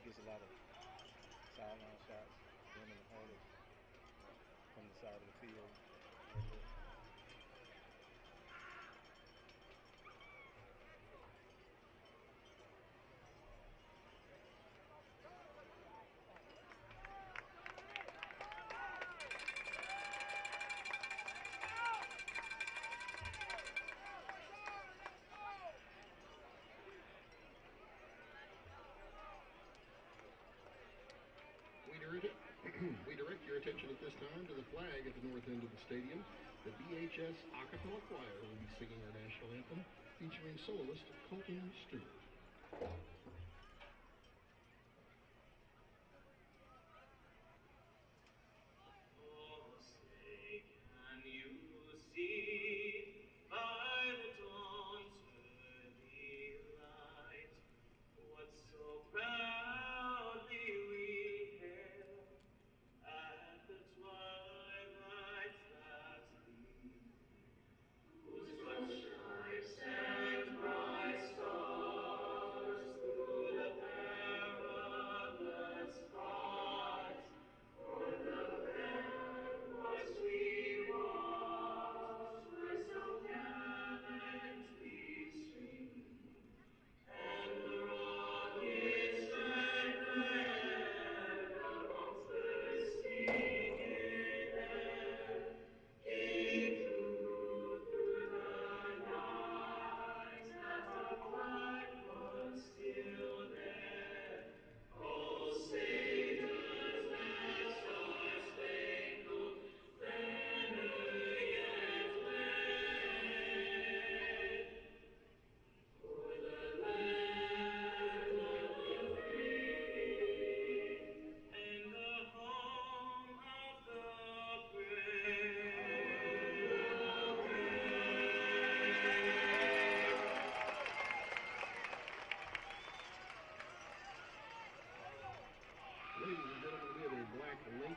gets a lot of sideline shots, running the hurdles from the side of the field. Early. We direct your attention at this time to the flag at the north end of the stadium. The BHS a cappella choir will be singing our national anthem, featuring soloist Colton Stewart.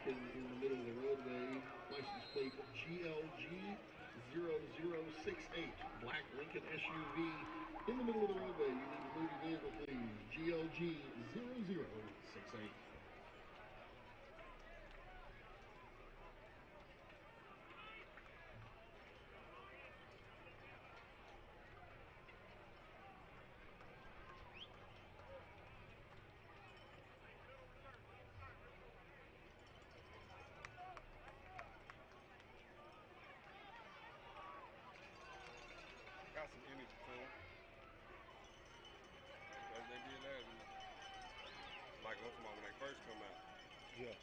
In the middle of the roadway, license plate GLG0068, black Lincoln SUV. In the middle of the roadway, you need to move your vehicle, please. GLG0068. Got some energy to them. As they did last week. Like when they first come out. Yeah.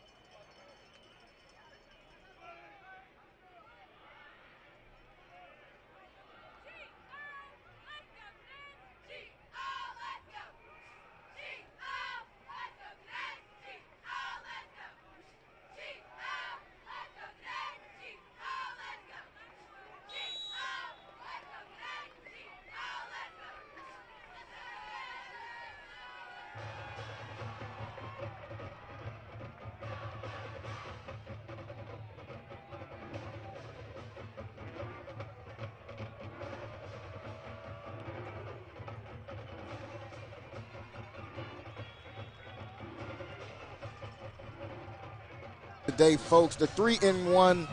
Today, folks, the 3-1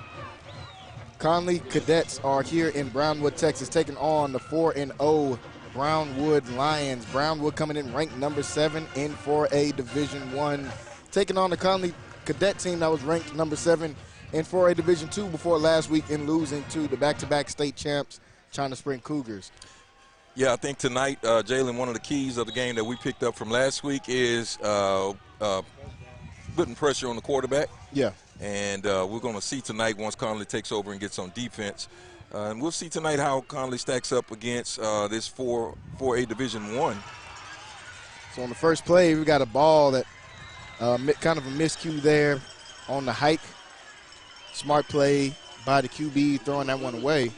Conally Cadets are here in Brownwood, Texas, taking on the 4-0 Brownwood Lions. Brownwood coming in ranked number 7 in 4A Division 1, taking on the Conally Cadet team that was ranked number 7 in 4A Division 2 before last week and losing to the back-to-back state champs, China Spring Cougars. Yeah, I think tonight, Jalen, one of the keys of the game that we picked up from last week is putting pressure on the quarterback. Yeah. And we're going to see tonight once Connally takes over and gets on defense. And we'll see tonight how Connally stacks up against this 4A Division 1. So on the first play, we got a ball that kind of a miscue there on the hike. Smart play by the QB, throwing that one away.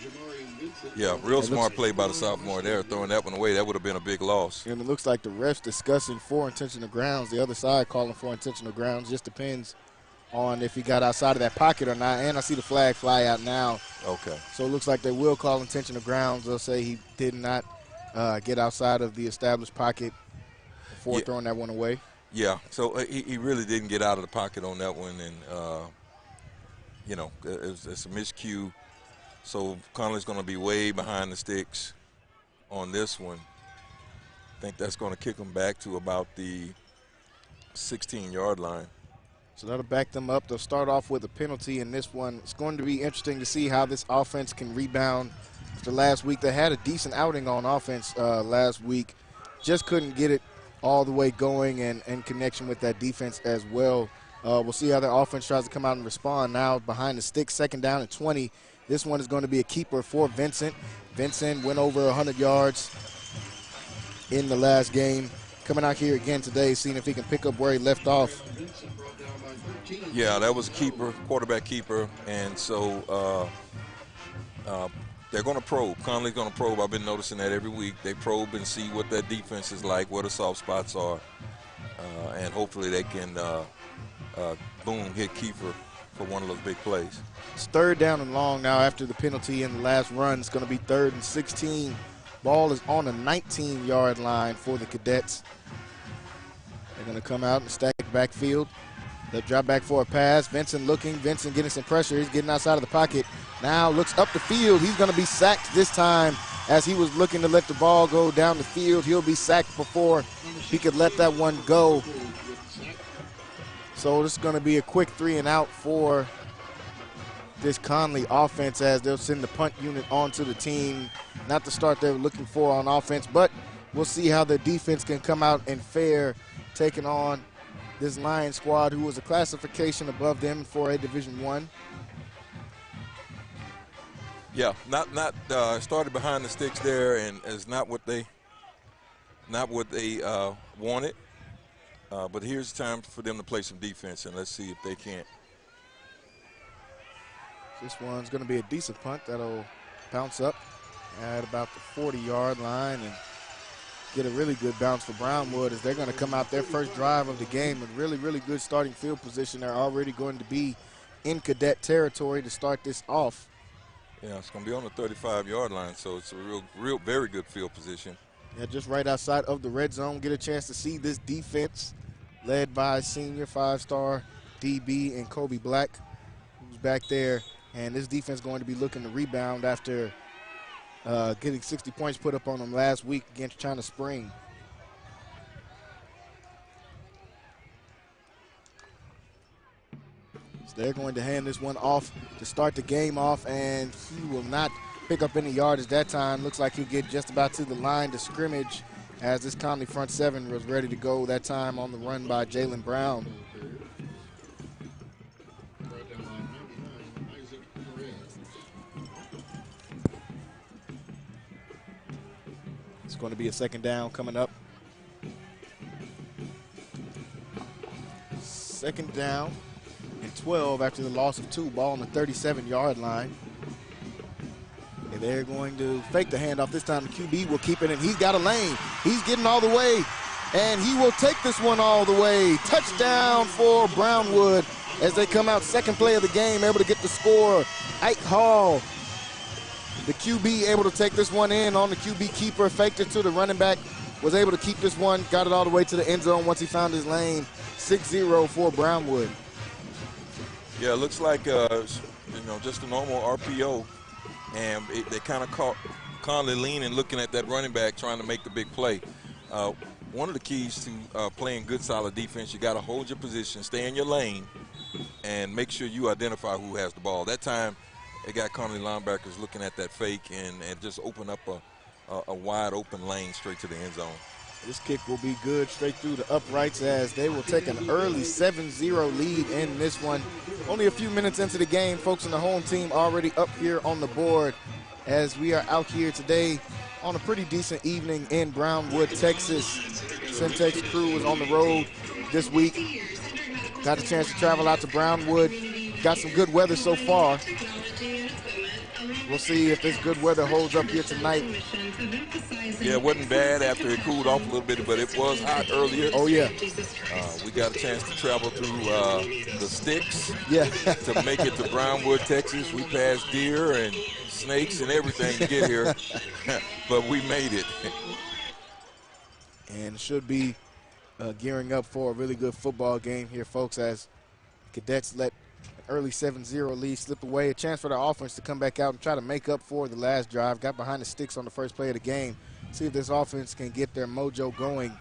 Yeah, real smart play by the sophomore there, throwing that one away. That would have been a big loss. And it looks like the refs discussing 4 intentional grounds. The other side calling 4 intentional grounds. Just depends on if he got outside of that pocket or not. And I see the flag fly out now. Okay. So it looks like they will call intentional grounds. They'll say he did not get outside of the established pocket before throwing that one away. Yeah, so he really didn't get out of the pocket on that one, and you know, it's a miscue. So Connally's going to be way behind the sticks on this one. I think that's going to kick them back to about the 16-yard line. So that'll back them up. They'll start off with a penalty in this one. It's going to be interesting to see how this offense can rebound. After last week, they had a decent outing on offense last week. Just couldn't get it all the way going and in connection with that defense as well. We'll see how their offense tries to come out and respond now behind the sticks, 2nd down and 20. This one is going to be a keeper for Vincent. Vincent went over 100 yards in the last game. Coming out here again today, seeing if he can pick up where he left off. Yeah, that was a keeper, quarterback keeper, and so they're going to probe. Connally's going to probe. I've been noticing that every week. They probe and see what that defense is like, where the soft spots are, and hopefully they can, hit Kiefer for one of those big plays. It's 3rd down and long now after the penalty in the last run. It's going to be 3rd and 16. Ball is on the 19-yard line for the Cadets. They're going to come out and stack backfield. They'll drop back for a pass. Vincent looking. Vincent getting some pressure. He's getting outside of the pocket. Now looks up the field. He's going to be sacked this time as he was looking to let the ball go down the field. He'll be sacked before he could let that one go. So this is going to be a quick 3 and out for this Connally offense as they'll send the punt unit onto the team. Not the start they were looking for on offense, but we'll see how the defense can come out and fare, taking on this Lions squad who was a classification above them for a Division I. Yeah, not started behind the sticks there, and is not what they wanted. But here's time for them to play some defense, and let's see if they can't. This one's going to be a decent punt that'll bounce up at about the 40-yard line and get a really good bounce for Brownwood as they're going to come out their first drive of the game with really, really good starting field position. They're already going to be in Cadet territory to start this off. Yeah, it's going to be on the 35-yard line, so it's a real, very good field position. Yeah, just right outside of the red zone. Get a chance to see this defense led by senior 5-star DB and Kobe Black, who's back there. And this defense going to be looking to rebound after getting 60 points put up on them last week against China Spring. So they're going to hand this one off to start the game off, and he will not pick up any yardage that time. Looks like he'll get just about to the line to scrimmage as this Conally front 7 was ready to go that time on the run by Jalen Brown. It's going to be a 2nd down coming up. 2nd down and 12 after the loss of 2. Ball on the 37-yard line. And they're going to fake the handoff. This time the QB will keep it, and he's got a lane. He's getting all the way, and he will take this one all the way. Touchdown for Brownwood as they come out 2nd play of the game, able to get the score. Ike Hall, the QB, able to take this one in on the QB keeper, faked it to the running back, was able to keep this one, got it all the way to the end zone once he found his lane. 6-0 for Brownwood. Yeah, it looks like just a normal RPO, and they kind of caught Conley leaning, looking at that running back, trying to make the big play. One of the keys to playing good, solid defense, you got to hold your position, stay in your lane, and make sure you identify who has the ball. That time, they got Conley linebackers looking at that fake and just open up a wide open lane straight to the end zone. This kick will be good straight through the uprights as they will take an early 7-0 lead in this one. Only a few minutes into the game, folks, and the home team already up here on the board as we are out here today on a pretty decent evening in Brownwood, Texas. Centex crew was on the road this week. Got a chance to travel out to Brownwood. Got some good weather so far. We'll see if this good weather holds up here tonight. Yeah, it wasn't bad after it cooled off a little bit, but it was hot earlier. Oh, yeah. We got a chance to travel through the sticks to make it to Brownwood, Texas. We passed deer and snakes and everything to get here, but we made it. And should be gearing up for a really good football game here, folks, as Cadets let an early 7-0 lead slip away. A chance for their offense to come back out and try to make up for the last drive. Got behind the sticks on the first play of the game. See if this offense can get their mojo going.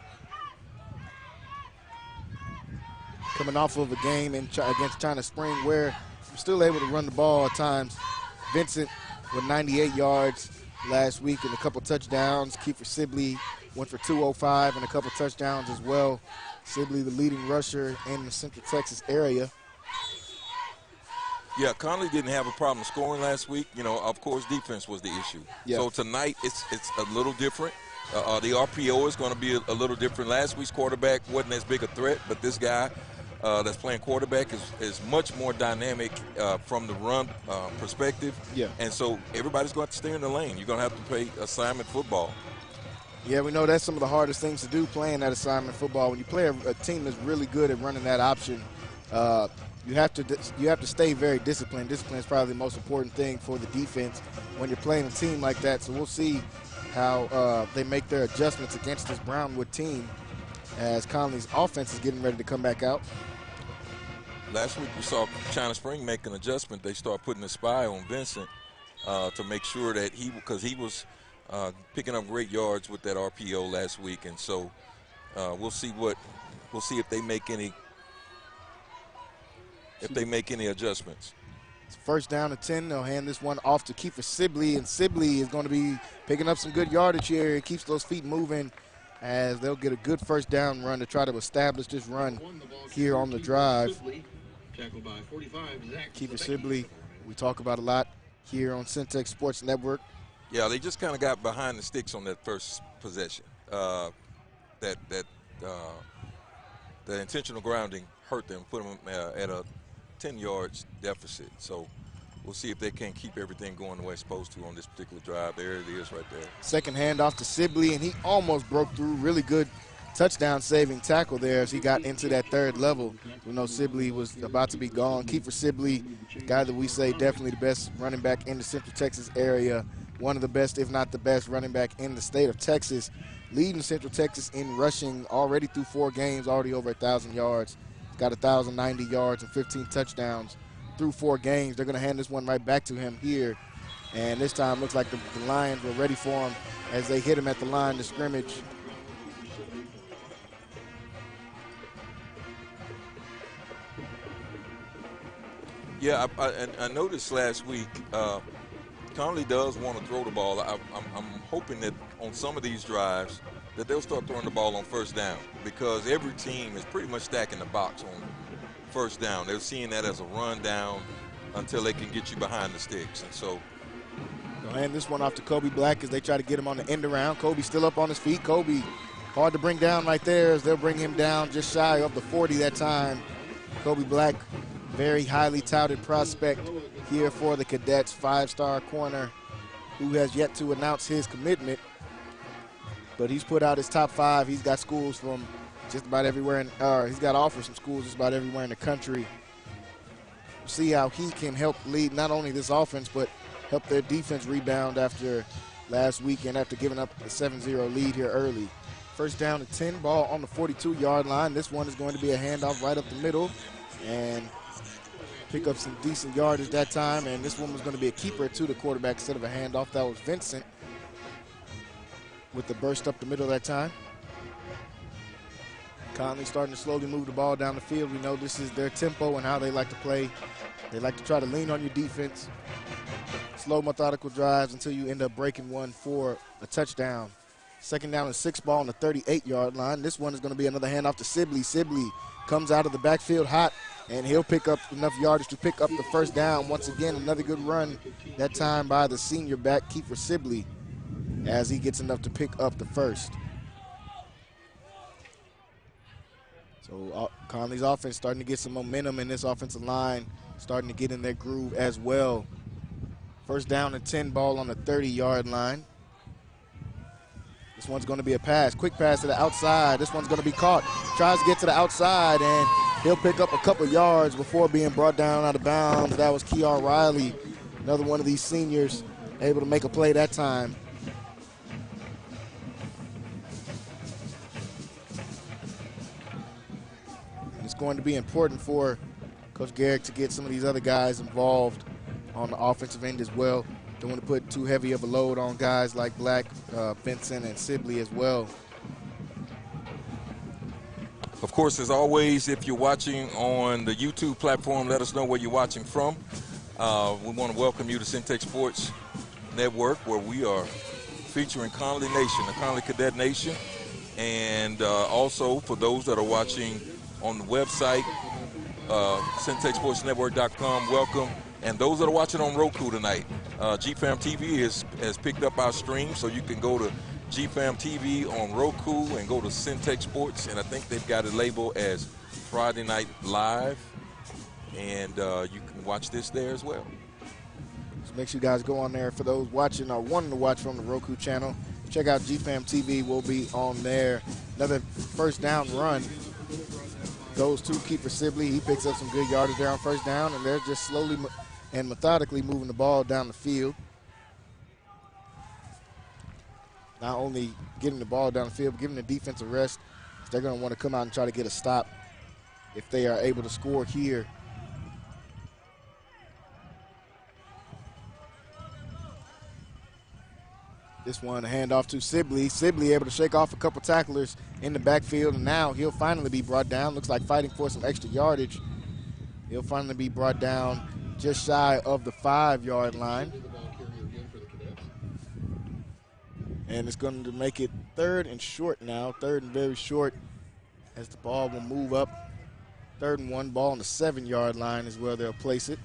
Coming off of a game against China Spring where we're still able to run the ball at times. Vincent with 98 yards last week and a couple touchdowns. Kiefer Sibley went for 205 and a couple touchdowns as well. Sibley, the leading rusher in the Central Texas area. Yeah, Connally didn't have a problem scoring last week. You know, of course, defense was the issue. Yeah. So tonight it's a little different. The RPO is going to be a little different. Last week's quarterback wasn't as big a threat, but this guy that's playing quarterback is much more dynamic from the run perspective. Yeah. And so everybody's going to have to stay in the lane. You're going to have to play assignment football. Yeah, we know that's some of the hardest things to do, playing that assignment football. When you play a team that's really good at running that option, you have to stay very disciplined. Discipline is probably the most important thing for the defense when you're playing a team like that. So we'll see how they make their adjustments against this Brownwood team as Connally's offense is getting ready to come back out. Last week we saw China Spring make an adjustment. They start putting a spy on Vincent to make sure that because he was picking up great yards with that RPO last week, and so we'll see if they make any adjustments. It's first down and 10. They'll hand this one off to Kiefer Sibley, and Sibley is going to be picking up some good yardage here. He keeps those feet moving as they'll get a good first down run to try to establish this run here on the drive. Kiefer Sibley, we talk about a lot here on Centex Sports Network. Yeah, they just kind of got behind the sticks on that first possession. That intentional grounding hurt them, put them at a 10 yards deficit. So we'll see if they can keep everything going the way it's supposed to on this particular drive. There it is right there. Second handoff to Sibley, and he almost broke through. Really good touchdown-saving tackle there as he got into that third level. We know Sibley was about to be gone. Kiefer Sibley, guy that we say definitely the best running back in the Central Texas area. One of the best, if not the best, running back in the state of Texas. Leading Central Texas in rushing already through 4 games, already over 1,000 yards. Got 1,090 yards and 15 touchdowns through 4 games. They're going to hand this one right back to him here. And this time looks like the Lions were ready for him as they hit him at the line to scrimmage. Yeah, I noticed last week Conally does want to throw the ball. I'm hoping that on some of these drives that they'll start throwing the ball on first down, because every team is pretty much stacking the box on first down. They're seeing that as a run down until they can get you behind the sticks. And so they'll hand this one off to Kobe Black as they try to get him on the end around. Kobe still up on his feet. Kobe hard to bring down right there as they'll bring him down just shy of the 40 that time. Kobe Black, very highly touted prospect here for the Cadets, 5-star corner who has yet to announce his commitment. But he's put out his top 5. He's got schools from just about everywhere, he's got offers from schools just about everywhere in the country. We'll see how he can help lead not only this offense, but help their defense rebound after last weekend after giving up a 7-0 lead here early. First down and 10, ball on the 42-yard line. This one is going to be a handoff right up the middle and pick up some decent yardage that time. And this one was going to be a keeper to the quarterback instead of a handoff. That was Vincent with the burst up the middle that time. Conley starting to slowly move the ball down the field. We know this is their tempo and how they like to play. They like to try to lean on your defense. Slow, methodical drives until you end up breaking one for a touchdown. Second down and 6, ball on the 38-yard line. This one is going to be another handoff to Sibley. Sibley comes out of the backfield hot, and he'll pick up enough yardage to pick up the first down. Once again, another good run, that time by the senior back, Kiefer Sibley, as he gets enough to pick up the first. So Conley's offense starting to get some momentum in this offensive line, starting to get in their groove as well. First down and 10, ball on the 30-yard line. This one's going to be a pass, quick pass to the outside. This one's going to be caught. Tries to get to the outside, and he'll pick up a couple yards before being brought down out of bounds. That was Kear Riley, another one of these seniors, able to make a play that time. it's going to be important for Coach Garrick to get some of these other guys involved on the offensive end as well. Don't want to put too heavy of a load on guys like Black, Benson, and Sibley as well. Of course, as always, if you're watching on the YouTube platform, let us know where you're watching from. We want to welcome you to Centex Sports Network, where we are featuring Conally Nation, the Conally Cadet Nation. And also, for those that are watching on the website, CentexSportsNetwork.com, welcome. And those that are watching on Roku tonight, GFAM TV has picked up our stream, so you can go to GFAM TV on Roku and go to Centex Sports, and I think they've got it labeled as Friday Night Live, and you can watch this there as well. So make sure you guys go on there. For those watching or wanting to watch from the Roku channel, check out GFAM TV. We'll be on there. Another first down run goes to Keeper Sibley. He picks up some good yardage there on first down, and they're just slowly and methodically moving the ball down the field. Not only getting the ball down the field, but giving the defense a rest. They're going to want to come out and try to get a stop if they are able to score here. This one, a handoff to Sibley. Sibley able to shake off a couple tacklers in the backfield, and now he'll finally be brought down. Looks like fighting for some extra yardage. He'll finally be brought down just shy of the 5-yard line. And it's going to make it third and short now, third and very short, as the ball will move up. 3rd and 1, ball on the 7-yard line is where they'll place it.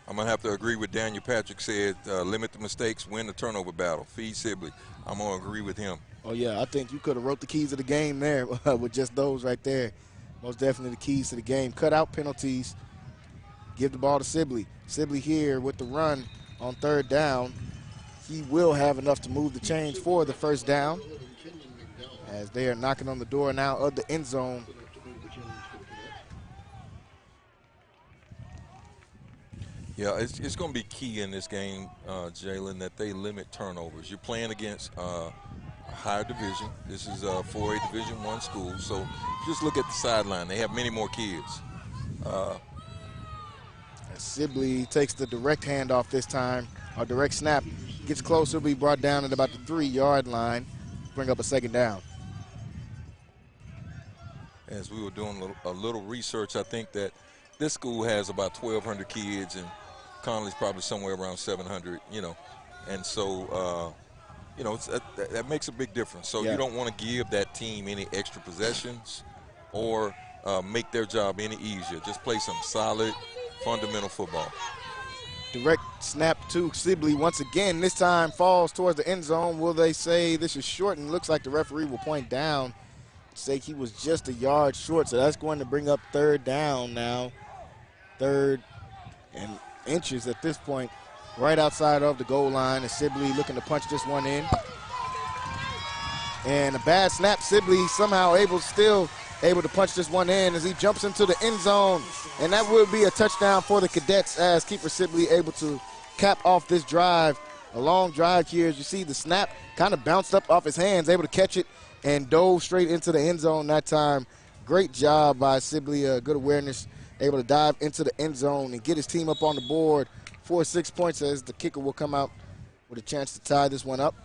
I'm going to have to agree with Daniel Patrick said, limit the mistakes, win the turnover battle, feed Sibley. I'm going to agree with him. Oh, yeah, I think you could have wrote the keys of the game there with just those right there. Most definitely the keys to the game. Cut out penalties. Give the ball to Sibley. Sibley here with the run on 3rd down. He will have enough to move the chains for the first down, as they are knocking on the door now of the end zone. Yeah, it's going to be key in this game, Jalen, that they limit turnovers. You're playing against a higher division. This is a 4A Division I school, so just look at the sideline. They have many more kids. Sibley takes the direct handoff this time, or direct snap. Gets closer, will be brought down at about the 3-yard line. Bring up a 2nd down. As we were doing a little research, I think that this school has about 1,200 kids, and Connally's probably somewhere around 700, And so, that makes a big difference. So yeah. You don't want to give that team any extra possessions or make their job any easier. Just play some solid, fundamental football. Direct snap to Sibley once again. This time falls towards the end zone. Will they say this is short? And looks like the referee will point down, say he was just a yard short. So that's going to bring up 3rd down now. 3rd and inches at this point, right outside of the goal line. And Sibley looking to punch this one in. And a bad snap. Sibley somehow still able to punch this one in as he jumps into the end zone. And that will be a touchdown for the Cadets, as Keeper Sibley able to cap off this drive. A long drive here. As you see, the snap kind of bounced up off his hands, able to catch it and dove straight into the end zone that time. Great job by Sibley, good awareness, able to dive into the end zone and get his team up on the board for 6 points, as the kicker will come out with a chance to tie this one up.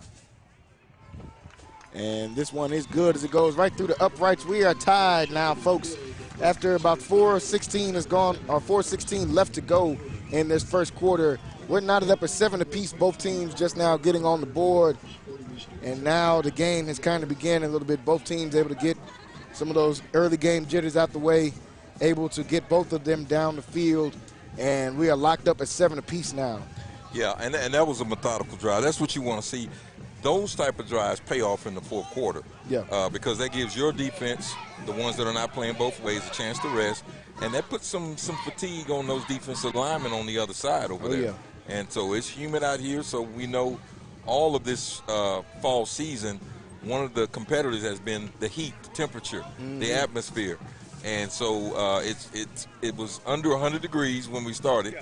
And this one is good as it goes right through the uprights. We are tied now, folks, after about 4:16 is gone, or 4:16 left to go in this first quarter. We're knotted up at 7 apiece. Both teams just now getting on the board. And now the game has kind of began a little bit. Both teams able to get some of those early game jitters out the way, able to get both of them down the field. And we are locked up at 7 apiece now. Yeah, and that was a methodical drive. That's what you want to see. Those type of drives pay off in the 4th quarter. Yeah. Because that gives your defense, the ones that are not playing both ways, a chance to rest. And that puts some fatigue on those defensive linemen on the other side over there. Yeah. And so it's humid out here, so we know all of this fall season, one of the competitors has been the heat, the temperature, the atmosphere. And so it was under 100 degrees when we started.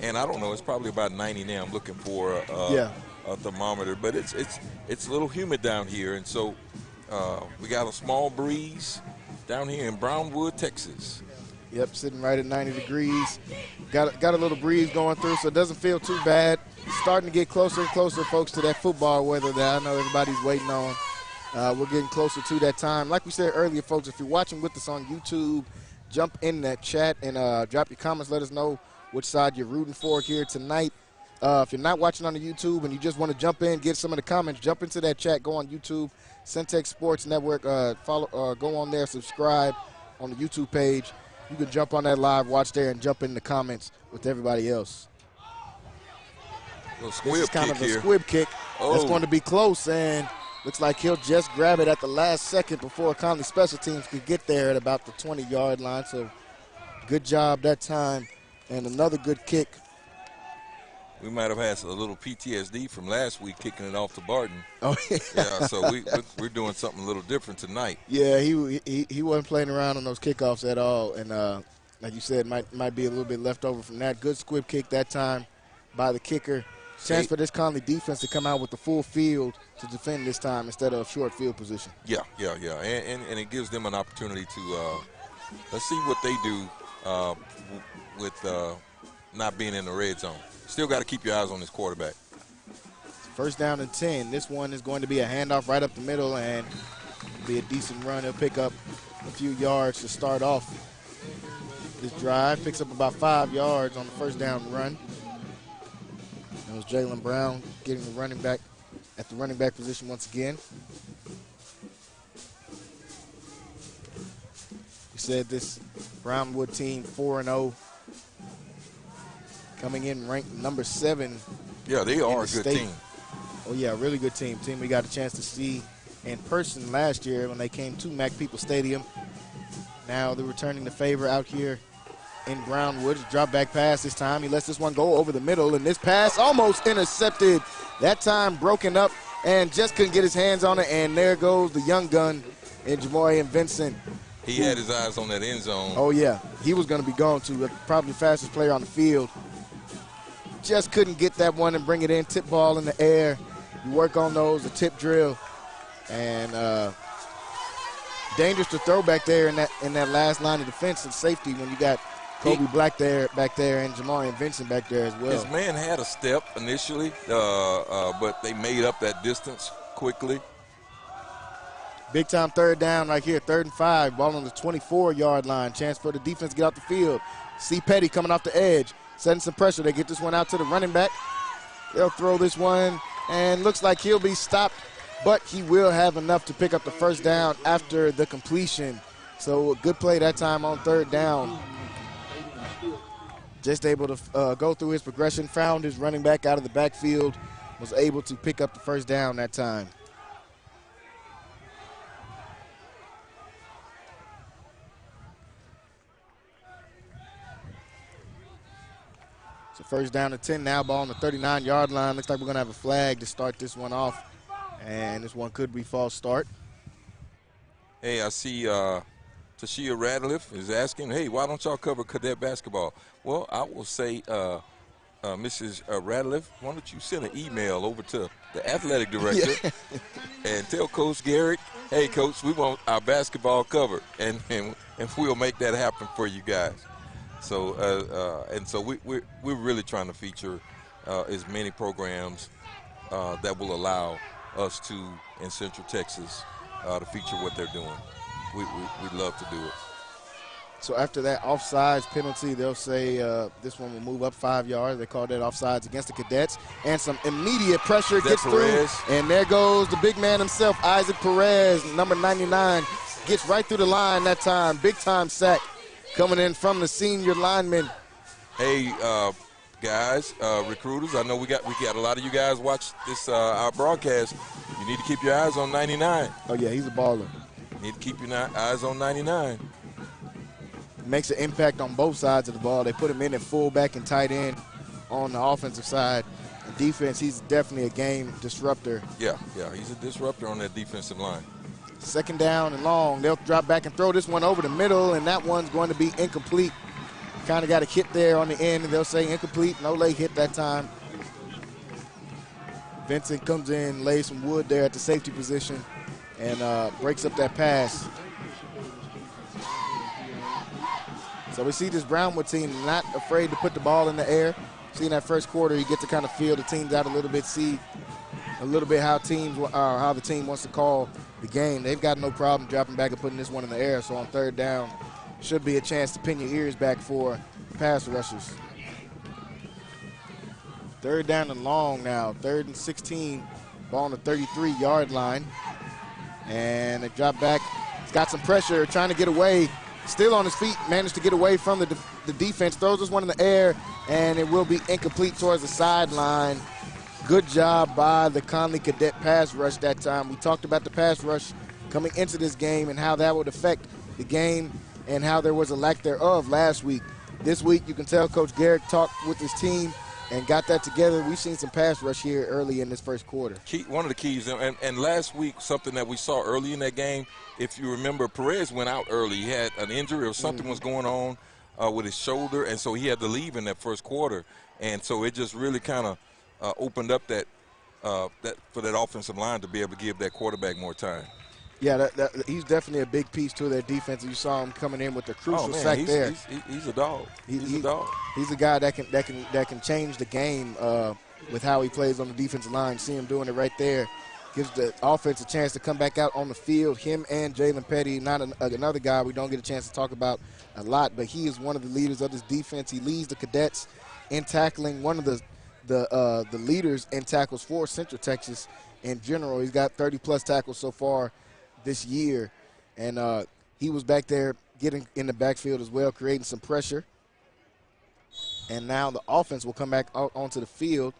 And I don't know, it's probably about 90 now. I'm looking for a thermometer, but it's a little humid down here. And so we got a small breeze, down here in Brownwood, Texas. Yep, sitting right at 90 degrees. Got a little breeze going through, so it doesn't feel too bad. Starting to get closer and closer, folks, to that football weather that I know everybody's waiting on. We're getting closer to that time. Like we said earlier, folks, if you're watching with us on YouTube, jump in that chat and drop your comments. Let us know which side you're rooting for here tonight. If you're not watching on the YouTube and you just want to jump in, get some of the comments, jump into that chat. Go on YouTube, Centex Sports Network. Go on there, subscribe on the YouTube page. You can jump on that live, watch there, and jump in the comments with everybody else. This is kind of a here. squib kick. That's going to be close, and looks like he'll just grab it at the last second before Conally special teams could get there at about the 20-yard line. So good job that time, and another good kick. We might have had a little PTSD from last week kicking it off to Barton. Oh, yeah. Yeah, so we're doing something a little different tonight. Yeah, he wasn't playing around on those kickoffs at all, and like you said, might be a little bit left over from that. Good squib kick that time by the kicker. Chance for this Conally defense to come out with the full field to defend this time instead of short field position. Yeah. And it gives them an opportunity to let's see what they do with not being in the red zone. Still got to keep your eyes on this quarterback. First down and 10. This one is going to be a handoff right up the middle and be a decent run. He'll pick up a few yards to start off this drive. Picks up about 5 yards on the first down run. It was Jalen Brown getting the running back at the running back position once again. We said this Brownwood team 4-0. Coming in ranked number 7. Yeah, they are a good team. Oh, yeah, really good team. Team we got a chance to see in person last year when they came to Mac People Stadium. Now they're returning the favor out here in Brownwood. Drop back pass this time. He lets this one go over the middle, and this pass almost intercepted. That time broken up and just couldn't get his hands on it, and there goes the young gun in Jamorian Vincent. He had his eyes on that end zone. Oh, yeah. He was going to be going to probably the fastest player on the field. Just couldn't get that one and bring it in. Tip ball in the air. You work on those, the tip drill. And dangerous to throw back there in that last line of defense and safety when you got Kobe Black back there and Jamarian Vincent back there as well. His man had a step initially, but they made up that distance quickly. Big time third down right here, 3rd and 5. Ball on the 24-yard line. Chance for the defense to get out the field. C. Petty coming off the edge. Setting some pressure. They get this one out to the running back. They'll throw this one, and looks like he'll be stopped, but he will have enough to pick up the first down after the completion. So a good play that time on 3rd down. Just able to go through his progression, found his running back out of the backfield, was able to pick up the first down that time. So first down to 10 now, ball on the 39-yard line. Looks like we're going to have a flag to start this one off, and this one could be false start. Hey, I see Tashia Radcliffe is asking, hey, why don't y'all cover cadet basketball? Well, I will say, Mrs. Radcliffe, why don't you send an email over to the athletic director and tell Coach Garrett, hey, Coach, we want our basketball covered, and we'll make that happen for you guys. So so we're really trying to feature as many programs that will allow us to, in Central Texas, to feature what they're doing. We'd love to do it. So after that offsides penalty, they'll say this one will move up 5 yards. They call that offsides against the Cadets. And some immediate pressure gets through. And there goes the big man himself, Isaac Perez, number 99. Gets right through the line that time. Big-time sack coming in from the senior lineman. Hey, guys, recruiters, I know we got a lot of you guys watch this our broadcast. You need to keep your eyes on 99. Oh, yeah, he's a baller. You need to keep your eyes on 99. Makes an impact on both sides of the ball. They put him in at fullback and tight end on the offensive side. The defense, he's definitely a game disruptor. Yeah, he's a disruptor on that defensive line. 2nd down and long. They'll drop back and throw this one over the middle, and that one's going to be incomplete. Kind of got a hit there on the end, and they'll say incomplete. No late hit that time. Vincent comes in, lays some wood there at the safety position, and breaks up that pass. So we see this Brownwood team not afraid to put the ball in the air. See in that first quarter, you get to kind of feel the teams out a little bit, see a little bit how the team wants to call the game. They've got no problem dropping back and putting this one in the air. So on third down, should be a chance to pin your ears back for pass rushers. Third down and long now. 3rd and 16. Ball on the 33-yard line. And they drop back. He's got some pressure, trying to get away. Still on his feet, managed to get away from the defense. Throws this one in the air, and it will be incomplete towards the sideline. Good job by the Conally Cadet pass rush that time. We talked about the pass rush coming into this game and how that would affect the game and how there was a lack thereof last week. This week, you can tell Coach Garrett talked with his team and got that together. We've seen some pass rush here early in this first quarter. One of the keys, and last week, something that we saw early in that game, if you remember, Perez went out early. He had an injury or something was going on with his shoulder, and so he had to leave in that first quarter. And so it just really kind of opened up that for that offensive line to be able to give that quarterback more time. Yeah, he's definitely a big piece to their defense. You saw him coming in with the crucial sack there. He's a dog. He's a dog. He's a guy that can change the game with how he plays on the defensive line. See him doing it right there. Gives the offense a chance to come back out on the field. Him and Jalen Petty, not another guy we don't get a chance to talk about a lot, but he is one of the leaders of this defense. He leads the cadets in tackling, one of the leaders in tackles for Central Texas in general. He's got 30-plus tackles so far this year, and he was back there getting in the backfield as well, creating some pressure. And now the offense will come back out onto the field.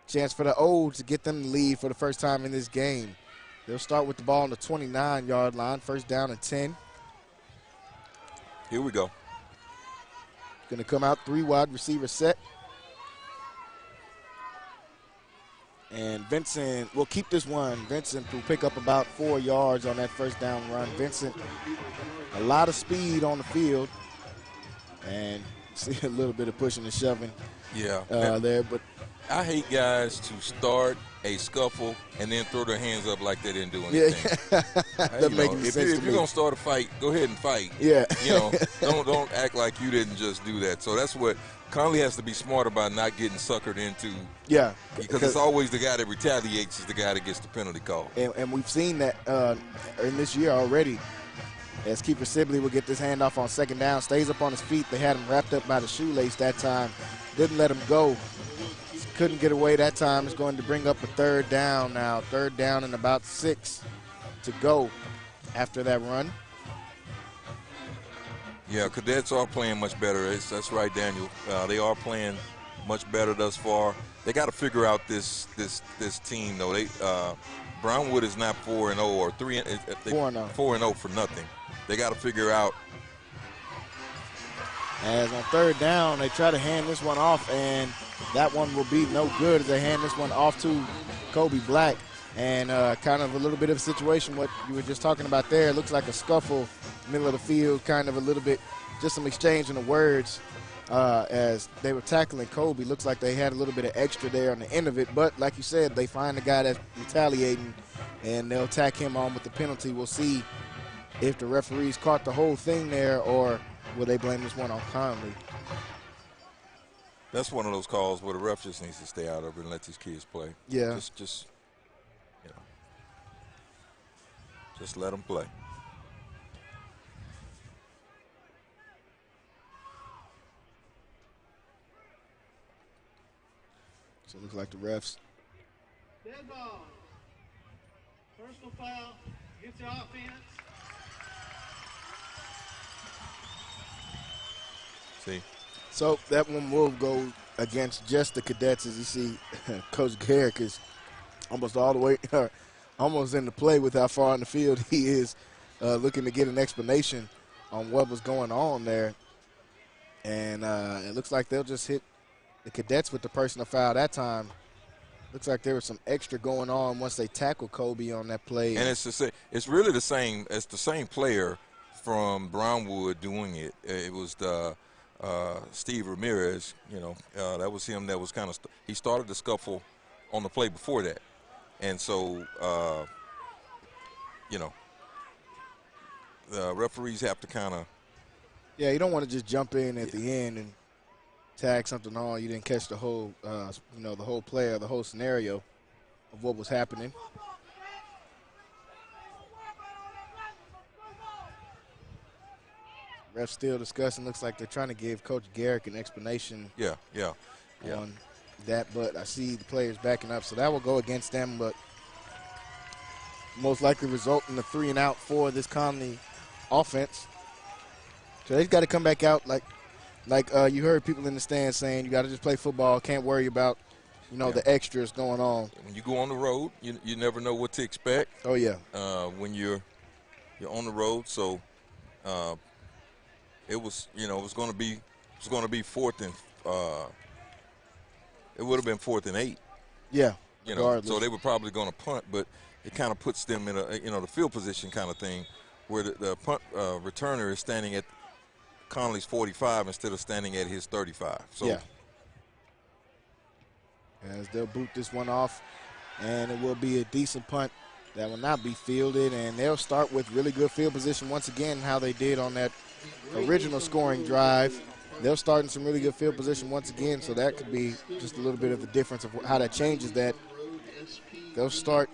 Chance for the O's to get them the lead for the first time in this game. They'll start with the ball on the 29-yard line, 1st down and 10. Here we go. Going to come out 3 wide receiver set. And Vincent will keep this one. Vincent will pick up about 4 yards on that 1st down run. Vincent, a lot of speed on the field. And see a little bit of pushing and shoving there. But I hate guys to start a scuffle and then throw their hands up like they didn't do anything. If you're gonna start a fight, go ahead and fight. Yeah. Don't act like you didn't just do that. So that's what Conley has to be smart about, not getting suckered into. Yeah. Because it's always the guy that retaliates is the guy that gets the penalty call. And we've seen that in this year already. As Keeper Sibley will get this handoff on 2nd down, stays up on his feet. They had him wrapped up by the shoelace that time. Didn't let him go. Couldn't get away that time. It's going to bring up a 3rd down now. 3rd down and about 6 to go after that run. Yeah, cadets are playing much better. That's right, Daniel. They are playing much better thus far. They got to figure out this team, though. Brownwood is not 4-0 or 3-0. 4-0 for nothing. They got to figure out. As on 3rd down, they try to hand this one off, and that one will be no good as they hand this one off to Kobe Black. And kind of a little bit of a situation, what you were just talking about there. It looks like a scuffle, middle of the field, kind of a little bit, just some exchanging of words as they were tackling Kobe. Looks like they had a little bit of extra there on the end of it. But like you said, they find the guy that's retaliating, and they'll tack him on with the penalty. We'll see if the referees caught the whole thing there, or will they blame this one on Conley? That's one of those calls where the ref just needs to stay out of it and let these kids play. Yeah. Just let them play. So it looks like the refs. Dead ball. Personal foul. Get your offense. See? So that one will go against just the cadets. As you see, Coach Garrick is almost all the way, almost in the play with how far on the field he is, looking to get an explanation on what was going on there. And it looks like they'll just hit the cadets with the personal foul that time. Looks like there was some extra going on once they tackled Kobe on that play. And it's really the same. It's the same player from Brownwood doing it. It was the Steve Ramirez. That was him. That was kind of he started the scuffle on the play before that, and so the referees have to kind of Yeah, you don't want to just jump in at the end and tag something on. You didn't catch the whole, the whole play or the whole scenario of what was happening. Ref still discussing. Looks like they're trying to give Coach Garrick an explanation. Yeah. On that, but I see the players backing up, so that will go against them, but most likely result in the 3-and-out for this Conally offense. So they've got to come back out like you heard people in the stands saying, you got to just play football, can't worry about, the extras going on. When you go on the road, you never know what to expect. Oh yeah. When you're on the road, so it was going to be fourth and it would have been 4th and 8. Yeah. So they were probably going to punt, but it kind of puts them in a the field position kind of thing, where the punt returner is standing at Connally's 45 instead of standing at his 35. So yeah. As they'll boot this one off, and it will be a decent punt that will not be fielded, and they'll start with really good field position once again, how they did on that original scoring drive. They'll start in some really good field position once again, so that could be just a little bit of the difference of how that changes that. They'll start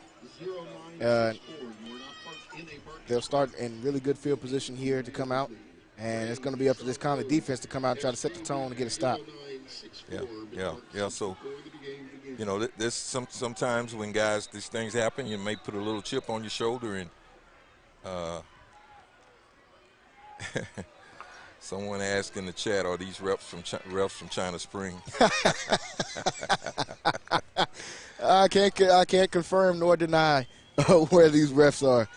in really good field position here to come out, and it's going to be up to this Conally defense to come out and try to set the tone and get a stop. Yeah. So, there's sometimes when these things happen, you may put a little chip on your shoulder, and someone asked in the chat, are these refs from China Spring? I can't confirm nor deny where these refs are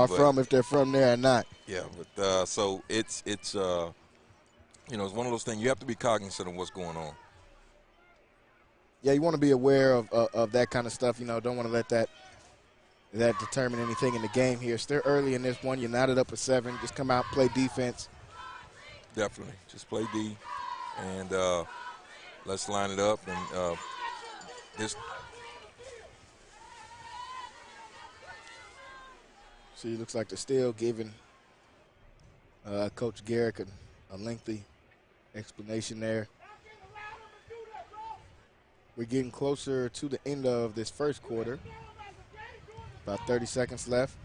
from, if they're from there or not. Yeah, but so it's it's one of those things you have to be cognizant of what's going on. Yeah, you want to be aware of that kind of stuff. Don't want to let that determine anything in the game here. Still early in this one. You're knotted up at 7. Just come out, play defense. Definitely. Just play D, and let's line it up. And this. See, it looks like they're still giving Coach Garrick a lengthy explanation there. We're getting closer to the end of this first quarter. About 30 seconds left.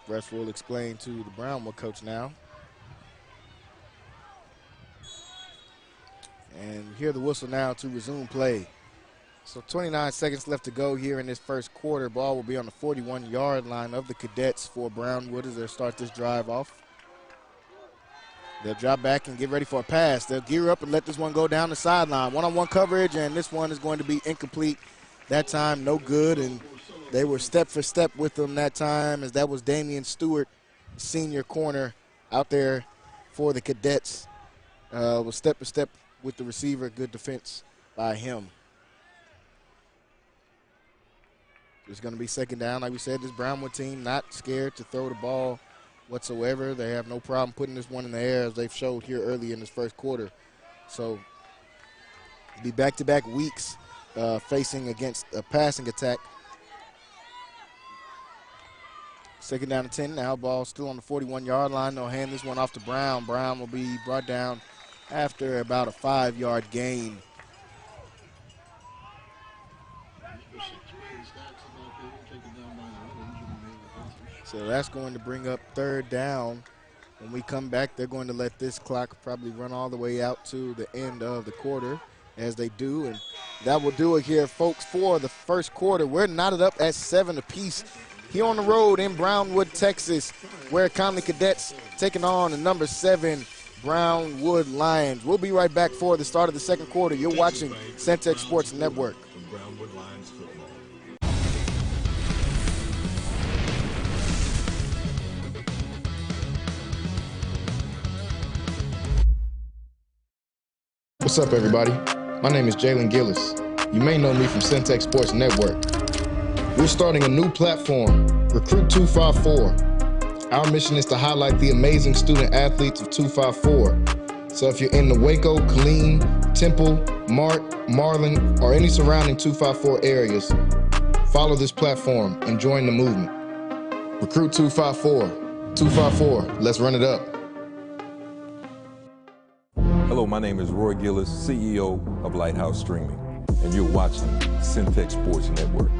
Refs will explain to the Brownwood coach now. And you hear the whistle now to resume play. So 29 seconds left to go here in this first quarter. Ball will be on the 41-yard line of the Cadets for Brownwood as they start this drive off. They'll drop back and get ready for a pass. They'll gear up and let this one go down the sideline. One-on-one coverage, and this one is going to be incomplete. That time, no good, and they were step for step with them that time, as that was Damian Stewart, senior corner, out there for the Cadets. Was step for step with the receiver. Good defense by him. It's going to be second down. Like we said, this Brownwood team not scared to throw the ball whatsoever. They have no problem putting this one in the air, as they've showed here early in this first quarter. So be back-to-back weeks facing against a passing attack. Second down and 10. Now ball still on the 41-yard line. They'll hand this one off to Brown. Brown will be brought down after about a 5-yard gain. So that's going to bring up third down. When we come back, they're going to let this clock probably run all the way out to the end of the quarter, as they do. And that will do it here, folks, for the first quarter. We're knotted up at 7 apiece here on the road in Brownwood, Texas, where Conally Cadets taking on the number 7 Brownwood Lions. We'll be right back for the start of the second quarter. You're watching Centex Sports Network. Brownwood Lions football. What's up, everybody? My name is Jalen Gillis. You may know me from Centex Sports Network. We're starting a new platform, Recruit 254. Our mission is to highlight the amazing student athletes of 254. So if you're in the Waco, Killeen, Temple, Mart, Marlin, or any surrounding 254 areas, Follow this platform and join the movement. Recruit 254. 254, let's run it up. Hello, my name is Roy Gillis, CEO of Lighthouse Streaming, and you're watching Centex Sports Network.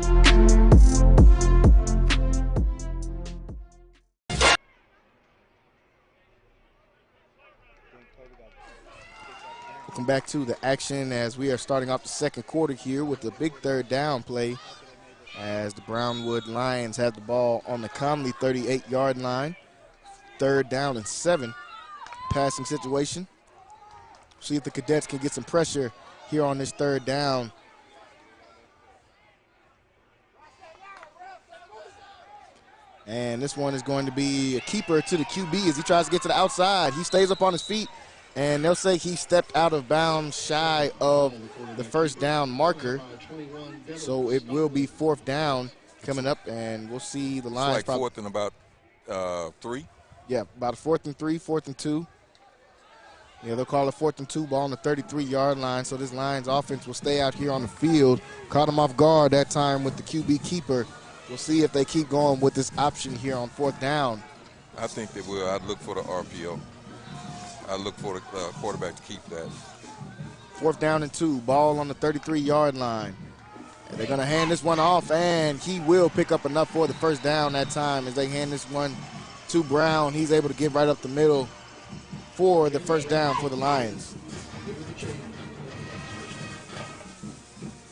Welcome back to the action as we are starting off the second quarter here with the big third down play as the Brownwood Lions have the ball on the Conally 38-yard line. 3rd down and 7. Passing situation. See if the Cadets can get some pressure here on this 3rd down. And this one is going to be a keeper to the QB as he tries to get to the outside. He stays up on his feet, and they'll say he stepped out of bounds shy of the 1st down marker. So it will be 4th down coming up, and we'll see the Lions. It's like 4th and about 3? Yeah, about a 4th and 3, 4th and 2. Yeah, they'll call it 4th and 2, ball on the 33-yard line, so this Lions offense will stay out here on the field. Caught him off guard that time with the QB keeper. We'll see if they keep going with this option here on 4th down. I think they will. I'd look for the RPO. I'd look for the quarterback to keep that. 4th down and 2, ball on the 33-yard line. And they're going to hand this one off, and he will pick up enough for the 1st down that time as they hand this one to Brown. He's able to get right up the middle for the 1st down for the Lions.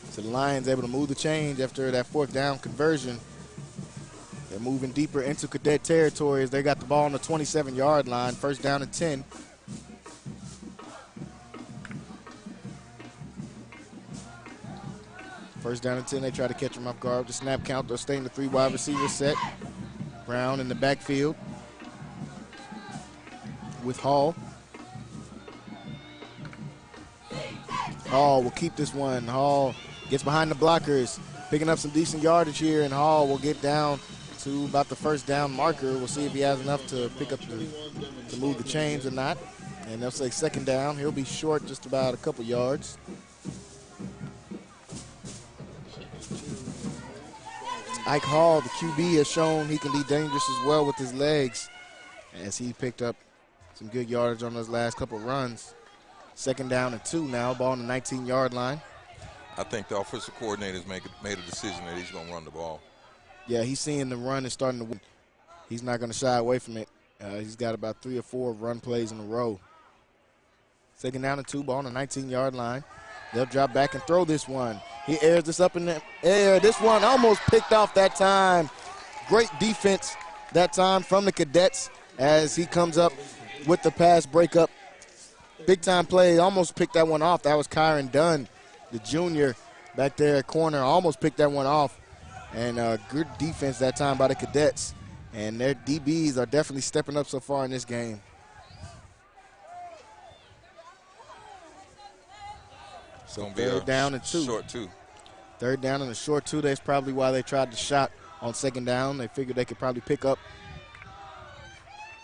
So the Lions able to move the change after that 4th down conversion. They're moving deeper into Cadet territory as they got the ball on the 27-yard line. 1st down and 10. First down and 10, they try to catch him off guard. The snap count, they'll stay in the 3 wide receiver set. Brown in the backfield with Hall. Hall will keep this one. Hall gets behind the blockers, picking up some decent yardage here, and Hall will get down to about the 1st down marker. We'll see if he has enough to pick up to move the chains or not. And they'll say 2nd down. He'll be short just about a couple yards. Ike Hall, the QB, has shown he can be dangerous as well with his legs as he picked up some good yardage on those last couple runs. 2nd down and 2 now, ball on the 19-yard line. I think the offensive coordinator's made a decision that he's going to run the ball. Yeah, he's seeing the run and starting to win. He's not going to shy away from it. He's got about 3 or 4 run plays in a row. 2nd down and 2, ball on the 19-yard line. They'll drop back and throw this one. He airs this up in the air. This one almost picked off that time. Great defense that time from the Cadets as he comes up with the pass breakup. Big time play, almost picked that one off. That was Kyron Dunn, the junior back there at corner. Almost picked that one off. And good defense that time by the Cadets. And their DBs are definitely stepping up so far in this game. So 3rd down and 2. Short 2. 3rd down and a short 2. That's probably why they tried the shot on 2nd down. They figured they could probably pick up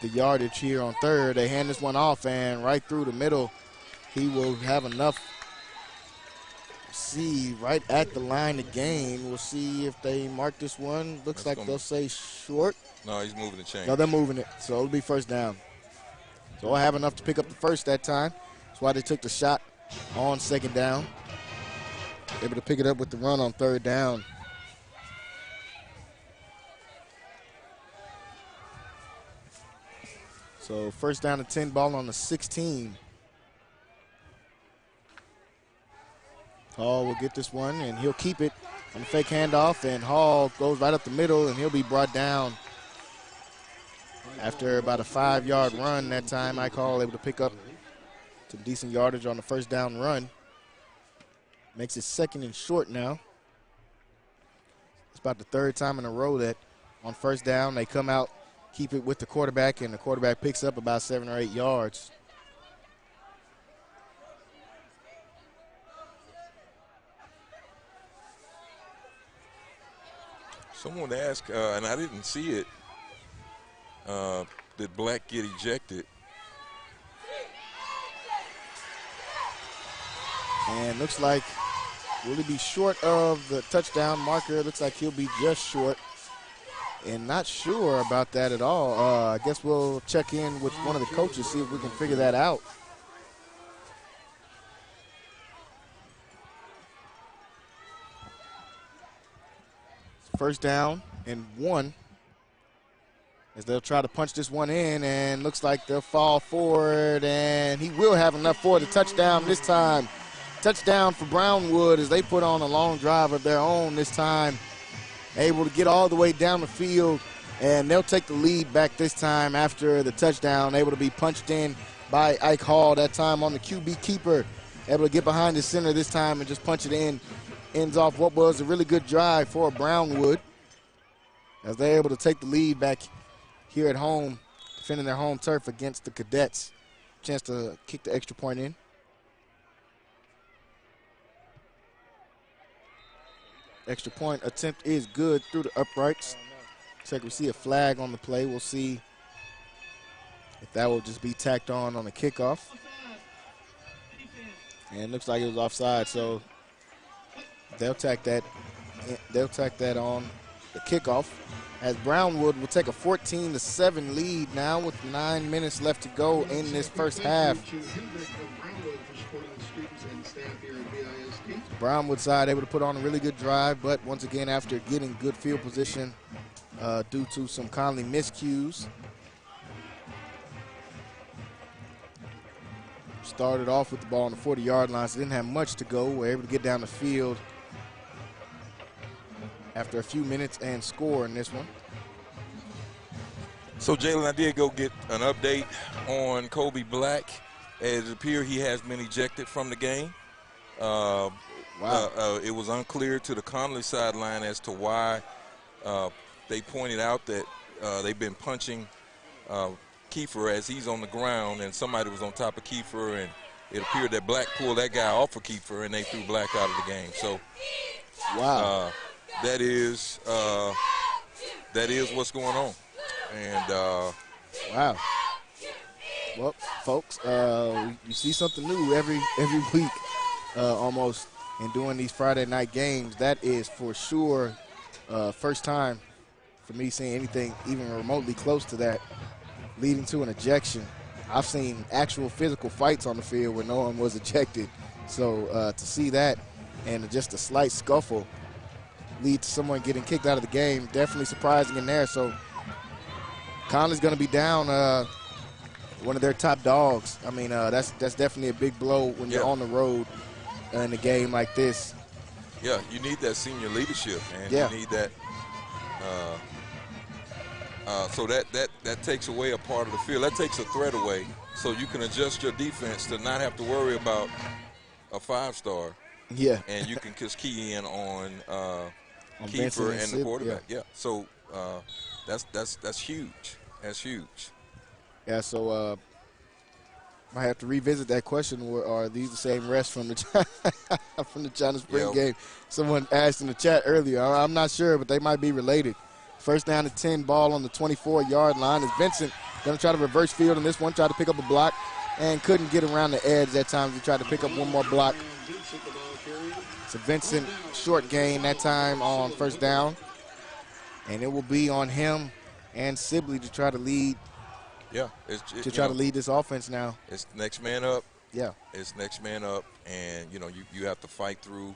the yardage here on 3rd. They hand this one off, and right through the middle, he will have enough. See, right at the line of gain. We'll see if they mark this one. Looks like they'll say short. No, he's moving the chain. No, they're moving it, so it'll be 1st down. So they'll have enough to pick up the 1st that time. That's why they took the shot on 2nd down. Able to pick it up with the run on 3rd down. So 1st down and 10, ball on the 16. Hall will get this one, and he'll keep it on the fake handoff, and Hall goes right up the middle, and he'll be brought down after about a 5-yard run that time. Ike Hall able to pick up some decent yardage on the 1st down run. Makes it 2nd and short now. It's about the 3rd time in a row that on 1st down they come out, keep it with the quarterback, and the quarterback picks up about 7 or 8 yards. Someone asked, and I didn't see it, did Black get ejected? And looks like Will he be short of the touchdown marker? Looks like he'll be just short. And not sure about that at all. I guess we'll check in with one of the coaches, see if we can figure that out. First down and 1 as they'll try to punch this one in, and looks like they'll fall forward, and he will have enough for the touchdown this time. Touchdown for Brownwood as they put on a long drive of their own this time. Able to get all the way down the field, and they'll take the lead back this time after the touchdown. Able to be punched in by Ike Hall that time on the QB keeper. Able to get behind the center this time and just punch it in. Ends off what was a really good drive for Brownwood as they're able to take the lead back here at home, defending their home turf against the Cadets. Chance to kick the extra point in. Extra point attempt is good through the uprights. Looks like we see a flag on the play. We'll see if that will just be tacked on the kickoff. And it looks like it was offside, so they'll tack that on the kickoff, as Brownwood will take a 14-7 lead now with 9 minutes left to go in this first half. Brownwood side able to put on a really good drive, but once again, after getting good field position due to some Conally miscues, started off with the ball on the 40-yard line, so didn't have much to go. Were able to get down the field after a few minutes and score in this one. So, Jalen, I did go get an update on Kobe Black. It appears he has been ejected from the game. Wow. It was unclear to the Conally sideline as to why. They pointed out that they've been punching Kiefer as he's on the ground, and somebody was on top of Kiefer, and it appeared that Black pulled that guy off of Kiefer, and they threw Black out of the game. So, wow. That is what's going on. And wow. Well, folks, you see something new every week, almost, in doing these Friday night games. That is for sure first time for me seeing anything even remotely close to that, leading to an ejection. I've seen actual physical fights on the field where no one was ejected. So to see that and just a slight scuffle lead to someone getting kicked out of the game, definitely surprising in there. So Conley's going to be down one of their top dogs. I mean, that's definitely a big blow when you're on the road in a game like this. Yeah, you need that senior leadership, man. Yeah. You need that. So that takes away a part of the field. That takes a threat away, so you can adjust your defense to not have to worry about a 5-star. Yeah. And you can just key in on Vincent Kiefer and the quarterback. Yeah. So that's huge. That's huge. Yeah. So I have to revisit that question. Are these the same refs from the from the China Spring game? Someone asked in the chat earlier. I'm not sure, but they might be related. First down and 10, ball on the 24-yard line. Is Vincent going to try to reverse field in this one? Try to pick up a block and couldn't get around the edge that time. He tried to pick up one more block. So Vincent, short gain that time on first down. And it will be on him and Sibley to try to lead. Yeah. To lead this offense now. It's next man up. Yeah. It's next man up. And, you have to fight through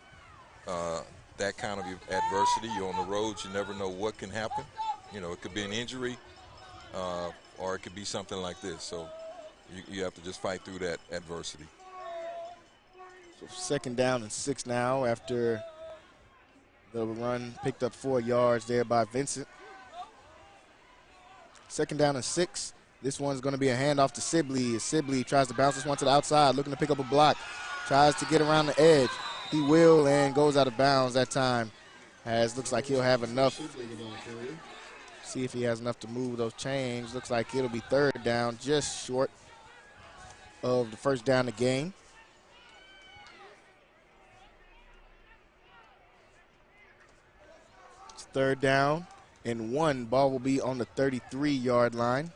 that kind of adversity. You're on the road. You never know what can happen. It could be an injury or it could be something like this. So you have to just fight through that adversity. So second down and 6 now after the run picked up 4 yards there by Vincent. Second down and 6. This one's going to be a handoff to Sibley. Sibley tries to bounce this one to the outside, looking to pick up a block. Tries to get around the edge. He will and goes out of bounds that time. Looks like he'll have enough. See if he has enough to move those chains. Looks like it'll be third down, just short of the first down of the game. It's third down and 1. Ball will be on the 33-yard line.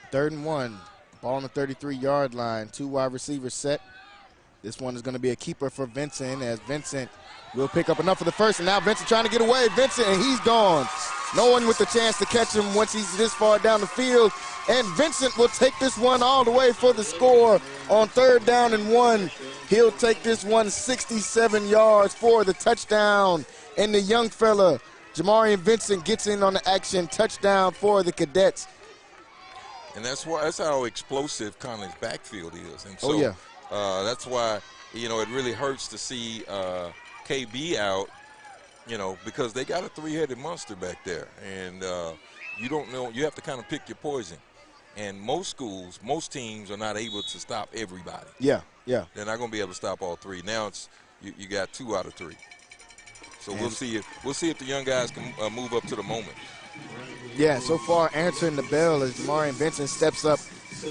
Third and 1. Ball on the 33-yard line. 2 wide receivers set. This one is going to be a keeper for Vincent, as Vincent will pick up enough for the first, and now Vincent trying to get away. Vincent, and he's gone. No one with the chance to catch him once he's this far down the field. And Vincent will take this one all the way for the score on 3rd down and 1. He'll take this one 67 yards for the touchdown. And the young fella, Jamarian Vincent, gets in on the action. Touchdown for the Cadets. And that's how explosive Connally's backfield is. And so that's why, you know, it really hurts to see KB out, you know, because they got a 3-headed monster back there. And you don't know, you have to kind of pick your poison. And most schools, most teams are not able to stop everybody. Yeah. They're not going to be able to stop all 3. Now it's you got 2 out of 3. So we'll see if the young guys can move up to the moment. Yeah, so far answering the bell as Jamarian Vincent steps up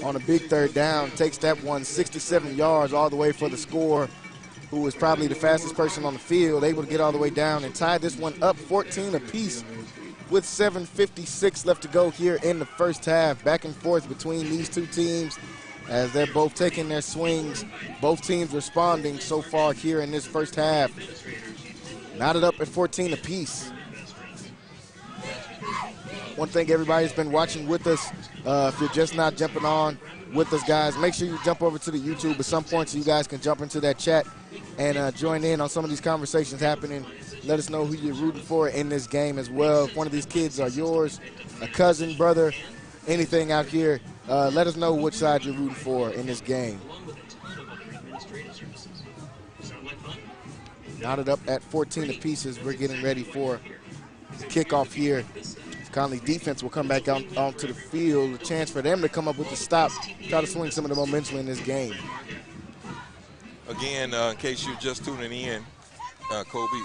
on a big 3rd down, takes that one 67 yards all the way for the score, who was probably the fastest person on the field, able to get all the way down and tie this one up 14 apiece with 7:56 left to go here in the first half. Back and forth between these two teams as they're both taking their swings. Both teams responding so far here in this first half. Knotted up at 14 apiece. One thing everybody's been watching with us, if you're just not jumping on with us, guys, make sure you jump over to the YouTube at some point so you guys can jump into that chat and join in on some of these conversations happening. Let us know who you're rooting for in this game as well. If one of these kids are yours, a cousin, brother, anything out here, let us know which side you're rooting for in this game. Knotted up at 14 apiece as we're getting ready for kickoff here. Connally defense will come back out onto the field. A chance for them to come up with the stop, try to swing some of the momentum in this game. Again, in case you're just tuning in, Kobe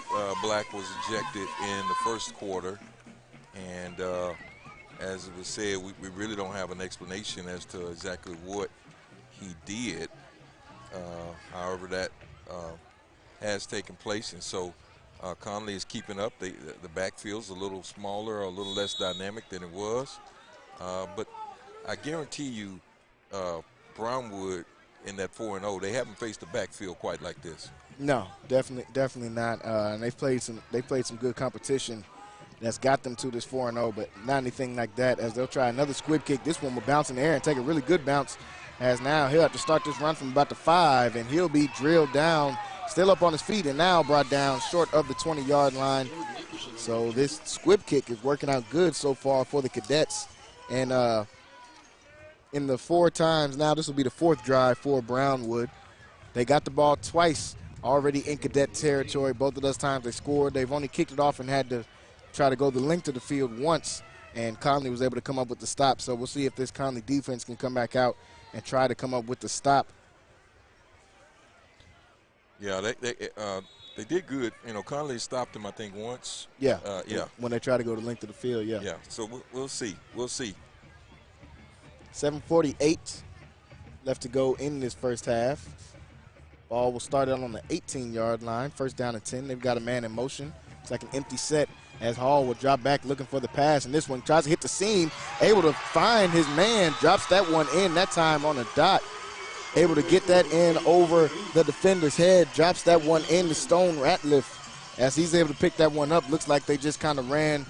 Black was ejected in the first quarter. And as it was said, we really don't have an explanation as to exactly what he did. However, that has taken place. And so Conally is keeping up. The backfield's a little smaller, or a little less dynamic than it was. But I guarantee you, Brownwood in that 4-0, they haven't faced a backfield quite like this. No, definitely not. And they've played some good competition that's got them to this 4-0, but not anything like that. As they'll try another squib kick. This one will bounce in the air and take a really good bounce. As now he'll have to start this run from about the 5, and he'll be drilled down. Still up on his feet and now brought down short of the 20-yard line. So this squib kick is working out good so far for the Cadets. And in the 4 times now, this will be the 4th drive for Brownwood. They got the ball twice already in Cadet territory. Both of those times they scored. They've only kicked it off and had to try to go the length of the field once, and Conley was able to come up with the stop. So we'll see if this Conley defense can come back out and try to come up with the stop. Yeah, they did good. You know, Conley stopped them, I think, once. Yeah. Yeah. When they try to go the length of the field, yeah. Yeah. So we'll see. We'll see. 7:48 left to go in this first half. Ball will start out on the 18-yard line. 1st down and 10. They've got a man in motion. It's like an empty set as Hall will drop back looking for the pass. And this one tries to hit the seam. Able to find his man. Drops that one in, that time on a dot. Able to get that in over the defender's head. Drops that one in to Stone Ratliff as he's able to pick that one up. Looks like they just kind of ran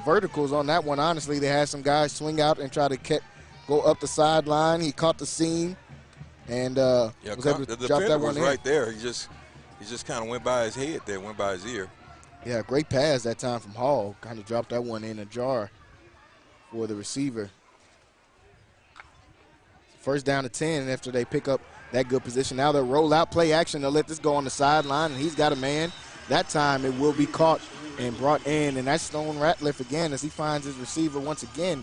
verticals on that one. Honestly, they had some guys swing out and try to go up the sideline. He caught the seam and was able to drop that one in. Right there. He just kind of went by his head there, went by his ear. Yeah, great pass that time from Hall. Kind of dropped that one in a jar for the receiver. 1st down to 10 after they pick up that good position. Now they'll roll out, play action. They'll let this go on the sideline, and he's got a man. That time it will be caught and brought in, and that's Stone Ratliff again as he finds his receiver once again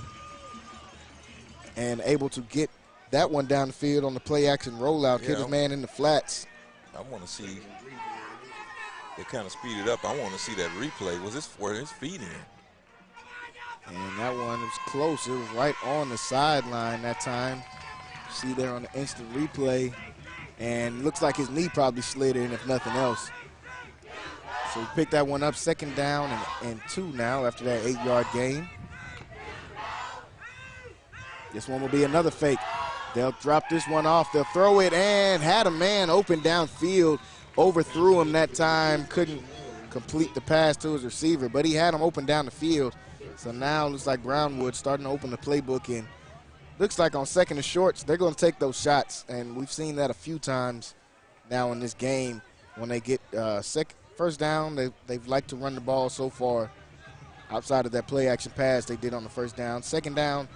and able to get that one down the field on the play action rollout, hit his man in the flats. I want to see, they kind of speeded up. I want to see that replay. Was this where his feet in? And that one was close. It was right on the sideline that time. See there on the instant replay, and looks like his knee probably slid in if nothing else. So we picked that one up, 2nd down and 2 now after that 8-yard gain. This one will be another fake. They'll drop this one off. They'll throw it and had a man open downfield. Overthrew him that time. Couldn't complete the pass to his receiver, but he had him open down the field. So now it looks like Brownwood starting to open the playbook in. Looks like on second and shorts, they're going to take those shots, and we've seen that a few times now in this game. When they get first down, they've liked to run the ball so far outside of that play-action pass they did on the first down. Second down,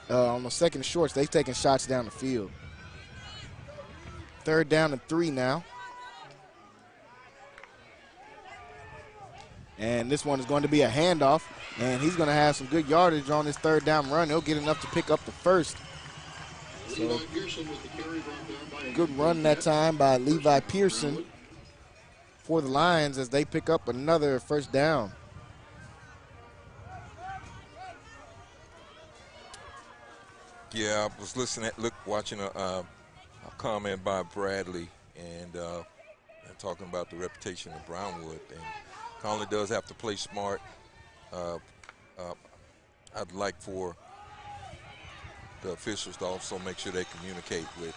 on the second and shorts, they've taken shots down the field. Third down and 3 now. And this one is going to be a handoff, and he's going to have some good yardage on his third down run. He'll get enough to pick up the first. So, good run that time by Levi Pearson for the Lions as they pick up another first down. Yeah, I was watching a comment by Bradley and talking about the reputation of Brownwood. And Conally does have to play smart. I'd like for the officials to also make sure they communicate with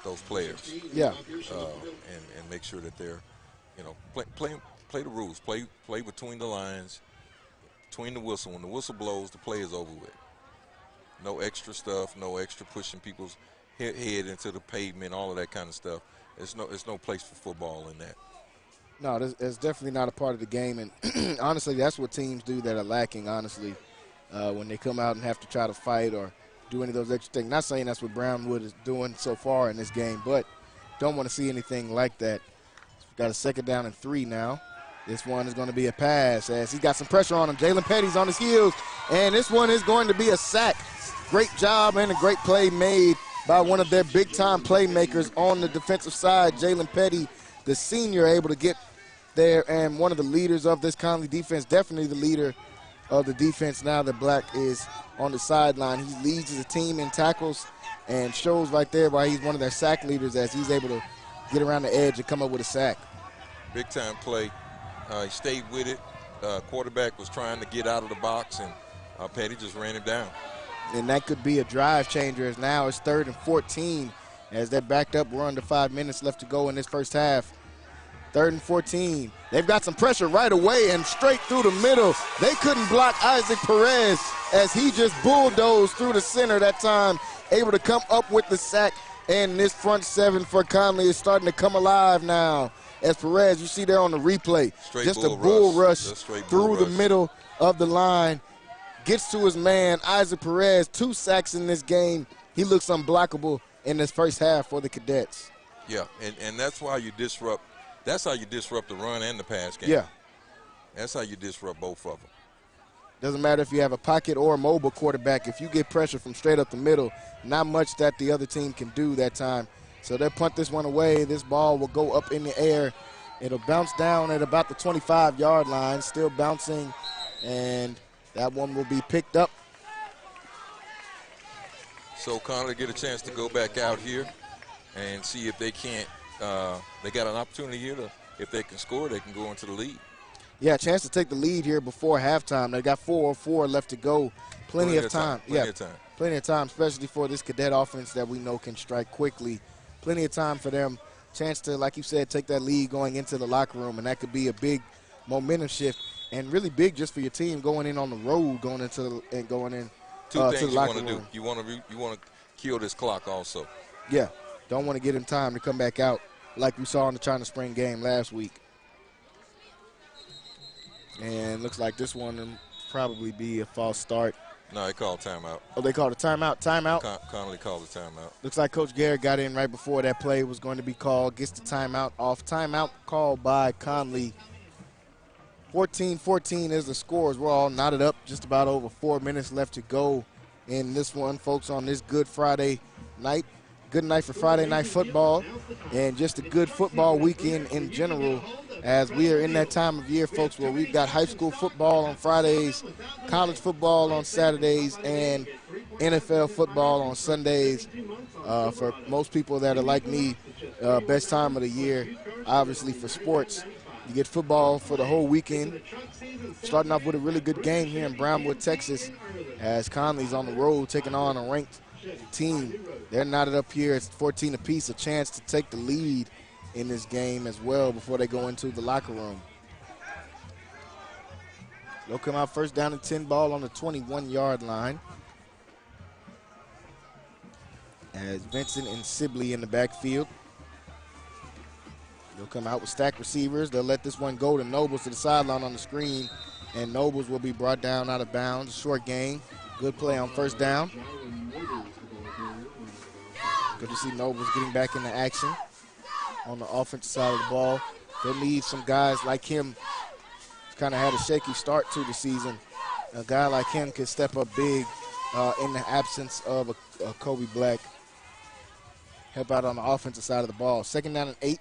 those players. Yeah. And make sure that they're, play the rules. Play between the lines, between the whistle. When the whistle blows, the play is over with. No extra stuff, no extra pushing people's head into the pavement, all of that kind of stuff. There's no place for football in that. No, it's definitely not a part of the game, and honestly, that's what teams do that are lacking, honestly, when they come out and have to try to fight or do any of those extra things. Not saying that's what Brownwood is doing so far in this game, but don't want to see anything like that. We've got a second down and 3 now. This one is going to be a pass as he's got some pressure on him. Jalen Petty's on his heels, and this one is going to be a sack. Great job and a great play made by one of their big-time playmakers on the defensive side. Jalen Petty, the senior, able to get there, and one of the leaders of this Conally defense, definitely the leader of the defense now that Black is on the sideline. He leads the team in tackles and shows right there why he's one of their sack leaders as he's able to get around the edge and come up with a sack. Big-time play. He stayed with it. Quarterback was trying to get out of the box, and Petty just ran him down. And that could be a drive changer as now it's 3rd and 14 as they're backed up. We're under 5 minutes left to go in this first half. 3rd and 14. They've got some pressure right away and straight through the middle. They couldn't block Isaac Perez as he just bulldozed through the center that time, able to come up with the sack. And this front seven for Conally is starting to come alive now. As Perez, you see there on the replay, just a bull rush through the middle of the line. Gets to his man, Isaac Perez, 2 sacks in this game. He looks unblockable in this first half for the Cadets. Yeah, and that's why you disrupt. That's how you disrupt the run and the pass game. Yeah. That's how you disrupt both of them. Doesn't matter if you have a pocket or a mobile quarterback. If you get pressure from straight up the middle, not much that the other team can do that time. So they'll punt this one away. This ball will go up in the air. It'll bounce down at about the 25-yard line, still bouncing, and that one will be picked up. So Conally get a chance to go back out here and see if they can't. They got an opportunity here to, if they can score, they can go into the lead. Yeah, a chance to take the lead here before halftime. They got 4:04 left to go. Plenty of time. Plenty of time, especially for this Cadet offense that we know can strike quickly. Plenty of time for them. Chance to, like you said, take that lead going into the locker room, and that could be a big momentum shift and really big just for your team going in on the road, going into the, and going in Two to things the you locker want to room. do. You want to kill this clock also. Yeah, don't want to get him time to come back out like we saw in the China Spring game last week. And looks like this one will probably be a false start. No, they called timeout. Oh, they called a timeout? Timeout? Conally called a timeout. Looks like Coach Garrett got in right before that play was going to be called. Gets the timeout off. Timeout called by Conally. 14-14 is the scores. We're all knotted up. Just about over 4 minutes left to go in this one, folks, on this Good Friday night. Good night for Friday night football and just a good football weekend in general as we are in that time of year, folks, where we've got high school football on Fridays, college football on Saturdays, and NFL football on Sundays. For most people that are like me, best time of the year, obviously, for sports. You get football for the whole weekend, starting off with a really good game here in Brownwood, Texas, as Conley's on the road taking on a ranked team. They're knotted up here. It's 14 apiece, a chance to take the lead in this game as well before they go into the locker room. They'll come out first down and 10, ball on the 21-yard line. As Vincent and Sibley in the backfield. They'll come out with stacked receivers. They'll let this one go to Nobles to the sideline on the screen, and Nobles will be brought down out of bounds. Short gain. Good play on first down. Good to see Nobles getting back into action on the offensive side of the ball. They'll need some guys like him. Kind of had a shaky start to the season. A guy like him can step up big in the absence of a Kobe Black. Help out on the offensive side of the ball. Second down and 8.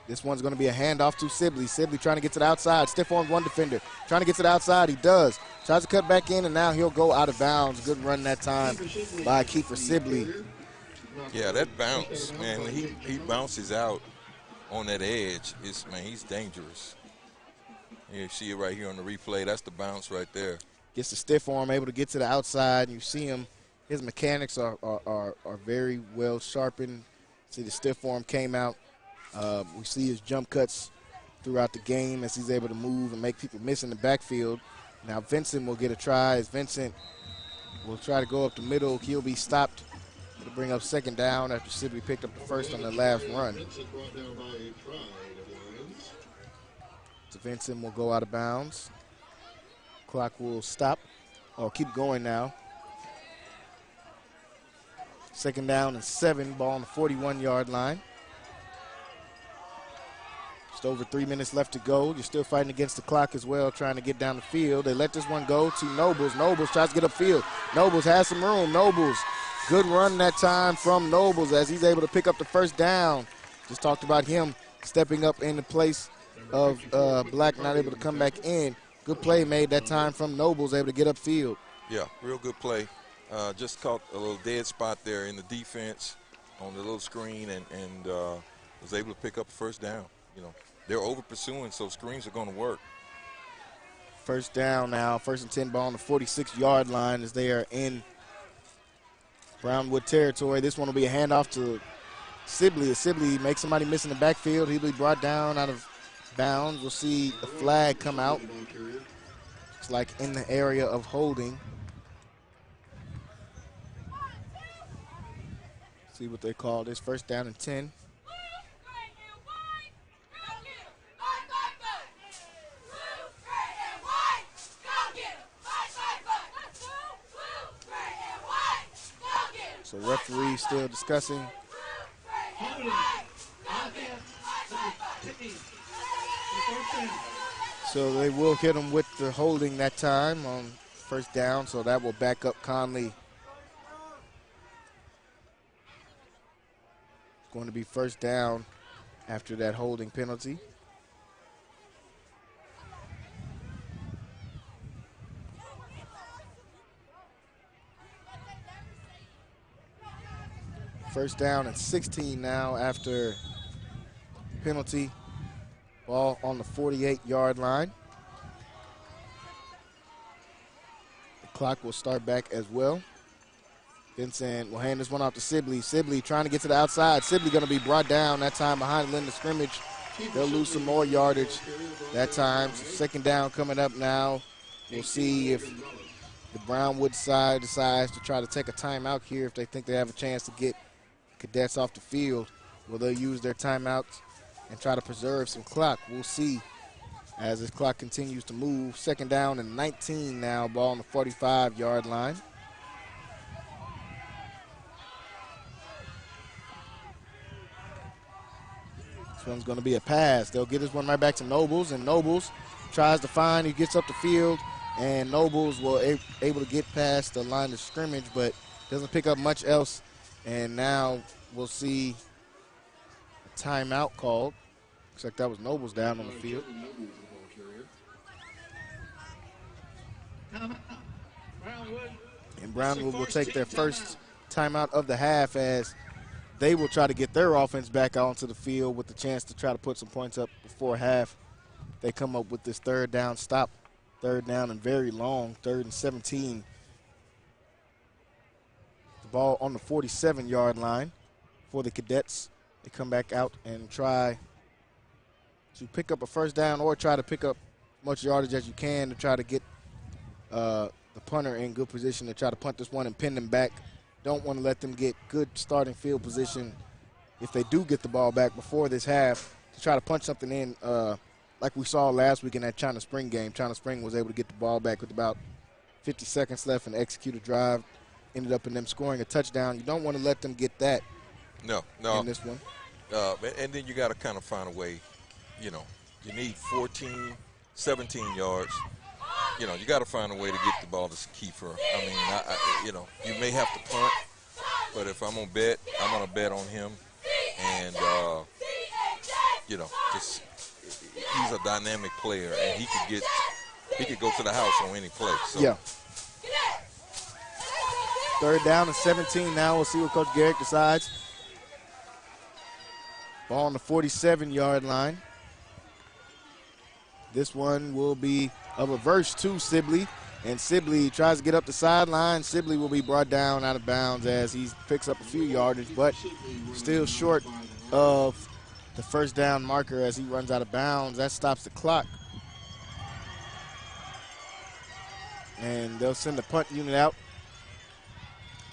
This one's going to be a handoff to Sibley. Sibley trying to get to the outside. Stiff arm one defender. Trying to get to the outside. He does. Tries to cut back in, and now he'll go out of bounds. Good run that time by Kiefer Sibley. Yeah, that bounce, man, when he bounces out on that edge, he's dangerous. You see it right here on the replay. That's the bounce right there. Gets the stiff arm, able to get to the outside. You see him. His mechanics are very well sharpened. See the stiff arm came out. We see his jump cuts throughout the game as he's able to move and make people miss in the backfield. Now Vincent will get a try as Vincent will try to go up the middle. He'll be stopped to bring up second down after Sibley picked up the first on the last run. So Vincent will go out of bounds. Clock will stop, or keep going now. Second down and 7, ball on the 41-yard line. Just over 3 minutes left to go. You're still fighting against the clock as well, trying to get down the field. They let this one go to Nobles. Nobles tries to get upfield. Nobles has some room. Nobles, good run that time from Nobles as he's able to pick up the first down. Just talked about him stepping up in the place of Black, not able to come back in. Good play made that time from Nobles, able to get upfield. Yeah, real good play. Just caught a little dead spot there in the defense on the little screen and was able to pick up a first down. You know, they're over pursuing, so screens are going to work. First down now, first and 10, ball on the 46-yard line as they are in Brownwood territory. This one will be a handoff to Sibley. As Sibley makes somebody miss in the backfield, he'll be brought down out of bounds. We'll see a flag come out. It's like in the area of holding. See what they call this, first down and 10. So referee still discussing. So they will hit him with the holding that time on first down, so that will back up Conally. It's going to be first down after that holding penalty. First down and 16 now after penalty. Ball on the 48-yard line. The clock will start back as well. Vincent will hand this one off to Sibley. Sibley trying to get to the outside. Sibley going to be brought down that time behind the line of scrimmage. They'll lose some more yardage that time. So second down coming up now. We'll see if the Brownwood side decides to try to take a timeout here if they think they have a chance to get Cadets off the field. Will they use their timeouts and try to preserve some clock? We'll see as this clock continues to move. Second down and 19 now, ball on the 45-yard line. This one's going to be a pass. They'll get this one right back to Nobles, and Nobles tries to find. He gets up the field, and Nobles will able to get past the line of scrimmage, but doesn't pick up much else. And now we'll see a timeout called. Looks like that was Nobles down on the field. And Brownwood will take their first timeout of the half as they will try to get their offense back onto the field with the chance to try to put some points up before half. They come up with this third down stop, third down and very long, 3rd and 17 ball on the 47-yard line for the Cadets. They come back out and try to pick up a first down or try to pick up much yardage as you can to try to get the punter in good position to try to punt this one and pin them back. Don't want to let them get good starting field position if they do get the ball back before this half to try to punch something in like we saw last week in that China Spring game. China Spring was able to get the ball back with about 50 seconds left and execute a drive. Ended up in them scoring a touchdown. You don't want to let them get that No. in this one. And then you got to kind of find a way, you need 14, 17 yards. You got to find a way to get the ball to Kiefer. I mean, you may have to punt, but if I'm going to bet, I'm going to bet on him. And, just he's a dynamic player, and he could go to the house on any play. So. Yeah. 3rd down and 17 now. We'll see what Coach Garrick decides. Ball on the 47-yard line. This one will be a reverse to Sibley, and Sibley tries to get up the sideline. Sibley will be brought down out of bounds as he picks up a few yardage, but still short of the first down marker as he runs out of bounds. That stops the clock. And they'll send the punt unit out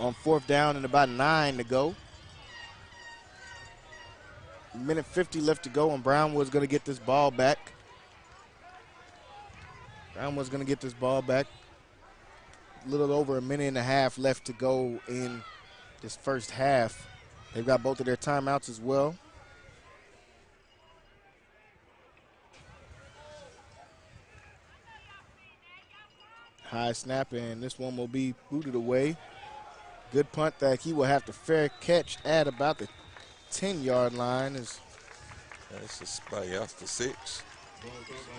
on 4th down and about 9 to go. Minute 50 left to go, and Brownwood's going to get this ball back. Brownwood's going to get this ball back. A little over a minute and a half left to go in this first half. They've got both of their timeouts as well. High snap, and this one will be booted away. Good punt that he will have to fair catch at about the 10-yard line. That's the spot, that's the 6.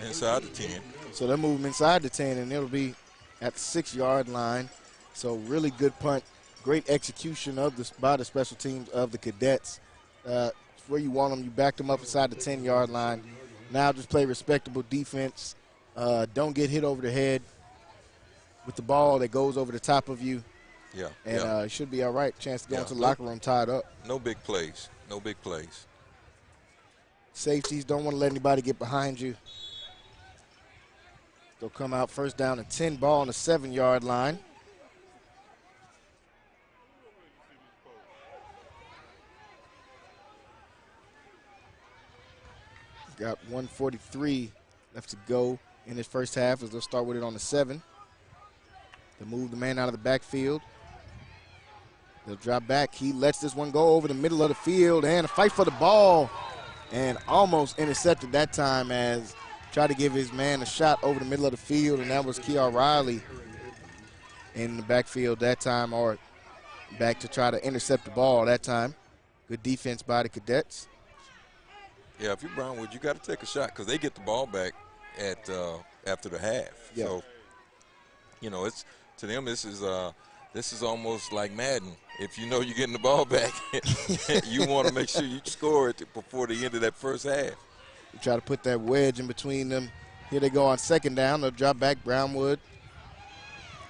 Inside the 10. So they'll move him inside the 10, and it'll be at the 6-yard line. So really good punt. Great execution by the special teams of the Cadets. Where you want them, you back them up inside the 10-yard line. Now just play respectable defense. Don't get hit over the head with the ball that goes over the top of you. Yeah. And it should be all right. Chance to go into the locker room tied up. No big plays. No big plays. Safeties don't want to let anybody get behind you. They'll come out 1st down and 10, ball on the 7-yard line. Got 1:43 left to go in this first half as they'll start with it on the 7. They'll move the man out of the backfield. They'll drop back. He lets this one go over the middle of the field and a fight for the ball. And almost intercepted that time as tried to give his man a shot over the middle of the field, and that was Kear Riley in the backfield that time, or back to try to intercept the ball that time. Good defense by the Cadets. Yeah, if you're Brownwood, you got to take a shot because they get the ball back at after the half. Yeah. So, it's to them this is almost like Madden. If you know you're getting the ball back, you want to make sure you score it before the end of that first half. You try to put that wedge in between them. Here they go on 2nd down. They'll drop back Brownwood.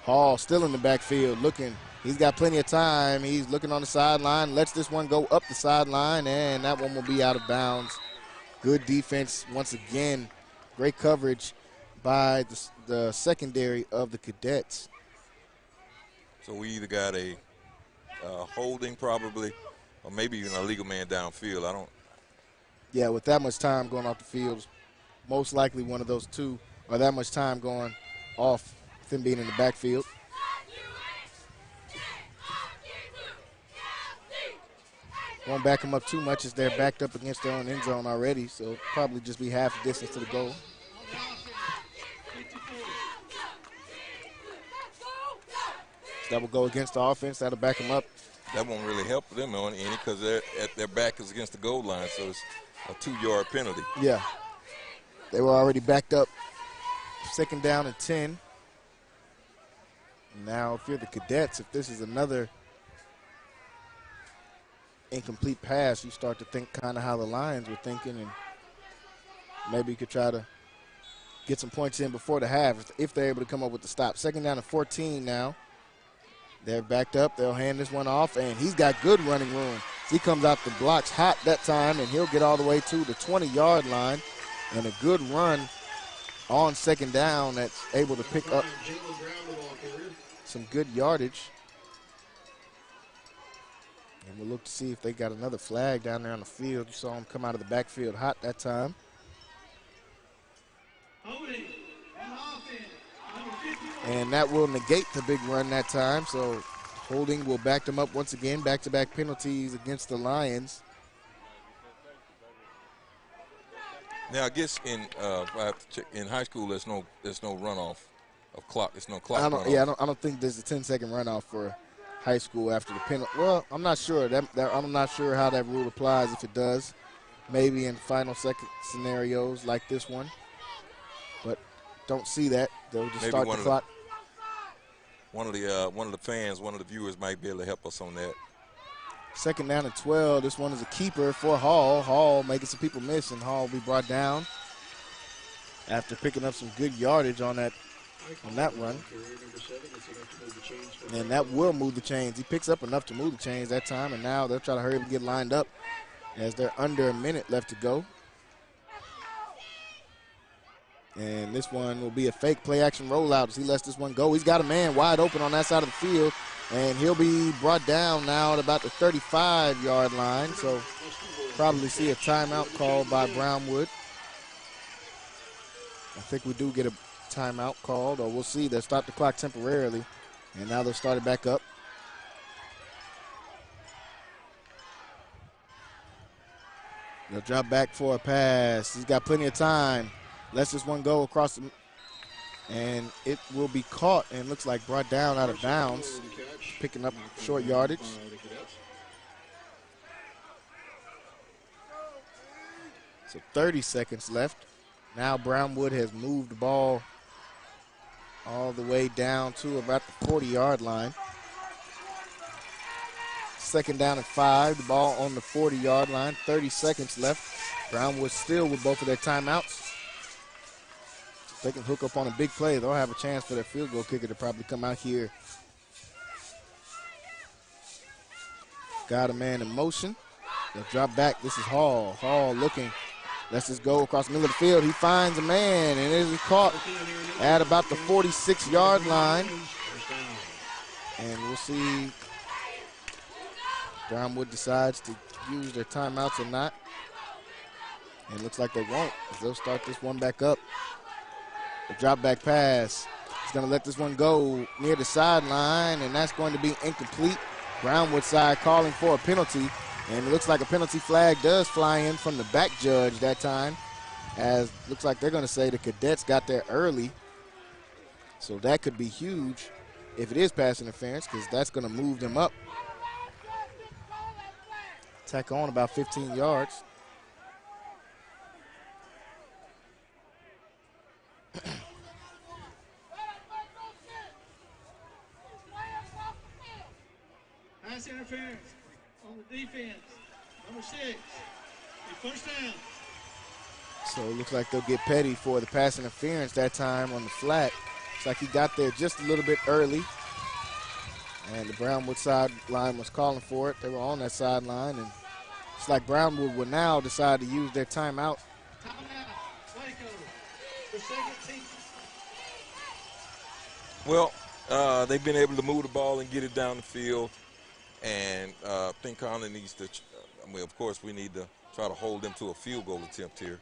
Hall still in the backfield looking. He's got plenty of time. He's looking on the sideline, lets this one go up the sideline, and that one will be out of bounds. Good defense once again. Great coverage by the secondary of the Cadets. So we either got a holding probably, or maybe even a legal man downfield. Yeah, with that much time going off the field, most likely one of those two, or that much time going off, them being in the backfield. Won't back them up too much as they're backed up against their own end zone already, so probably just be half the distance to the goal. So that will go against the offense. That'll back them up. That won't really help them on any because their back is against the goal line, so it's a 2-yard penalty. Yeah. They were already backed up. 2nd down and 10. Now, if you're the Cadets, if this is another incomplete pass, you start to think kind of how the Lions were thinking, and maybe you could try to get some points in before the half if they're able to come up with the stop. 2nd down and 14 now. They're backed up. They'll hand this one off, and he's got good running room. He comes out the blocks hot that time, and he'll get all the way to the 20-yard line. And a good run on second down that's able to pick up some good yardage. And we'll look to see if they got another flag down there on the field. You saw him come out of the backfield hot that time. And that will negate the big run that time. So holding will back them up once again. Back-to-back penalties against the Lions. Now I guess in high school there's no runoff of clock. There's no clock. I don't think there's a 10-second runoff for high school after the penalty. Well, I'm not sure. I'm not sure how that rule applies if it does. Maybe in final second scenarios like this one. But don't see that. They'll just start the clock. One of the viewers might be able to help us on that. Second down and 12. This one is a keeper for Hall. Hall making some people miss, and Hall will be brought down after picking up some good yardage on that run. And that will move the chains. He picks up enough to move the chains that time, and now they'll try to hurry up and get lined up as they're under a minute left to go. And this one will be a fake play-action rollout as he lets this one go. He's got a man wide open on that side of the field, and he'll be brought down now at about the 35-yard line. So probably see a timeout called by Brownwood. I think we do get a timeout called, or we'll see. They'll stop the clock temporarily, and now they'll start it back up. They'll drop back for a pass. He's got plenty of time. Lets this one go across the, and it will be caught and looks like brought down out of bounds, picking up short yardage. So 30 seconds left. Now Brownwood has moved the ball all the way down to about the 40-yard line. Second down and 5, the ball on the 40-yard line, 30 seconds left. Brownwood still with both of their timeouts. If they can hook up on a big play, they'll have a chance for their field goal kicker to probably come out here. Got a man in motion. They'll drop back. This is Hall. Hall looking. Lets this go across the middle of the field. He finds a man, and it is caught at about the 46-yard line. And we'll see Brownwood decides to use their timeouts or not. And it looks like they won't, as they'll start this one back up. The drop back pass. He's going to let this one go near the sideline, and that's going to be incomplete. Brownwood side calling for a penalty, and it looks like a penalty flag does fly in from the back judge that time, as looks like they're going to say the Cadets got there early. So that could be huge if it is pass interference, because that's going to move them up. Tack on about 15 yards. Pass interference on the defense. Number 6. A first down. So it looks like they'll get Petty for the pass interference that time on the flat. Looks like he got there just a little bit early. And the Brownwood sideline was calling for it. They were on that sideline, and it's like Brownwood will now decide to use their timeout. Well, they've been able to move the ball and get it down the field, and I think Conally needs to, of course, we need to try to hold them to a field goal attempt here.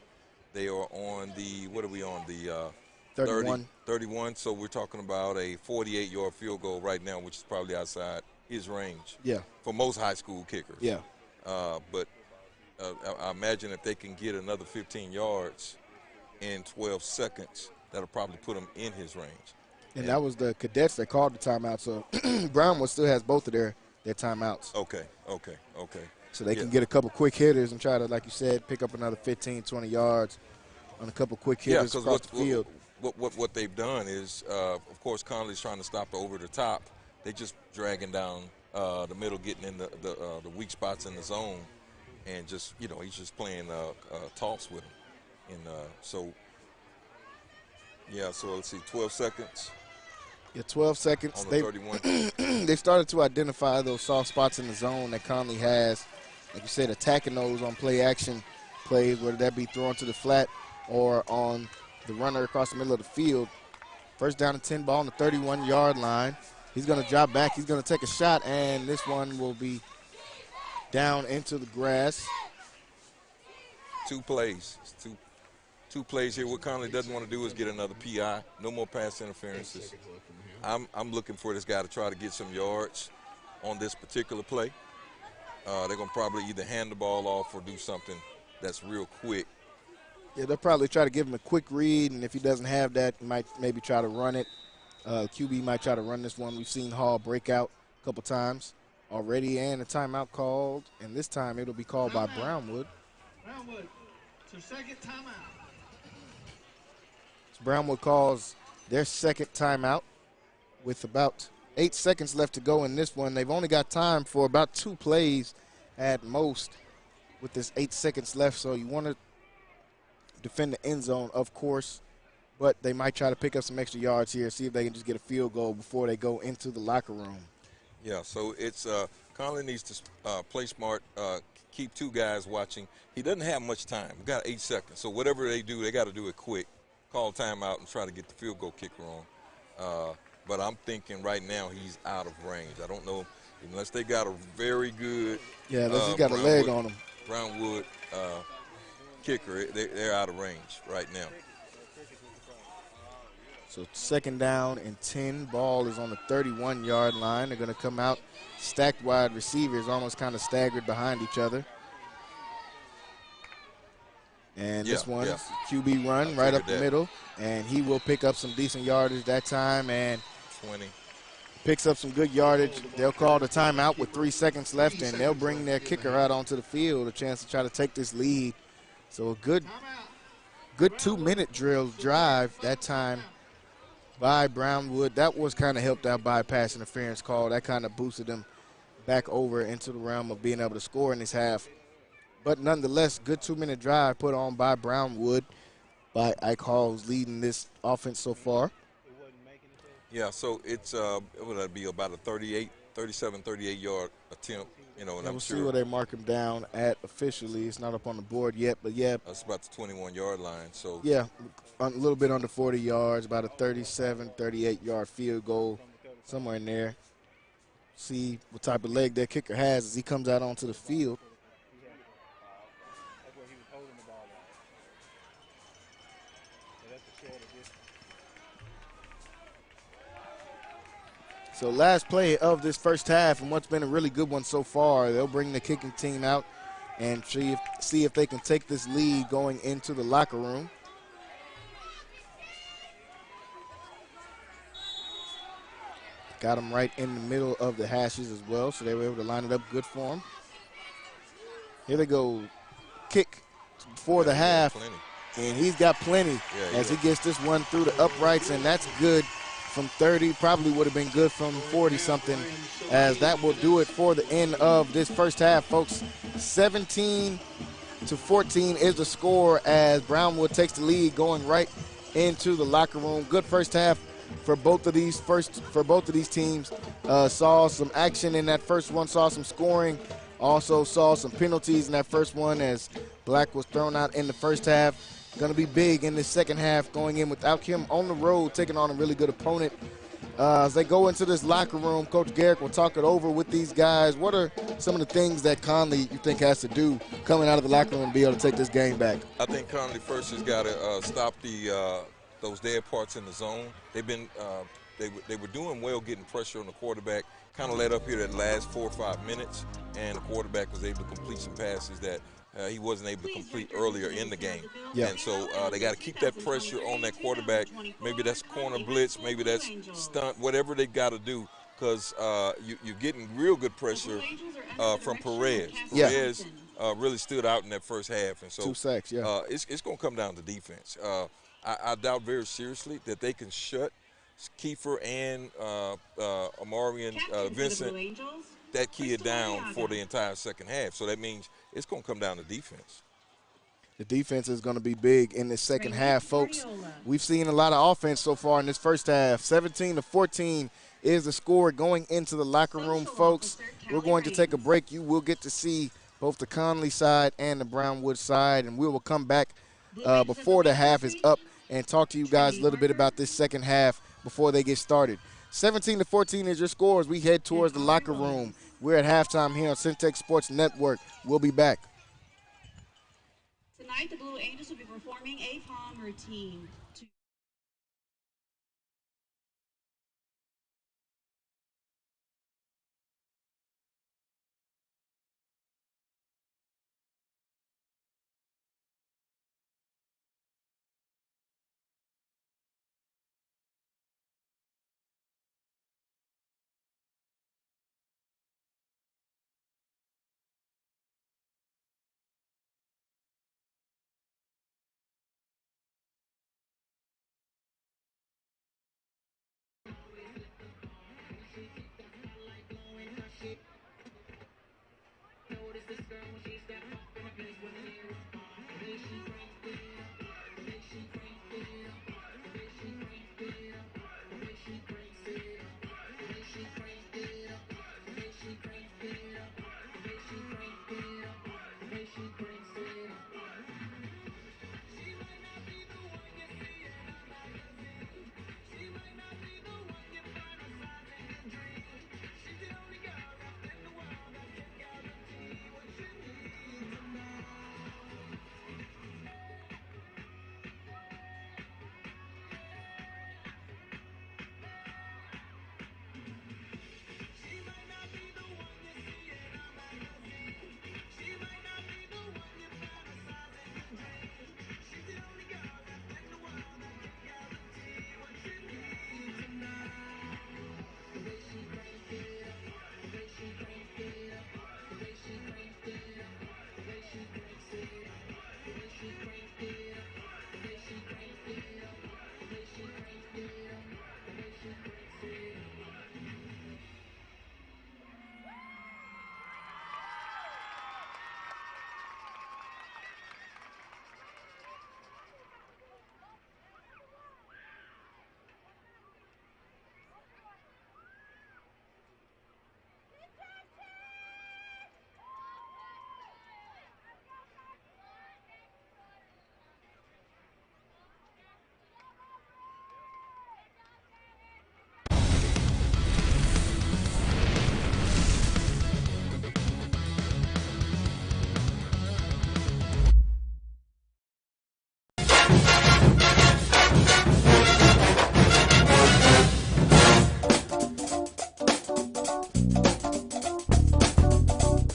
They are on the, what are we on, the 31, so we're talking about a 48-yard field goal right now, which is probably outside his range. Yeah. For most high school kickers. Yeah. But I imagine if they can get another 15 yards in 12 seconds, that'll probably put them in his range. And that was the Cadets that called the timeout, so Brownwood still has both of their timeouts. Okay. So they can get a couple quick hitters and try to, like you said, pick up another 15, 20 yards on a couple quick hitters across the field. What they've done is, of course, Connally's trying to stop the over the top. They just dragging down the middle, getting in the weak spots in the zone, and just, he's just playing toss with them. And so let's see, 12 seconds. Yeah, 12 seconds. On the 31. They started to identify those soft spots in the zone that Conley has. Like you said, attacking those on play action plays, whether that be thrown to the flat or on the runner across the middle of the field. First down and 10, ball on the 31-yard line. He's going to drop back. He's going to take a shot, and this one will be down into the grass. 2 plays. It's two plays here. What Conley doesn't want to do is get another PI. No more pass interferences. I'm looking for this guy to try to get some yards on this particular play. They're going to probably either hand the ball off or do something that's real quick. Yeah, they'll probably try to give him a quick read, and if he doesn't have that, he might maybe try to run it. QB might try to run this one. We've seen Hall break out a couple times already, and a timeout called, and this time it'll be called by Brownwood. Brownwood, it's your second timeout. So Brownwood calls their second timeout with about 8 seconds left to go in this one. They've only got time for about 2 plays at most with this 8 seconds left, so you want to defend the end zone, of course, but they might try to pick up some extra yards here, see if they can just get a field goal before they go into the locker room. Yeah, so it's Conley needs to play smart, keep 2 guys watching. He doesn't have much time. We've got 8 seconds, so whatever they do, they got to do it quick. Call timeout and try to get the field goal kicker on. But I'm thinking right now he's out of range. I don't know, unless they got a very good unless he's got a leg on him. Brownwood kicker, they're out of range right now. So second down and 10. Ball is on the 31-yard line. They're going to come out. Stacked wide receivers, almost kind of staggered behind each other. And this one's QB run right up the middle. And he will pick up some decent yardage that time. And 20. Picks up some good yardage. They'll call the timeout with 3 seconds left, and they'll bring their kicker out onto the field, a chance to try to take this lead. So a good 2-minute drive that time by Brownwood. That was kind of helped out by a pass interference call. That kind of boosted them back over into the realm of being able to score in this half. But nonetheless, good 2-minute drive put on by Brownwood, by Ike Hall, who's leading this offense so far. Yeah, so it's what would be about a 38-yard attempt, and we'll see where they mark him down at officially. It's not up on the board yet, but yeah. That's about the 21-yard line. So yeah, a little bit under 40 yards, about a 38-yard field goal, somewhere in there. See what type of leg that kicker has as he comes out onto the field. So last play of this first half, and what's been a really good one so far, they'll bring the kicking team out and see if they can take this lead going into the locker room. Got them right in the middle of the hashes as well, so they were able to line it up good for them. Here they go, kick before the half, and he's got plenty as he gets this one through the uprights, and that's good. From 30, probably would have been good from 40-something, as that will do it for the end of this first half, folks. 17-14 is the score as Brownwood takes the lead going right into the locker room. Good first half for both of these teams. Saw some action in that first one, saw some scoring, also saw some penalties in that first one as Black was thrown out in the first half. Going to be big in the second half, going in without him on the road, taking on a really good opponent. As they go into this locker room, Coach Garrick will talk it over with these guys. What are some of the things that Conley you think has to do coming out of the locker room to be able to take this game back? I think Conley first has got to stop those dead parts in the zone. They've been they were doing well getting pressure on the quarterback. Kind of let up here that last 4 or 5 minutes, and the quarterback was able to complete some passes that he wasn't able to complete earlier in the game. Yeah. And so they got to keep that pressure on that quarterback. Maybe that's corner blitz, maybe that's stunt, whatever they got to do, because you're getting real good pressure from Perez. Perez really stood out in that first half. And so 2 sacks, it's going to come down to defense. I doubt very seriously that they can shut Kiefer and Amari and Vincent, that kid, down for the entire second half. So that means it's going to come down to defense. The defense is going to be big in this second half, folks. We've seen a lot of offense so far in this first half. 17-14 is the score going into the locker room, folks. We're going to take a break. You will get to see both the Conley side and the Brownwood side, and we will come back before the half is up and talk to you guys a little bit about this second half before they get started. 17-14 is your score as we head towards the locker room. We're at halftime here on Centex Sports Network. We'll be back. Tonight, the Blue Angels will be performing a palm routine.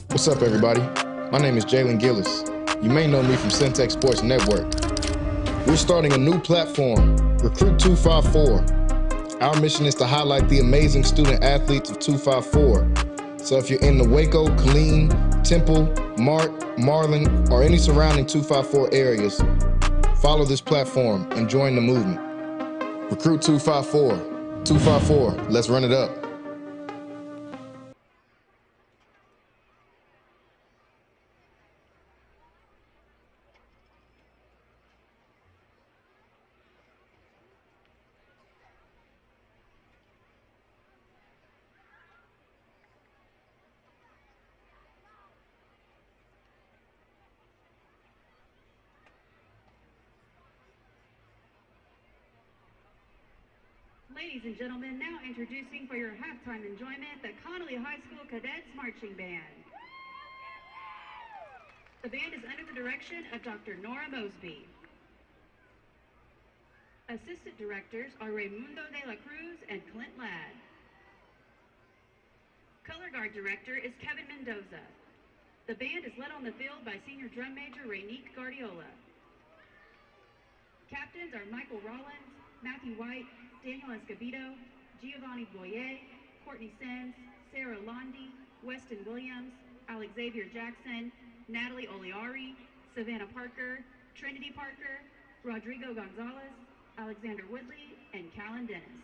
What's up, everybody? My name is Jalen Gillis. You may know me from Centex Sports Network. We're starting a new platform, Recruit 254. Our mission is to highlight the amazing student athletes of 254. So if you're in the Waco, Killeen, Temple, Mart, Marlin, or any surrounding 254 areas, follow this platform and join the movement. Recruit 254. 254, let's run it up. Ladies and gentlemen, now introducing for your halftime enjoyment, the Connally High School Cadets Marching Band. The band is under the direction of Dr. Nora Mosby. Assistant directors are Raimundo de la Cruz and Clint Ladd. Color guard director is Kevin Mendoza. The band is led on the field by senior drum major Rainique Guardiola. Captains are Michael Rollins, Matthew White, Daniel Escobedo, Giovanni Boyer, Courtney Sens, Sarah Londi, Weston Williams, Alex Xavier Jackson, Natalie Oliari, Savannah Parker, Trinity Parker, Rodrigo Gonzalez, Alexander Woodley, and Callan Dennis.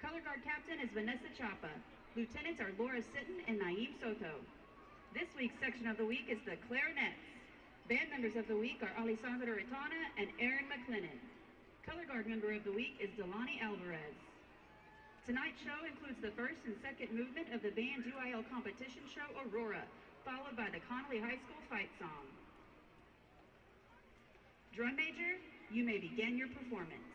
Color guard captain is Vanessa Chapa. Lieutenants are Laura Sitton and Naeem Soto. This week's section of the week is the clarinets. Band members of the week are Alessandra Ritana and Aaron McLennan. Color guard member of the week is Delani Alvarez. Tonight's show includes the first and second movement of the band's UIL competition show, Aurora, followed by the Connally High School fight song. Drum major, you may begin your performance.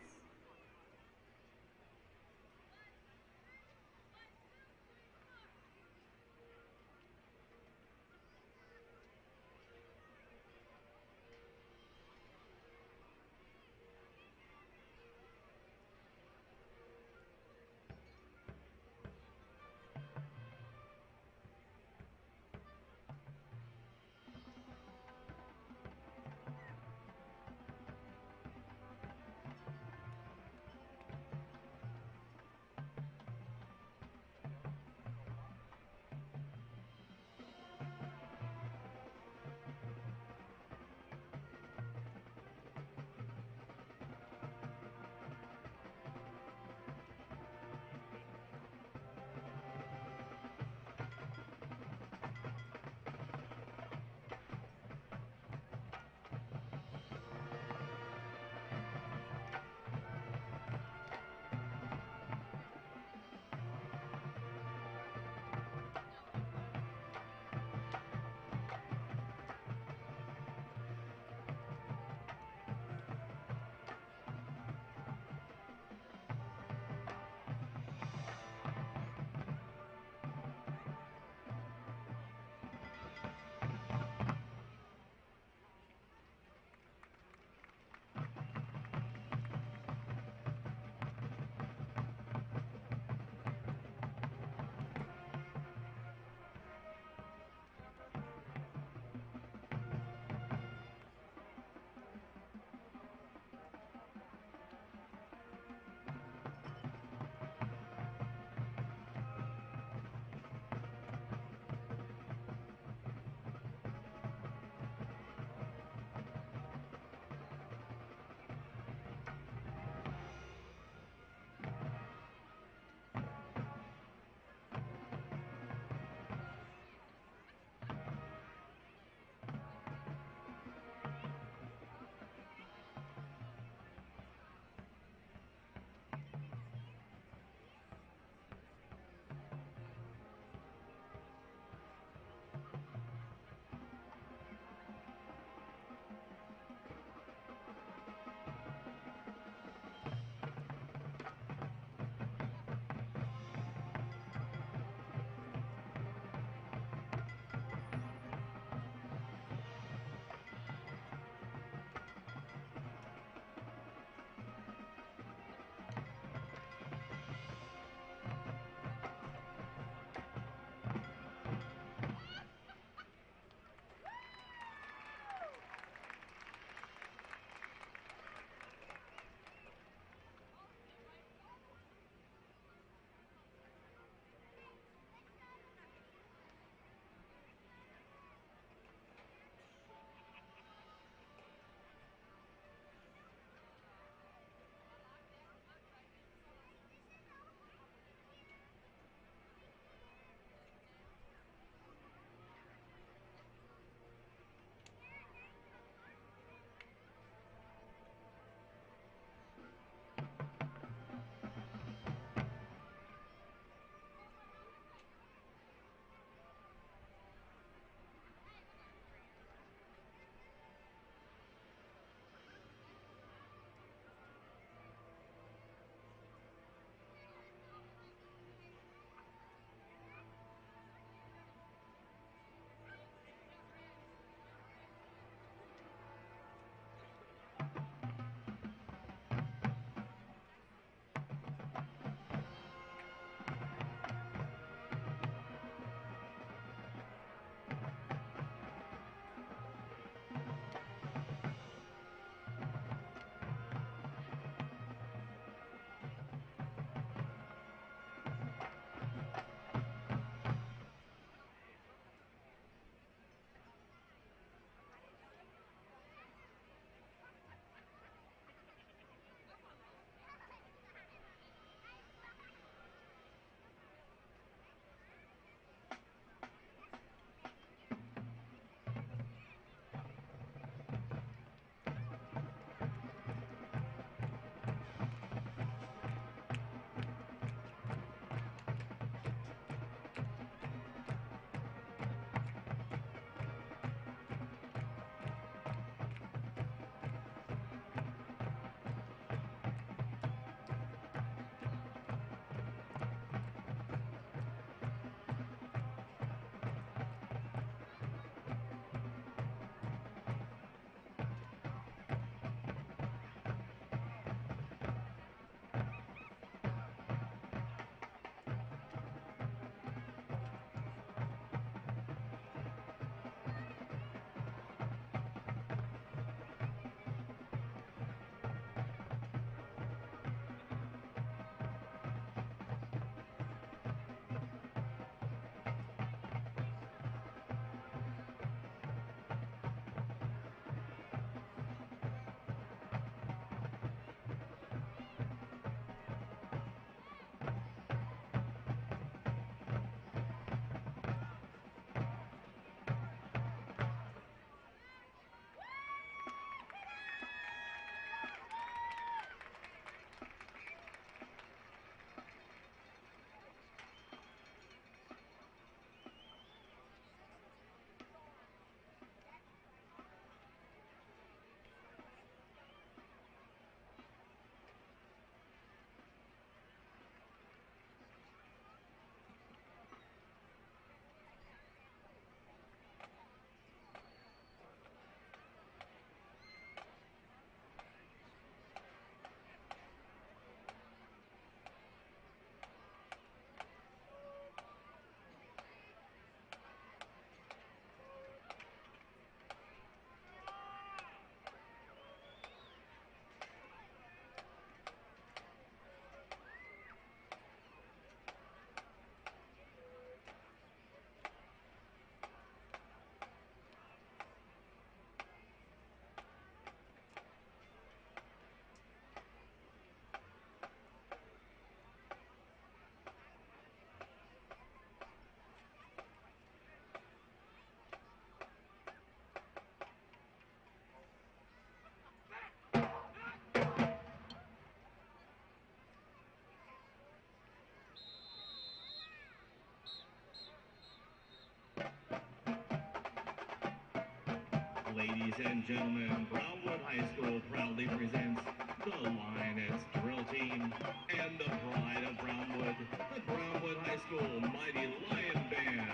Ladies and gentlemen, Brownwood High School proudly presents the Lioness Drill Team and the pride of Brownwood, the Brownwood High School Mighty Lion Band.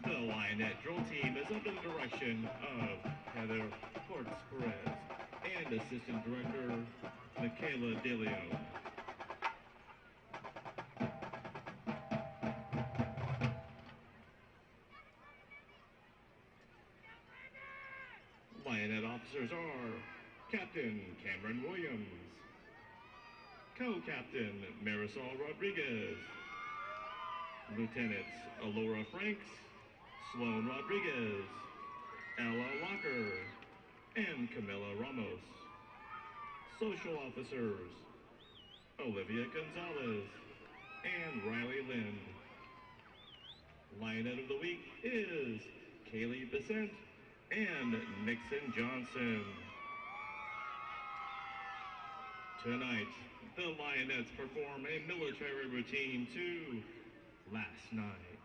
The Lionette Drill Team is under the direction of Heather Parks-Perez and Assistant Director Michaela DeLeon. Lionette officers are Captain Cameron Williams, Co-Captain Marisol Rodriguez, Lieutenants Alora Franks, Sloan Rodriguez, Ella Locker, and Camila Ramos. Social officers Olivia Gonzalez and Riley Lind. Lionette of the Week is Kaylee Besant and Nixon Johnson. Tonight, the Lionettes perform a military routine to Last Night.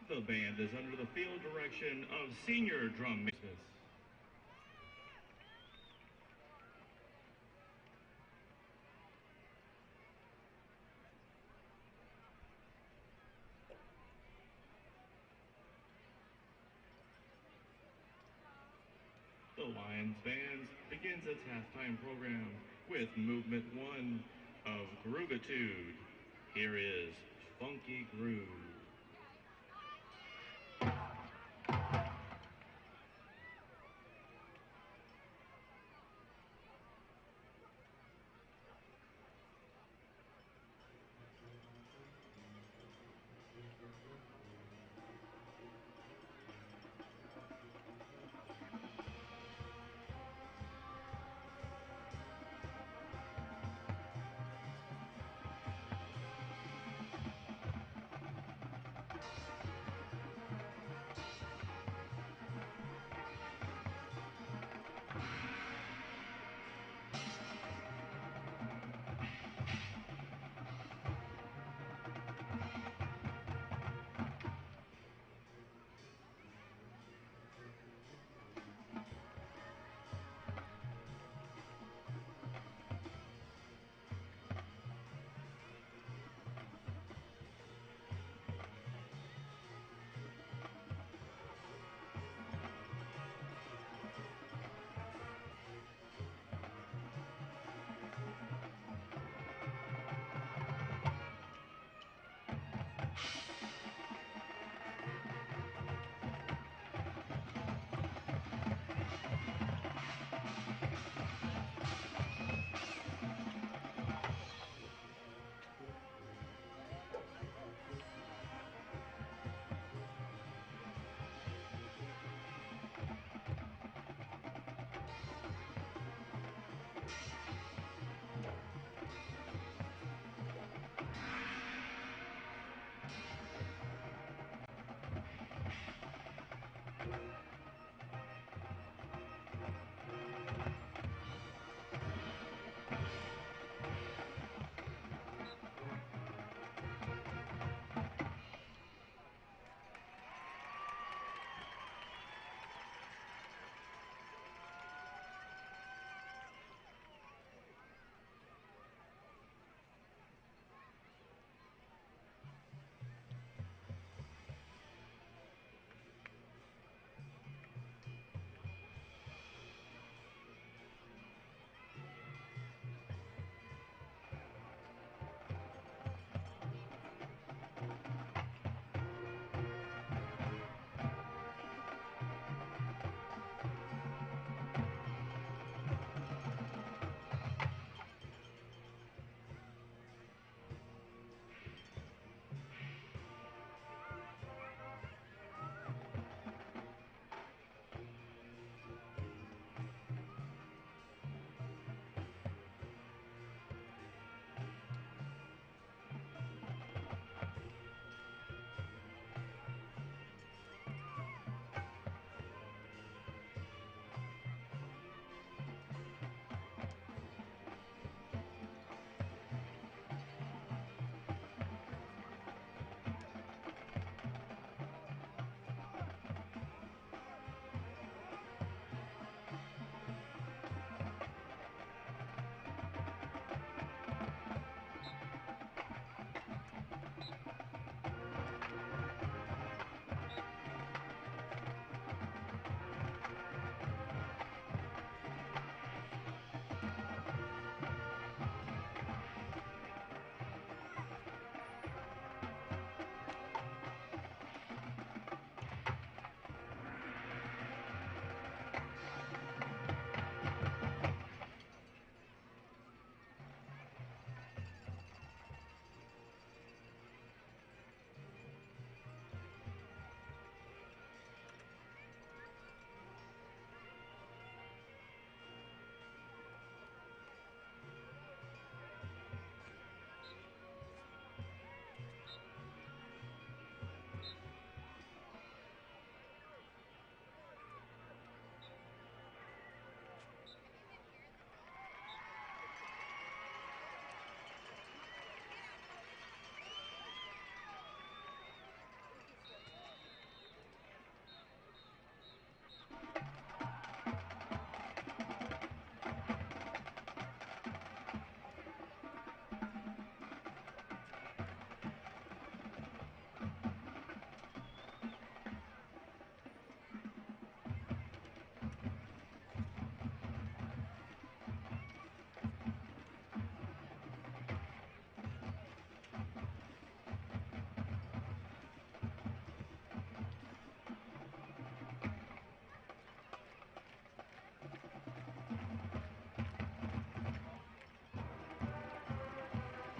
The band is under the field direction of senior drum major. The Lions Band begins its halftime program with movement 1 of Groovitude. Here is Funky Groove.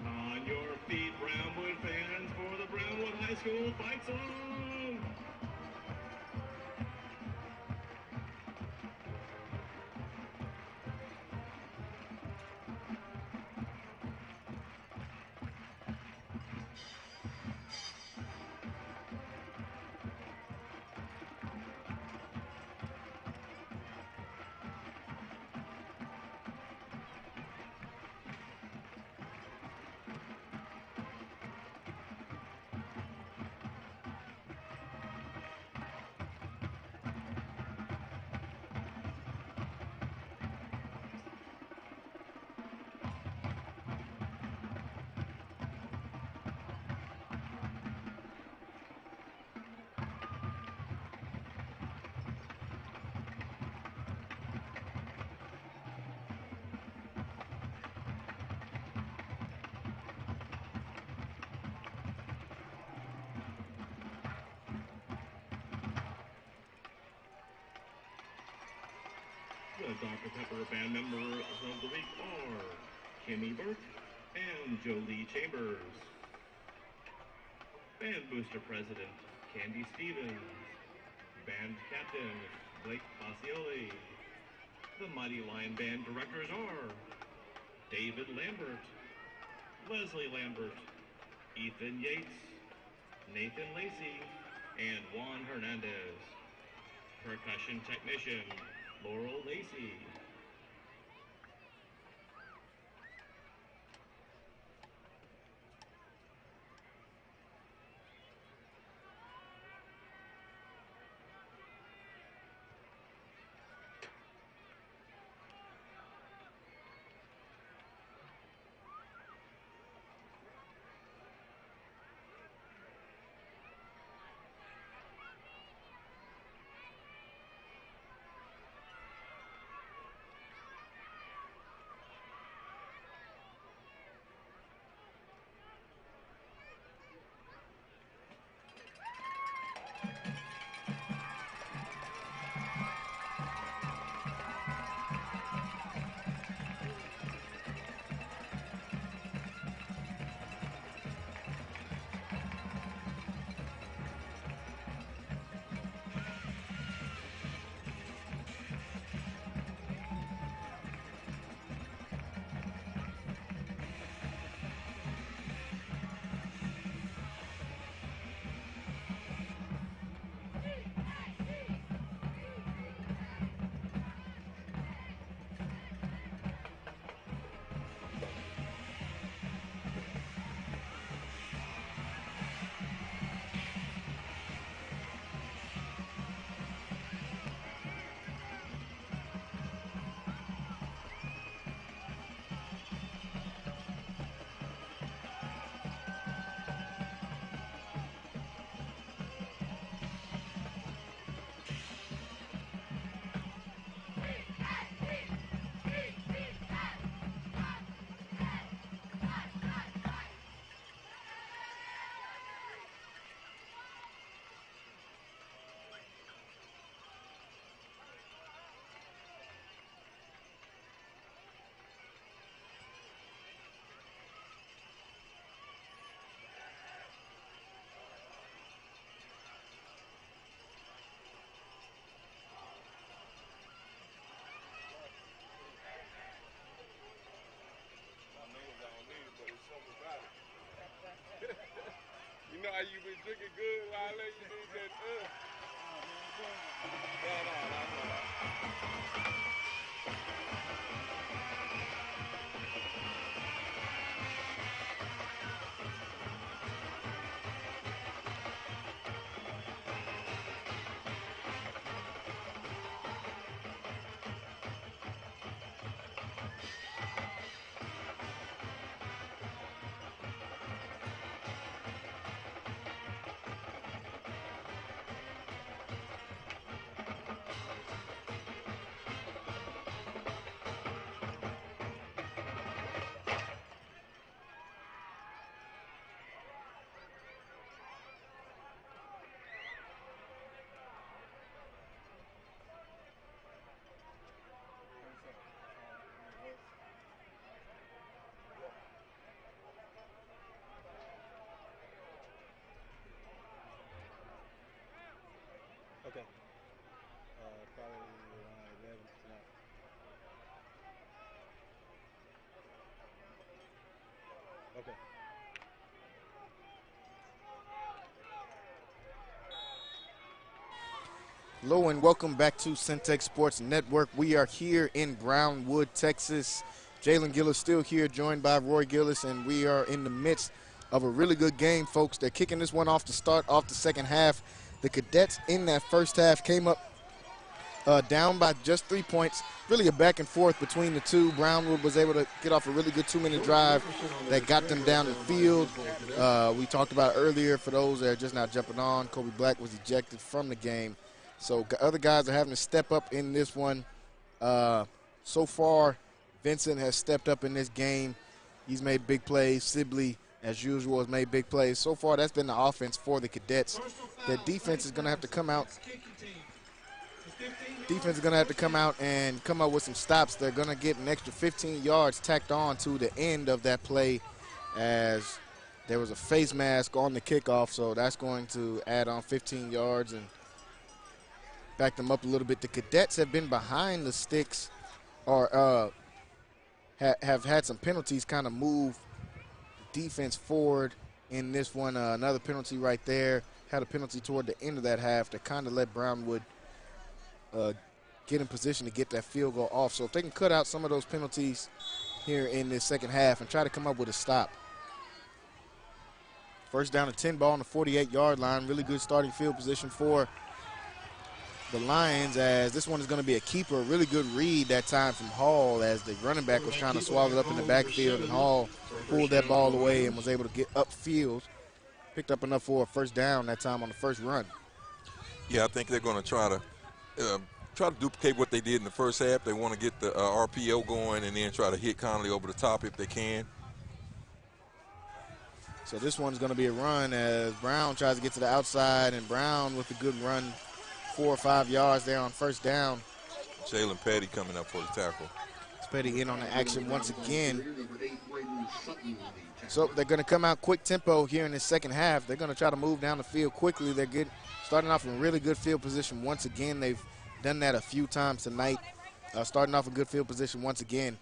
On your feet, Brownwood fans, for the Brownwood High School fight song. Dr. Pepper Band Members of the Week are Kimmy Burke and Jolie Chambers. Band Booster President, Candy Stevens. Band Captain, Blake Pacioli. The Mighty Lion Band Directors are David Lambert, Leslie Lambert, Ethan Yates, Nathan Lacey, and Juan Hernandez. Percussion Technician, Laurel Lacey. You know how you been drinking good while I let you do that? Okay. Probably around 11 tonight. Okay. Hello and welcome back to Centex Sports Network. We are here in Brownwood, Texas. Jalen Gillis still here, joined by Roy Gillis, and we are in the midst of a really good game, folks. They're kicking this one off to start off the second half. The Cadets in that first half came up down by just 3 points. Really a back and forth between the two. Brownwood was able to get off a really good 2-minute drive that got them down the field. We talked about earlier, for those that are just not jumping on, Kobe Black was ejected from the game. So other guys are having to step up in this one. So far, Vincent has stepped up in this game. He's made big plays. Sibley, as usual, has made big plays. So far, that's been the offense for the Cadets. The defense is going to have to come out. 15 defense is going to have to come out and come up with some stops. They're going to get an extra 15 yards tacked on to the end of that play as there was a face mask on the kickoff, so that's going to add on 15 yards and back them up a little bit. The Cadets have been behind the sticks or have had some penalties kind of move defense forward in this one. Another penalty right there. Had a penalty toward the end of that half that kind of let Brownwood get in position to get that field goal off. So if they can cut out some of those penalties here in this second half and try to come up with a stop. First down and 10, ball on the 48-yard line. Really good starting field position for the Lions, as this one is going to be a keeper. Really good read that time from Hall as the running back was trying to swallow it up in the backfield, and Hall pulled that ball away and was able to get upfield. Picked up enough for a first down that time on the first run. Yeah, I think they're going to try to duplicate what they did in the first half. They want to get the RPO going and then try to hit Connally over the top if they can. So this one's going to be a run as Brown tries to get to the outside, and Brown with a good run, 4 or 5 yards there on first down. Jalen Petty coming up for the tackle. Petty in on the action once again. So they're going to come out quick tempo here in the second half. They're going to try to move down the field quickly. They're starting off in really good field position once again. They've done that a few times tonight. Starting off in good field position once again.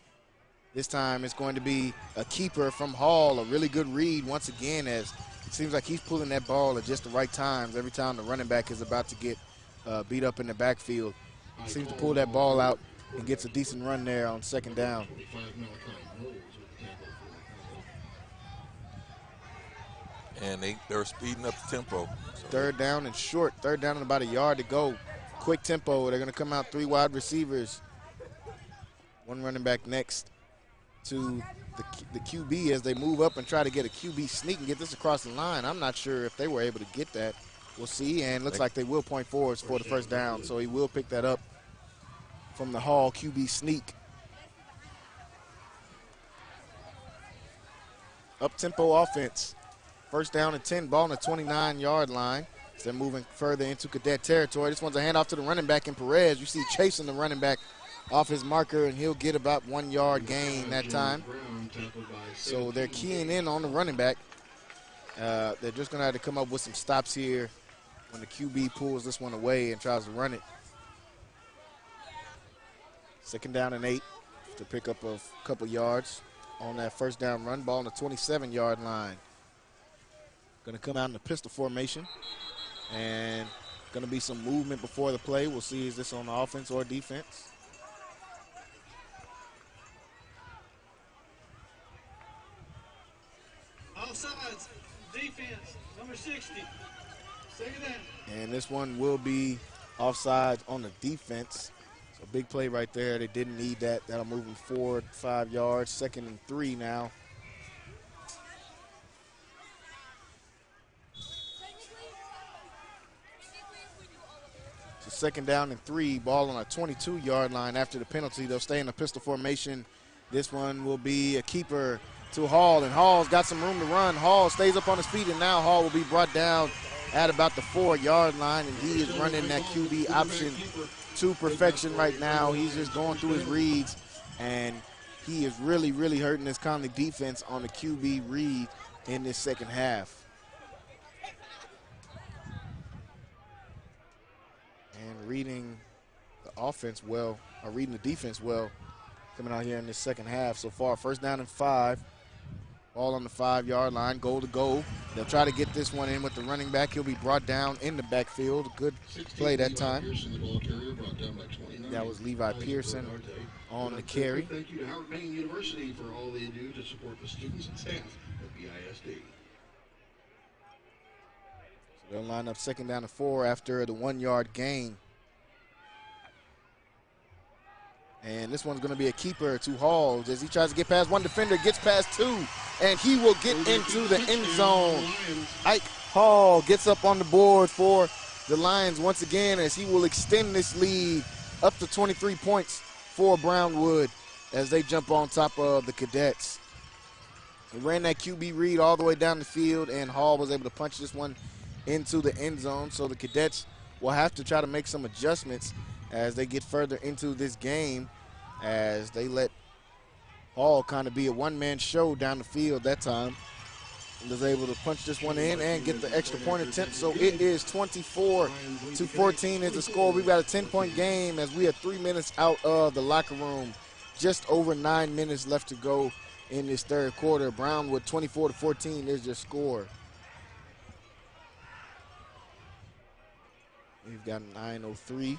This time it's going to be a keeper from Hall, a really good read once again, as it seems like he's pulling that ball at just the right times every time the running back is about to get beat up in the backfield. He seems to pull that ball out and gets a decent run there on second down. And they're speeding up the tempo. So third down and short. Third down and about a yard to go. Quick tempo. They're going to come out 3 wide receivers. One running back next to the QB as they move up and try to get a QB sneak and get this across the line. I'm not sure if they were able to get that. We'll see, and looks like they will point forwards for the first down, so he will pick that up from the Hall QB sneak. Up-tempo offense. First down and 10, ball on the 29-yard line. So they're moving further into Cadet territory. This one's a handoff to the running back in Perez. You see chasing the running back off his marker, and he'll get about 1 yard gain that time. So they're keying in on the running back. They're just going to have to come up with some stops here when the QB pulls this one away and tries to run it. Second down and 8 to pick up a couple yards on that first down run. Ball on the 27-yard line. Going to come out in the pistol formation, and going to be some movement before the play. We'll see, is this on offense or defense? Offsides, defense, number 60. Second down. And this one will be offside on the defense. So big play right there. They didn't need that. That'll move them forward 5 yards. Second and 3 now. So second down and 3, ball on a 22-yard line after the penalty. They'll stay in the pistol formation. This one will be a keeper to Hall, and Hall's got some room to run. Hall stays up on his feet, and now Hall will be brought down at about the 4-yard line, and he is running that QB option to perfection right now. He's just going through his reads, and he is really, really hurting this Conley defense on the QB read in this second half. And reading the offense well, or reading the defense well, coming out here in this second half so far. First down and 5. Ball on the 5-yard line, goal to goal. They'll try to get this one in with the running back. He'll be brought down in the backfield. Good play that time. That was Levi Pearson on the carry. Thank you to Howard Payne University for all they do to support the students and staff at BISD. So they'll line up second down and 4 after the 1-yard gain. And this one's going to be a keeper to Hall as he tries to get past one defender, gets past 2, and he will get into the end zone. Ike Hall gets up on the board for the Lions once again as he will extend this lead up to 23 points for Brownwood as they jump on top of the Cadets. He ran that QB read all the way down the field, and Hall was able to punch this one into the end zone. So the Cadets will have to try to make some adjustments as they get further into this game, as they let Hall kind of be a one-man show down the field that time. Was able to punch this one in and get the extra point attempt. So it is 24-14 is the score. We've got a 10-point game as we are 3 minutes out of the locker room. Just over 9 minutes left to go in this third quarter. Brownwood 24-14 is your score. We've got 9:03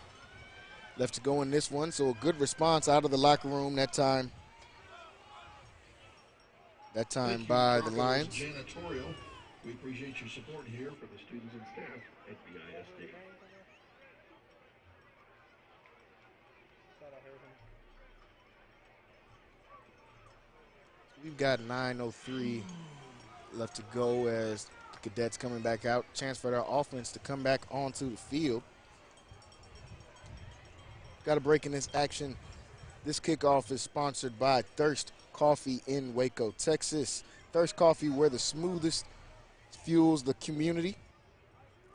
left to go in this one. So a good response out of the locker room that time. That time by the Lions. Janitorial. We appreciate your support here for the students and staff at BISD. We've got 9:03 left to go as the Cadets coming back out. Chance for their offense to come back onto the field. Got a break in this action. This kickoff is sponsored by Thirst Coffee in Waco, Texas. Thirst Coffee, where the smoothest fuels the community.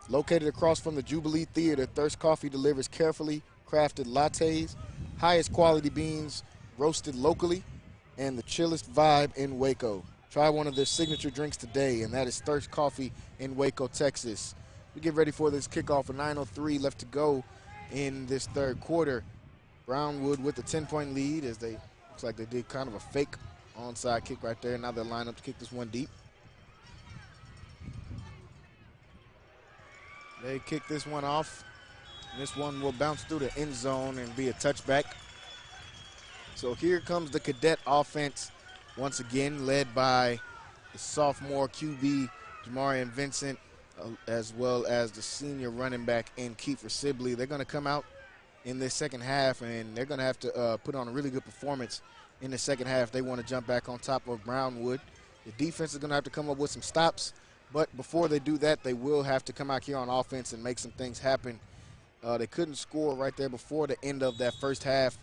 Located across from the Jubilee Theater, Thirst Coffee delivers carefully crafted lattes, highest quality beans roasted locally, and the chillest vibe in Waco. Try one of their signature drinks today, and that is Thirst Coffee in Waco, Texas. We get ready for this kickoff with 9:03 left to go in this third quarter. Brownwood with a 10-point lead as they, looks like they did kind of a fake onside kick right there. Now they'll line up to kick this one deep. They kick this one off. This one will bounce through the end zone and be a touchback. So here comes the Cadet offense once again, led by the sophomore QB, Jamarian Vincent, as well as the senior running back in Kiefer Sibley. They're going to come out in this second half, and they're going to have to put on a really good performance in the second half. They want to jump back on top of Brownwood. The defense is going to have to come up with some stops, but before they do that, they will have to come out here on offense and make some things happen. They couldn't score right there before the end of that first half.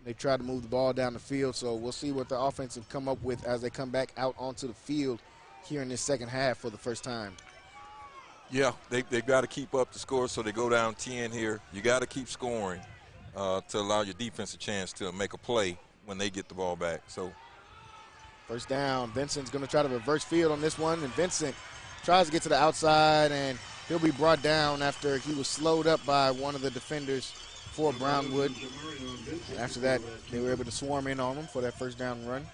They tried to move the ball down the field, so we'll see what the offense have come up with as they come back out onto the field here in this second half for the first time. Yeah, they've got to keep up the score, so they go down 10 here. You got to keep scoring to allow your defense a chance to make a play when they get the ball back. So, first down, Vincent's going to try to reverse field on this one, and Vincent tries to get to the outside, and he'll be brought down after he was slowed up by one of the defenders for Brownwood. And after that, they were able to swarm in on him for that first down run.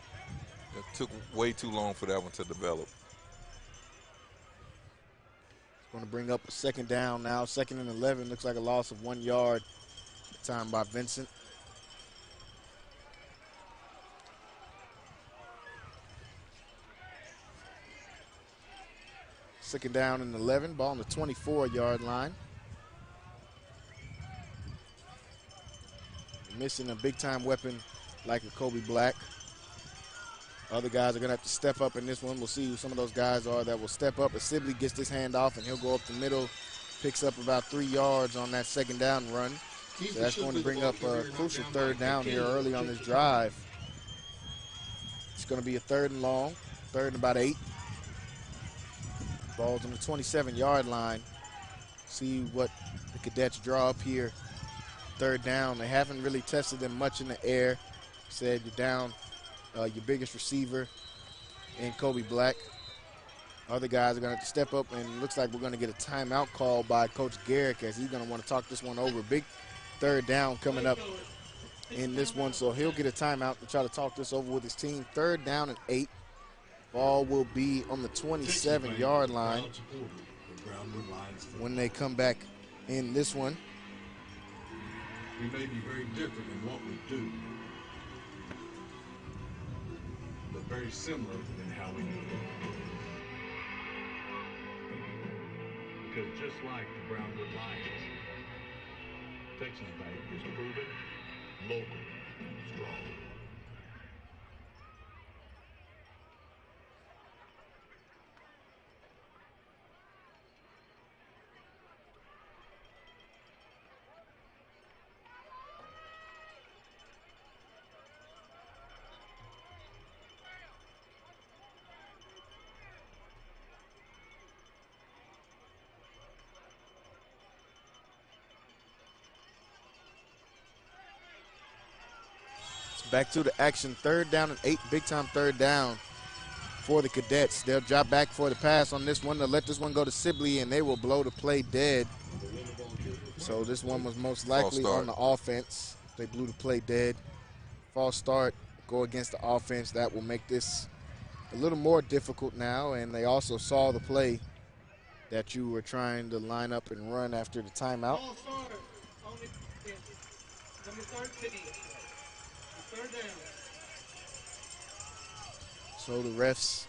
It took way too long for that one to develop. Going to bring up a second down now. 2nd and 11. Looks like a loss of 1 yard. Time by Vincent. Second down and 11. Ball on the 24-yard line. Missing a big-time weapon like a Kobe Black. Other guys are going to have to step up in this one. We'll see who some of those guys are that will step up. As Sibley gets this handoff, and he'll go up the middle, picks up about 3 yards on that second down run. So that's going to bring up a crucial third down here early on this drive. It's going to be a 3rd and long, 3rd and about 8. Ball's on the 27-yard line. See what the Cadets draw up here. 3rd down. They haven't really tested them much in the air. Said you're down your biggest receiver in Kobe Black. Other guys are going to have to step up, and it looks like we're going to get a timeout call by Coach Garrick as he's going to want to talk this one over. Big 3rd down coming up in this one, so he'll get a timeout to try to talk this over with his team. 3rd down and 8. Ball will be on the 27-yard line when they come back in this one. We may be very different in what we do, but very similar in how we do it. Because just like the Brownwood Lions, Texas Bank is proven local, strong. Back to the action. 3rd down and 8. Big time 3rd down for the Cadets. They'll drop back for the pass on this one. They'll let this one go to Sibley, and they will blow the play dead. So this one was most likely on the offense. They blew the play dead. False start, go against the offense. That will make this a little more difficult now, and they also saw the play that you were trying to line up and run after the timeout. False start on the defense. Number 13. 3rd down. So the refs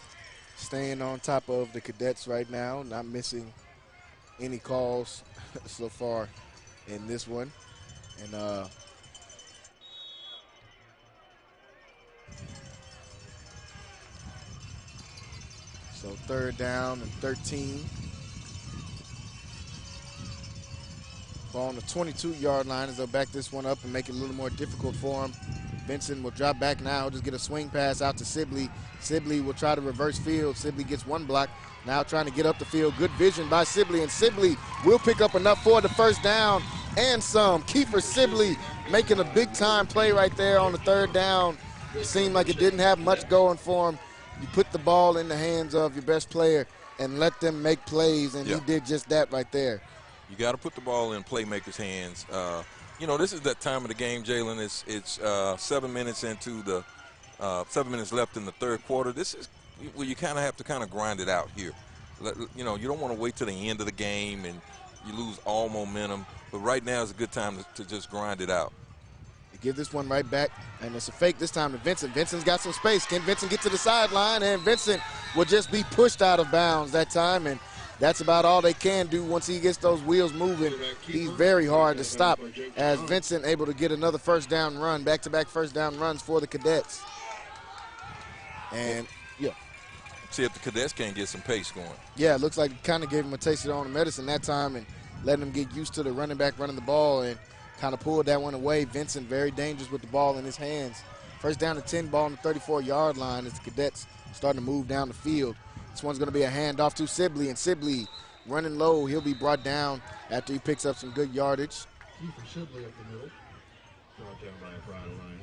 staying on top of the Cadets right now, not missing any calls so far in this one. And so 3rd down and 13. Ball on the 22-yard line as they'll back this one up and make it a little more difficult for him. Vincent will drop back now, just get a swing pass out to Sibley. Sibley will try to reverse field. Sibley gets one block. Now trying to get up the field. Good vision by Sibley, and Sibley will pick up enough for the 1st down and some. Kiefer Sibley making a big-time play right there on the 3rd down. It seemed like it didn't have much going for him. You put the ball in the hands of your best player and let them make plays, and he did just that right there. You got to put the ball in playmakers' hands. You know, this is that time of the game, Jalen. It's 7 minutes into the 7 minutes left in the 3rd quarter. This is where you kind of have to grind it out here. You know, you don't want to wait till the end of the game and you lose all momentum. But right now is a good time to just grind it out. You give this one right back, and it's a fake this time to Vincent. Vincent's got some space. Can Vincent get to the sideline? And Vincent will just be pushed out of bounds that time, and that's about all they can do once he gets those wheels moving. He's very hard to stop, as Vincent able to get another 1st down run, back-to-back 1st down runs for the Cadets. And, see if the Cadets can't get some pace going. Yeah, it looks like it kind of gave him a taste of their own medicine that time and letting him get used to the running back running the ball and kind of pulled that one away. Vincent very dangerous with the ball in his hands. 1st down and 10, ball on the 34-yard line as the Cadets starting to move down the field. This one's going to be a handoff to Sibley, and Sibley running low. He'll be brought down after he picks up some good yardage. Kiefer Sibley up the middle. Brought down by a Friday line.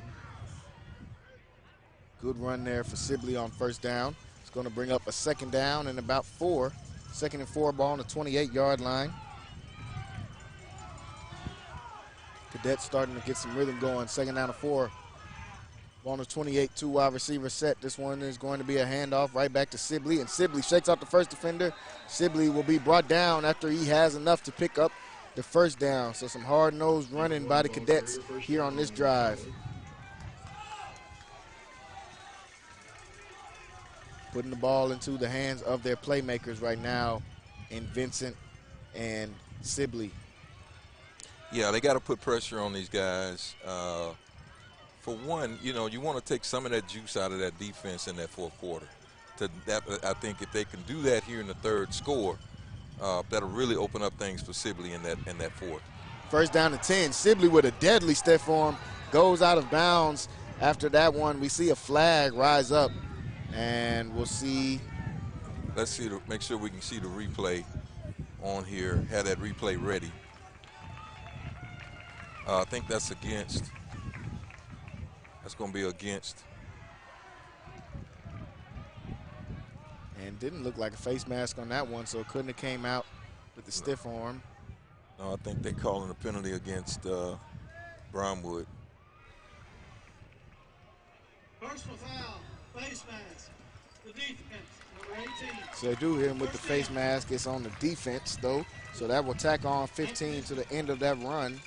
Good run there for Sibley on 1st down. It's going to bring up a 2nd down and about 4. 2nd and 4, ball on the 28-yard line. Cadets starting to get some rhythm going. 2nd down and 4. Ball on the 28, 2 wide receiver set. This one is going to be a handoff right back to Sibley, and Sibley shakes out the 1st defender. Sibley will be brought down after he has enough to pick up the 1st down. So some hard-nosed running by the Cadets here on this drive. Putting the ball into the hands of their playmakers right now in Vincent and Sibley. Yeah, they got to put pressure on these guys. For one, you know, you want to take some of that juice out of that defense in that 4th quarter. I think if they can do that here in the 3rd score, that'll really open up things for Sibley in that 4th. 1st down and 10. Sibley with a deadly step for him. Goes out of bounds. After that one, we see a flag rise up. And we'll see. Let's see, make sure we can see the replay on here. Have that replay ready. I think that's against. That's going to be against. And didn't look like a face mask on that one, so it couldn't have came out with the stiff arm. No, I think they're calling a penalty against Brownwood. Personal foul, face mask, the defense, number 18. So they do hit him with the face mask. It's on the defense, though. So that will tack on 15 to the end of that run.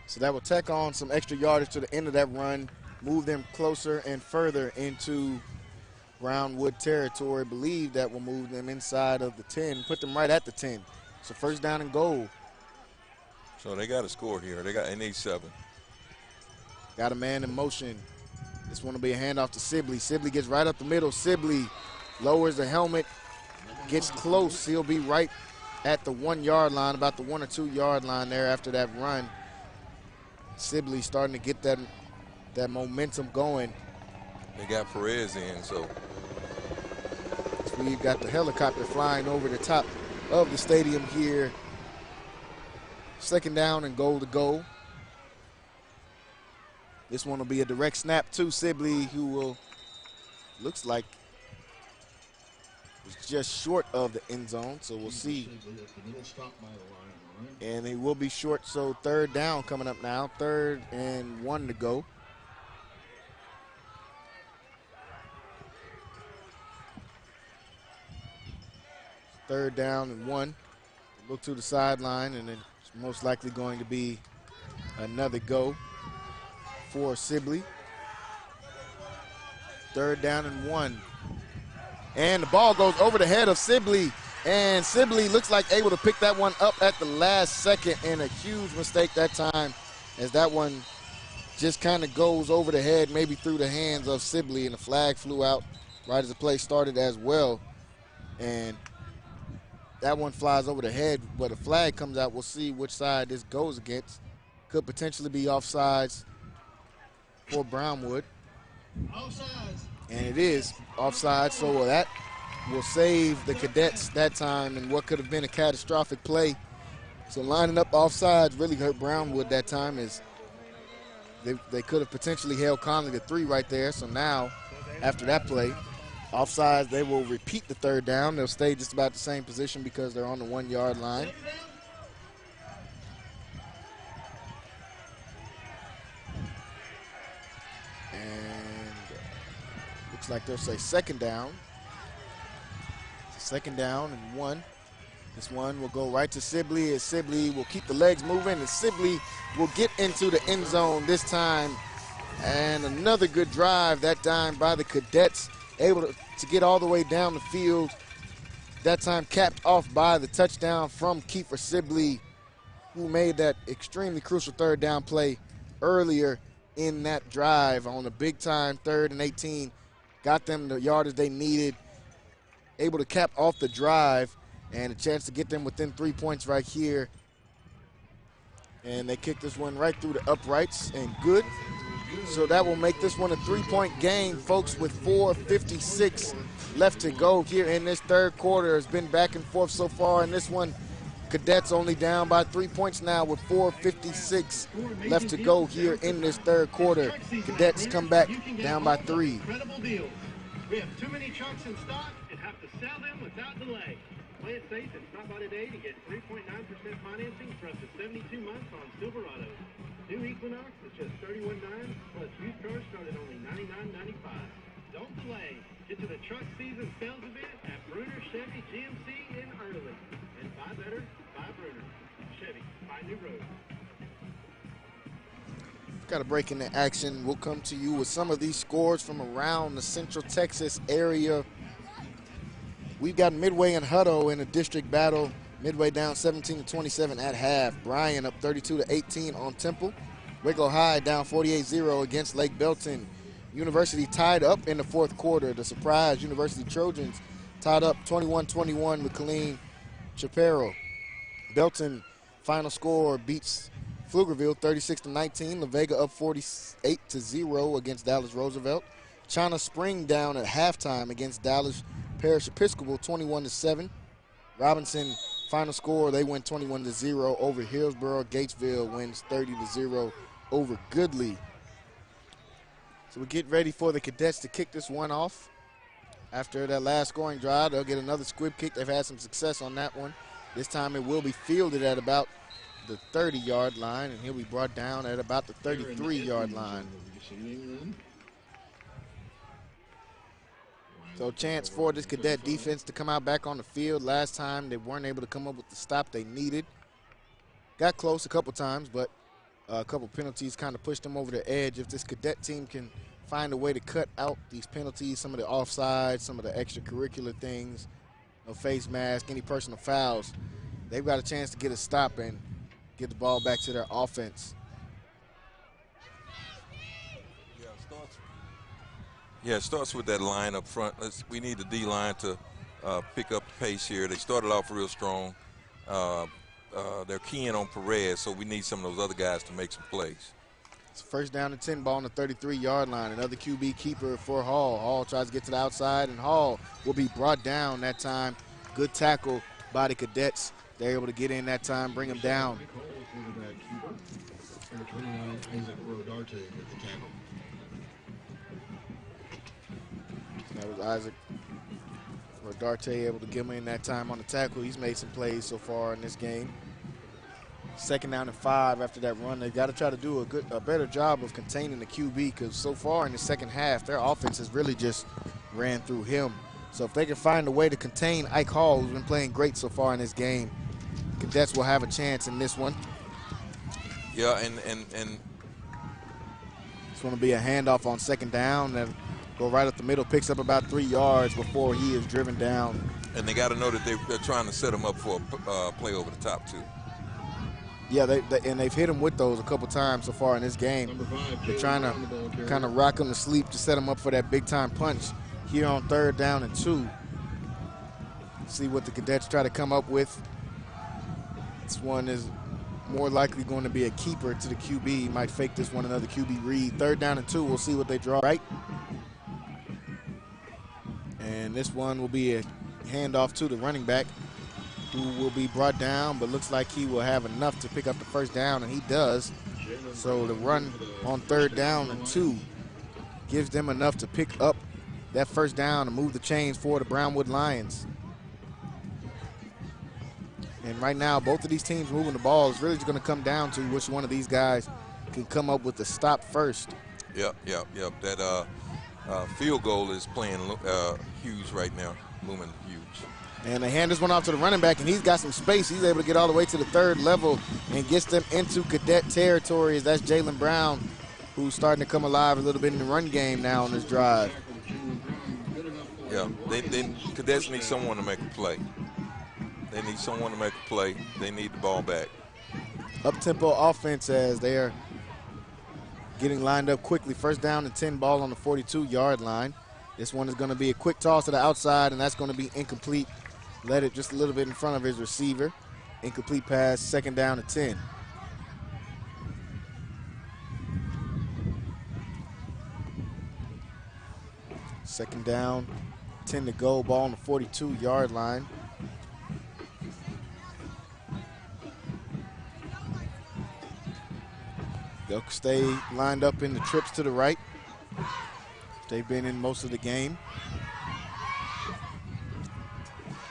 So that will tack on some extra yardage to the end of that run, move them closer and further into Brownwood territory. Believe that will move them inside of the 10, put them right at the 10. So 1st down and goal. So they got to score here. They need 7. Got a man in motion. This one will be a handoff to Sibley. Sibley gets right up the middle. Sibley lowers the helmet, gets close. He'll be right at the 1-yard line, about the 1 or 2 yard line there after that run. Sibley starting to get that momentum going. They got Perez in, so we've got the helicopter flying over the top of the stadium here Second down and goal to go. This one will be a direct snap to Sibley, who will, looks like, was just short of the end zone, so we'll see. And he will be short, so third down coming up now. 3rd and 1 to go. Third down and 1. Look to the sideline, and then it's most likely going to be another go for Sibley. 3rd down and 1. And the ball goes over the head of Sibley, and Sibley looks like able to pick that one up at the last second, and a huge mistake that time, as that one just kind of goes over the head, maybe through the hands of Sibley, and the flag flew out right as the play started as well. And that one flies over the head, but a flag comes out. We'll see which side this goes against. Could potentially be offsides for Brownwood. Offsides. And it is offside, so that will save the Cadets that time in what could have been a catastrophic play. So lining up offsides really hurt Brownwood that time, as they could have potentially held Connally to 3 right there. So now, after that play, offsides, they will repeat the 3rd down. They'll stay just about the same position because they're on the 1-yard line. Looks like they'll say 2nd down. 2nd down and 1. This one will go right to Sibley, as Sibley will keep the legs moving, and Sibley will get into the end zone this time. And another good drive that time by the Cadets, able to get all the way down the field. That time capped off by the touchdown from Kiefer Sibley, who made that extremely crucial 3rd down play earlier in that drive on a big-time 3rd and 18. Got them the yardage they needed, able to cap off the drive, and a chance to get them within 3 points right here. And they kick this one right through the uprights, and good. So that will make this one a 3-point game, folks, with 4:56 left to go here in this 3rd quarter. It's been back and forth so far in this one. Cadets only down by 3 points now with 4:56 left to go here in this 3rd quarter. Cadets come back down by 3. Incredible deal. We have too many trucks in stock and have to sell them without delay. Play it safe and stop by today to get 3.9% financing for up to 72 months on Silverados. New Equinox is just $31.9, plus used cars start at only $99.95. Don't delay. Get to the truck season sales event at Bruner Chevy GMC in Early. And buy better, buy Bruner. Chevy, buy new road. Got a break in the action. We'll come to you with some of these scores from around the Central Texas area. We've got Midway and Hutto in a district battle. Midway down 17-27 at half. Bryan up 32-18 on Temple. Waco High down 48-0 against Lake Belton. University tied up in the 4th quarter. The surprise University Trojans tied up 21-21 with Colleen Chaparro. Belton final score beats Pflugerville 36-19. La Vega up 48-0 against Dallas Roosevelt. China Spring down at halftime against Dallas Parish Episcopal 21-7. Robinson final score, they win 21-0 over Hillsborough. Gatesville wins 30-0 over Goodley. So we get ready for the Cadets to kick this one off. After that last scoring drive, they'll get another squib kick. They've had some success on that one. This time it will be fielded at about the 30-yard line, and he'll be brought down at about the 33-yard line. So chance for this Cadet defense to come out back on the field. Last time they weren't able to come up with the stop they needed. Got close a couple times, but a couple penalties kind of pushed them over the edge. If this Cadet team can find a way to cut out these penalties, some of the offsides, some of the extracurricular things, no face mask, any personal fouls, they've got a chance to get a stop and get the ball back to their offense. Yeah, it starts with that line up front. We need the D-line to pick up the pace here. They started off real strong. They're keying on Perez, so we need some of those other guys to make some plays. It's first down and 10, ball on the 33-yard line. Another QB keeper for Hall. Hall tries to get to the outside, and Hall will be brought down that time. Good tackle by the Cadets. They're able to get in that time, bring him down. 29, Isaac Rodarte with the tackle. That was Isaac Rodarte able to get him in that time on the tackle. He's made some plays so far in this game. 2nd down and 5 after that run. They've got to try to do a better job of containing the QB, because so far in the second half, their offense has really just ran through him. So if they can find a way to contain Ike Hall, who's been playing great so far in this game, Cadets will have a chance in this one. Yeah, and it's going to be a handoff on 2nd down and go right up the middle, picks up about 3 yards before he is driven down. And they got to know that they're trying to set him up for a play over the top too. Yeah, they've hit him with those a couple times so far in this game. They're trying to kind of rock him to sleep to set him up for that big-time punch here on 3rd down and 2. See what the Cadets try to come up with. This one is more likely going to be a keeper to the QB. He might fake this one, another QB read. 3rd down and 2, we'll see what they draw. Right. And this one will be a handoff to the running back, who will be brought down, but looks like he will have enough to pick up the 1st down, and he does. So the run on 3rd down and 2 gives them enough to pick up that 1st down and move the chains for the Brownwood Lions. And right now, both of these teams moving the ball is really just going to come down to which one of these guys can come up with the stop first. Yep. That field goal is playing huge right now, looming huge. And they hand this one off to the running back, and he's got some space. He's able to get all the way to the 3rd level and gets them into Cadet territory. That's Jalen Brown, who's starting to come alive a little bit in the run game now on this drive. Yeah, Cadets need someone to make a play. They need someone to make a play. They need the ball back. Up-tempo offense as they are getting lined up quickly. 1st down and 10, ball on the 42-yard line. This one is going to be a quick toss to the outside, and that's going to be incomplete. Led it just a little bit in front of his receiver. Incomplete pass, 2nd down and 10. Second down, 10 to go, ball on the 42-yard line. They'll stay lined up in the trips to the right. They've been in most of the game.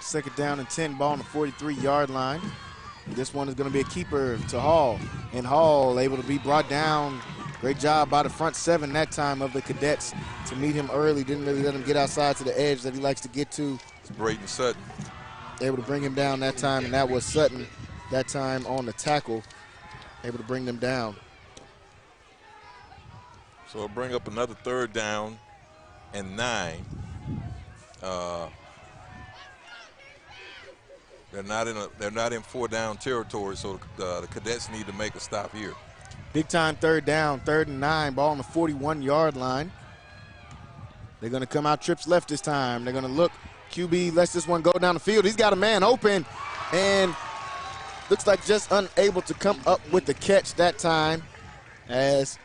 2nd down and 10, ball on the 43-yard line. This one is going to be a keeper to Hall. And Hall able to be brought down. Great job by the front 7 that time of the Cadets to meet him early. Didn't really let him get outside to the edge that he likes to get to. It's Brayton Sutton. Able to bring him down that time, and that was Sutton that time on the tackle. Able to bring them down. So it'll bring up another 3rd down and 9. They're not in 4-down territory, so the Cadets need to make a stop here. Big time 3rd down, 3rd and 9, ball on the 41-yard line. They're going to come out trips left this time. They're going to look. QB lets this one go down the field. He's got a man open, and looks like just unable to come up with the catch that time, as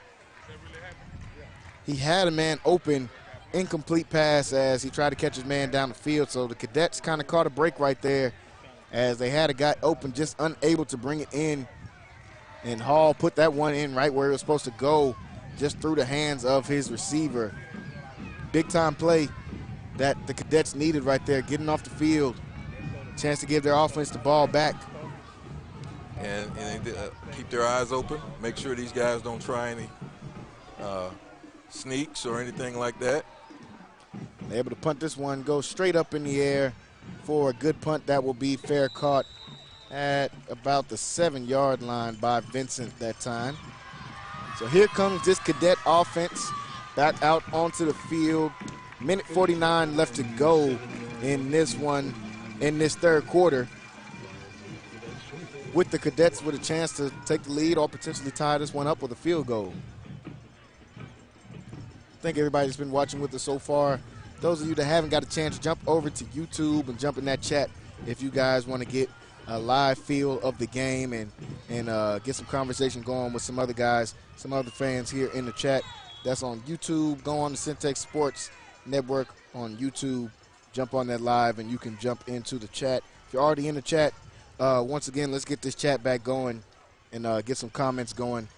he had a man open. Incomplete pass as he tried to catch his man down the field. So the Cadets kind of caught a break right there, as they had a guy open, just unable to bring it in. And Hall put that one in right where it was supposed to go, just through the hands of his receiver. Big time play that the Cadets needed right there, getting off the field. Chance to give their offense the ball back. And keep their eyes open. Make sure these guys don't try any sneaks or anything like that. They're able to punt this one, go straight up in the air for a good punt that will be fair caught at about the 7-yard line by Vincent that time. So here comes this Cadet offense back out onto the field. Minute 49 left to go in this one, in this 3rd quarter, with the Cadets with a chance to take the lead or potentially tie this one up with a field goal. Thank everybody that's been watching with us so far. Those of you that haven't got a chance, jump over to YouTube and jump in that chat if you guys want to get a live feel of the game and get some conversation going with some other guys, some other fans here in the chat. That's on YouTube. Go on the Centex Sports Network on YouTube. Jump on that live, and you can jump into the chat. If you're already in the chat, once again, let's get this chat back going and get some comments going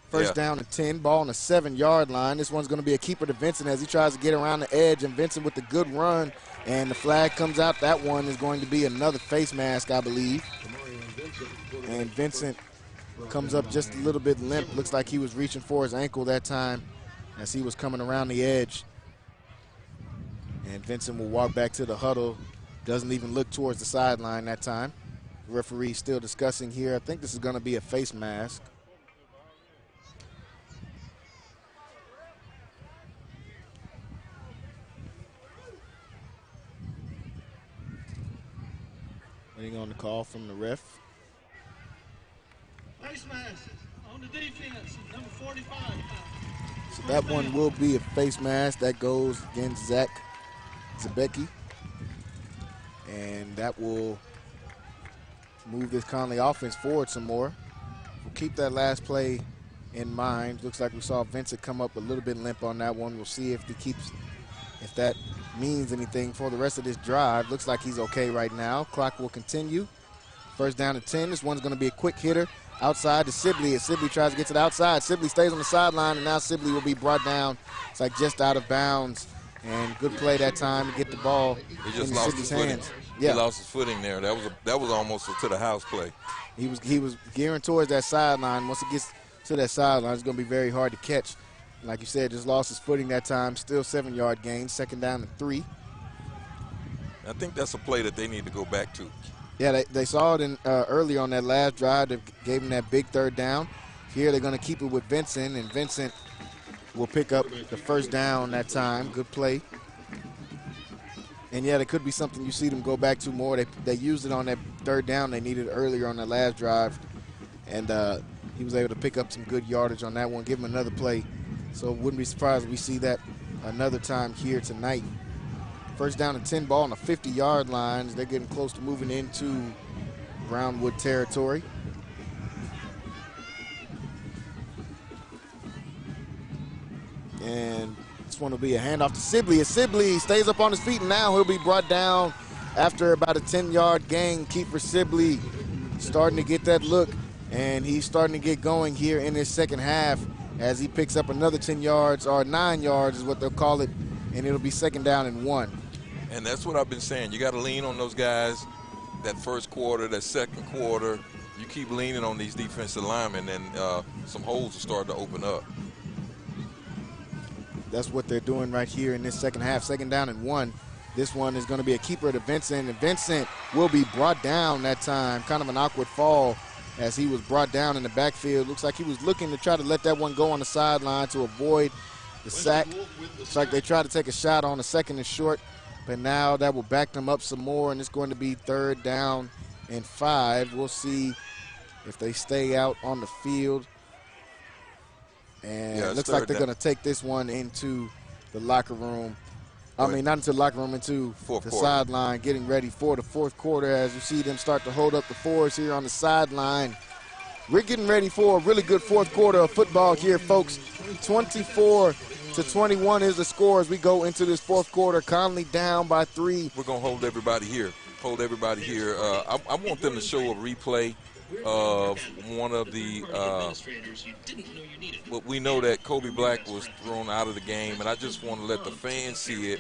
First down and 10, ball on the 7-yard line. This one's going to be a keeper to Vincent as he tries to get around the edge, and Vincent with the good run, and the flag comes out. That one is going to be another face mask, I believe. And Vincent comes up just a little bit limp. Looks like he was reaching for his ankle that time as he was coming around the edge. And Vincent will walk back to the huddle. Doesn't even look towards the sideline that time. The referee still discussing here. I think this is going to be a face mask. Waiting on the call from the ref. Face mask on the defense, number 45. So that one will be a face mask. That goes against Zach Zabecki. And that will move this Conley offense forward some more. We'll keep that last play in mind. Looks like we saw Vincent come up a little bit limp on that one. We'll see if if that means anything for the rest of this drive. Looks like he's okay right now. Clock will continue. First down and 10. This one's going to be a quick hitter outside to Sibley as Sibley tries to get to the outside. Sibley stays on the sideline, and now Sibley will be brought down. It's like just out of bounds. And good play that time to get the ball he just in lost Sibley's his hands. footing. Yeah. He lost his footing there. That was almost a to the house play. He was gearing towards that sideline. Once it gets to that sideline, it's going to be very hard to catch. Like you said, just lost his footing that time. Still 7-yard gain. Second down and 3. I think that's a play that they need to go back to. Yeah, they saw it in earlier on that last drive. They gave him that big third down. Here they're going to keep it with Vincent, and Vincent will pick up the first down that time. Good play. And, yeah, there could be something you see them go back to more. They used it on that third down they needed earlier on that last drive. And he was able to pick up some good yardage on that one, give him another play. So wouldn't be surprised if we see that another time here tonight. First down and 10, ball on the 50-yard line. They're getting close to moving into Brownwood territory. And this one will be a handoff to Sibley. As Sibley stays up on his feet, and now he'll be brought down after about a 10-yard gain. Keeper Sibley starting to get that look, and he's starting to get going here in his second half as he picks up another 10 yards, or 9 yards is what they'll call it, and it'll be second down and 1. And that's what I've been saying. You got to lean on those guys that first quarter, that second quarter. You keep leaning on these defensive linemen, and some holes will start to open up. That's what they're doing right here in this second half. Second down and 1. This one is going to be a keeper to Vincent, and Vincent will be brought down that time. Kind of an awkward fall as he was brought down in the backfield. Looks like he was looking to try to let that one go on the sideline to avoid the sack. Looks like they tried to take a shot on the second and short, but now that will back them up some more, and it's going to be third down and 5. We'll see if they stay out on the field. And it looks like they're going to take this one into the locker room. I mean, not into the locker room, into the sideline, getting ready for the fourth quarter as you see them start to hold up the fours here on the sideline. We're getting ready for a really good fourth quarter of football here, folks. 24-21 is the score as we go into this fourth quarter. Connally down by 3. We're going to hold everybody here. I want them to show a replay of one of the well, we know that Kobe Black was thrown out of the game, and I just want to let the fans see it,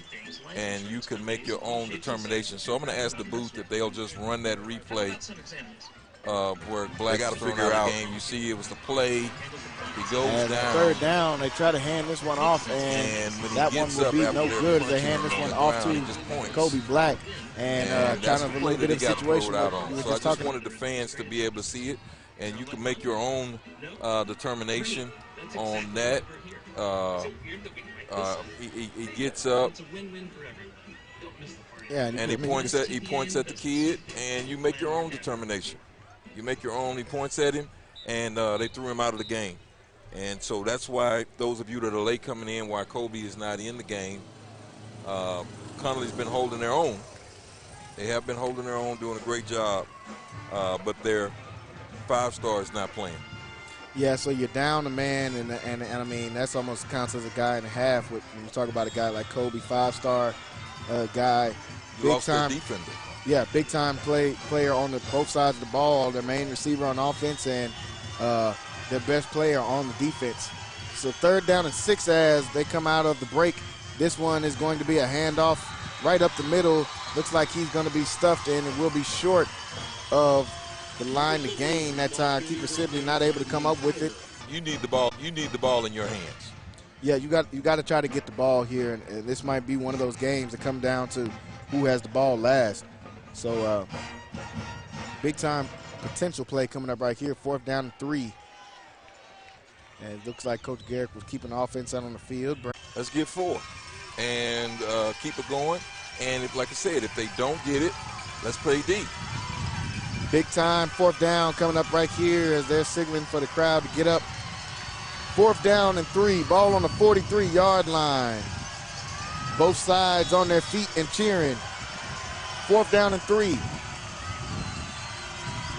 and you can make your own determination. So I'm going to ask the booth if they'll just run that replay where Black got to figure out the game. You see, it was the play. He goes down. Third down, they try to hand this one off, and that one will be no good as they hand this one off to Kobe Black. And kind of a little bit of a situation. So I just wanted the fans to be able to see it, and you can make your own determination on that. He gets up, and he points at the kid, and you make your own determination. You make your own. He points at him, and they threw him out of the game. And so that's why those of you that are late coming in, why Kobe is not in the game, Connally's been holding their own. They have been holding their own, doing a great job, but their 5-star is not playing. Yeah, so you're down a man, and I mean, that's almost counts as a guy and a half when you talk about a guy like Kobe, 5-star guy. You lost their defender. Yeah, big-time player on both sides of the ball, their main receiver on offense, and their best player on the defense. So 3rd down and 6 as they come out of the break. This one is going to be a handoff right up the middle. Looks like he's going to be stuffed and it will be short of the line to gain that time. Keeper Sibley not able to come up with it. You need the ball. You need the ball in your hands. Yeah, you got to try to get the ball here, and this might be one of those games that come down to who has the ball last. So big time potential play coming up right here. 4th down and 3. And it looks like Coach Garrick was keeping the offense out on the field. Let's get 4 and keep it going. And if, like I said, if they don't get it, let's play D. Big time 4th down coming up right here as they're signaling for the crowd to get up. 4th down and 3. Ball on the 43-yard line. Both sides on their feet and cheering. 4th down and 3.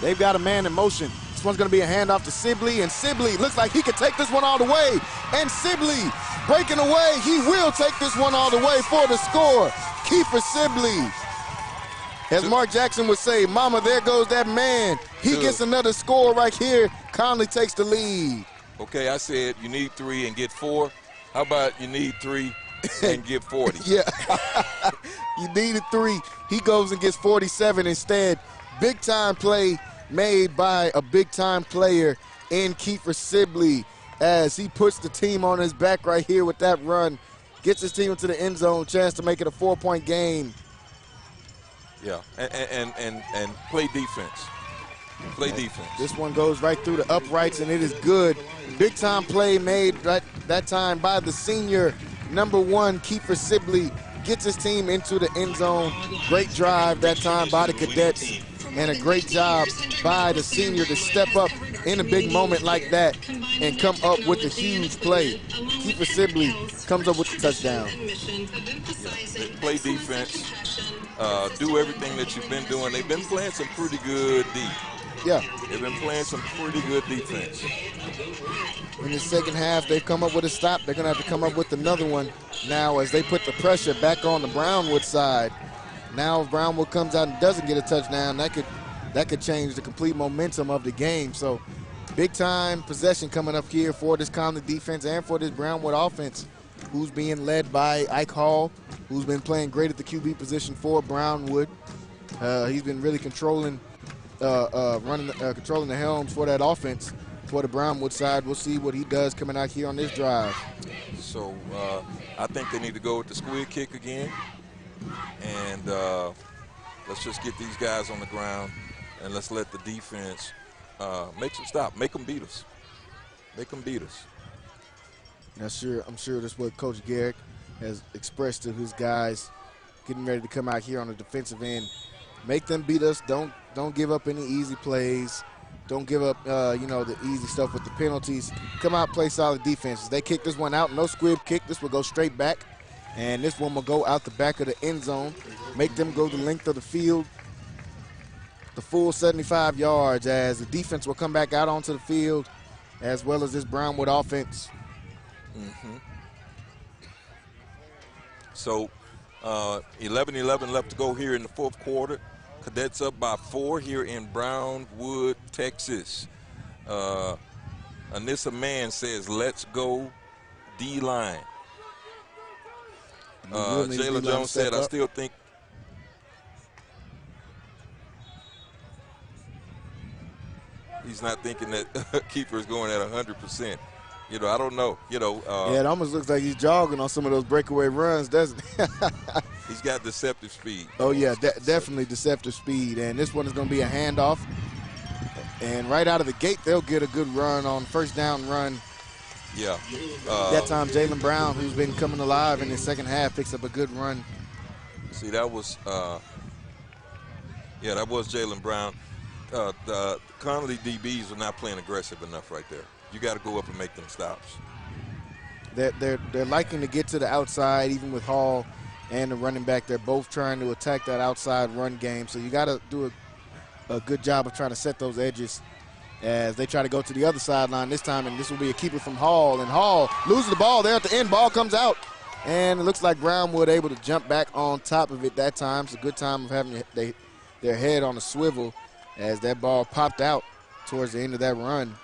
They've got a man in motion. This one's going to be a handoff to Sibley, and Sibley looks like he could take this one all the way. And Sibley breaking away. He will take this one all the way for the score. Kiefer Sibley. As Mark Jackson would say, mama, there goes that man. He gets another score right here. Conally takes the lead. Okay, I said you need 3 and get 4. How about you need 3 and get 40? Yeah. You needed 3. He goes and gets 47 instead. Big time play made by a big time player in Kiefer Sibley as he puts the team on his back right here with that run. Gets his team into the end zone, chance to make it a 4-point game. Yeah, and play defense. Play defense. This one goes right through the uprights, and it is good. Big time play made that time by the senior, number 1, Kiefer Sibley. Gets his team into the end zone. Great drive that time by the Cadets, and a great job by the senior to step up in a big moment like that and come up with a huge play. Kiefer Sibley comes up with the touchdown. Yeah, play defense. Do everything that you've been doing. They've been playing some pretty good D. Yeah. They've been playing some pretty good defense. In the second half, they've come up with a stop. They're going to have to come up with another one now as they put the pressure back on the Brownwood side. Now if Brownwood comes out and doesn't get a touchdown, that could change the complete momentum of the game. So big time possession coming up here for this Conley defense and for this Brownwood offense, who's being led by Ike Hall, who's been playing great at the QB position for Brownwood. He's been really controlling the helms for that offense for the Brownwood side. We'll see what he does coming out here on this drive. So I think they need to go with the squid kick again. And let's just get these guys on the ground and let's let the defense make some stop. Make them beat us. Make them beat us. I'm sure that's what Coach Garrick has expressed to his guys getting ready to come out here on the defensive end. Make them beat us. Don't give up any easy plays. Don't give up, the easy stuff with the penalties. Come out, play solid defense. They kick this one out. No squib kick. This will go straight back. And this one will go out the back of the end zone. Make them go the length of the field, the full 75 yards, as the defense will come back out onto the field, as well as this Brownwood offense. Mm-hmm. So 11-11 left to go here in the 4th quarter. Cadets up by 4 here in Brownwood, Texas. Anissa Mann says, let's go D-line. Jalen Jones said, I still think he's not thinking that keeper is going at 100%. I don't know. Yeah, it almost looks like he's jogging on some of those breakaway runs, doesn't it? He's got deceptive speed. Oh, yeah, definitely deceptive speed. And this one is going to be a handoff. And right out of the gate, they'll get a good run on first down run. Yeah. That time, Jalen Brown, who's been coming alive in the second half, picks up a good run. See, that was Jalen Brown. The Conally DBs are not playing aggressive enough right there. You got to go up and make them stops. They're liking to get to the outside, even with Hall and the running back. They're both trying to attack that outside run game. So you got to do a good job of trying to set those edges as they try to go to the other sideline this time. And this will be a keeper from Hall. And Hall loses the ball there at the end. Ball comes out. And it looks like Brownwood able to jump back on top of it that time. It's a good time of having their head on a swivel as that ball popped out towards the end of that run.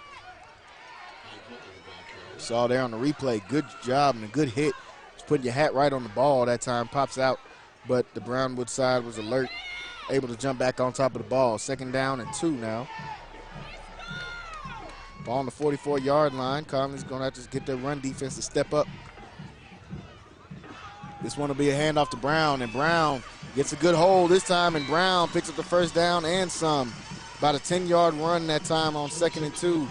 Saw there on the replay, good job and a good hit. Just putting your hat right on the ball that time, pops out, but the Brownwood side was alert, able to jump back on top of the ball. 2nd down and 2 now. Ball on the 44-yard line. Conley's going to have to get their run defense to step up. This one will be a handoff to Brown, and Brown gets a good hold this time, and Brown picks up the 1st down and some. About a 10-yard run that time on 2nd and 2.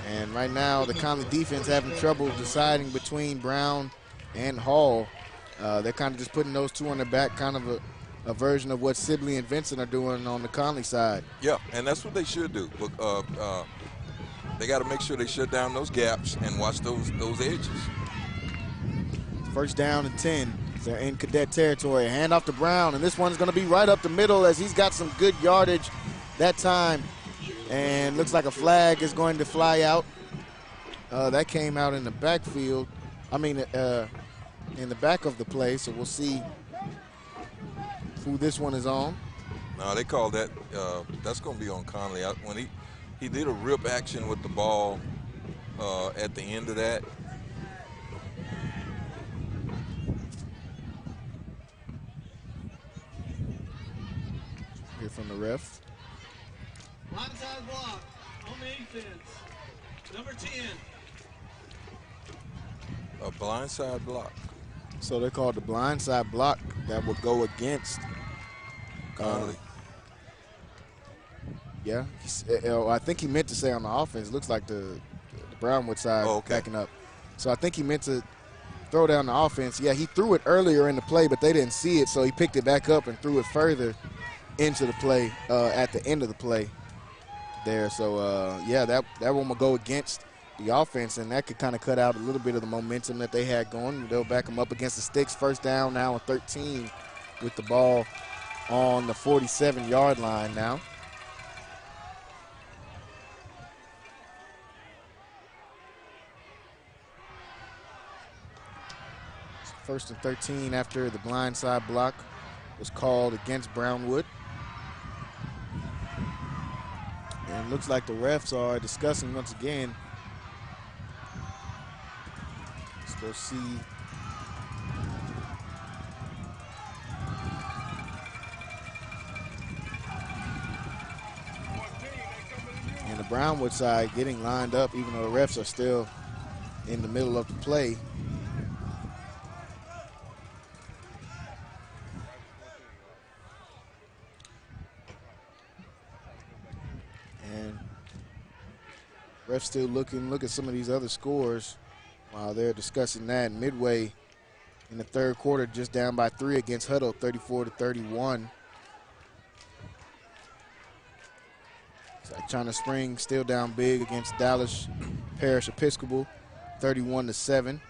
And right now, the Conley defense having trouble deciding between Brown and Hall. They're kind of just putting those two on their back, kind of a version of what Sibley and Vincent are doing on the Conley side. Yeah, and that's what they should do. They got to make sure they shut down those gaps and watch those edges. 1st down and 10. They're in Cadet territory. Handoff to Brown, and this one's going to be right up the middle as he's got some good yardage that time. And looks like a flag is going to fly out. That came out in the backfield. I mean, in the back of the play, so we'll see who this one is on. No, they call that, that's going to be on Connally. When he did a rip action with the ball at the end of that. Here from the ref. Blindside block on the defense. Number 10. A blindside block. So they're called the blindside block that would go against Conally. Yeah, I think he meant to say on the offense. Looks like the Brownwood side backing up. So I think he meant to throw down the offense. Yeah, he threw it earlier in the play, but they didn't see it, so he picked it back up and threw it further into the play at the end of the play there. So, yeah, that one will go against the offense, and that could kind of cut out a little bit of the momentum that they had going. They'll back them up against the sticks. 1st down now on 13 with the ball on the 47-yard line now. It's 1st and 13 after the blindside block was called against Brownwood. And it looks like the refs are discussing once again. Let's go see. And the Brownwood side getting lined up, even though the refs are still in the middle of the play. And refs still looking. Look at some of these other scores while they're discussing that. Midway in the 3rd quarter, just down by 3 against Huddle, 34-31. China Springs still down big against Dallas Parish Episcopal, 31-7.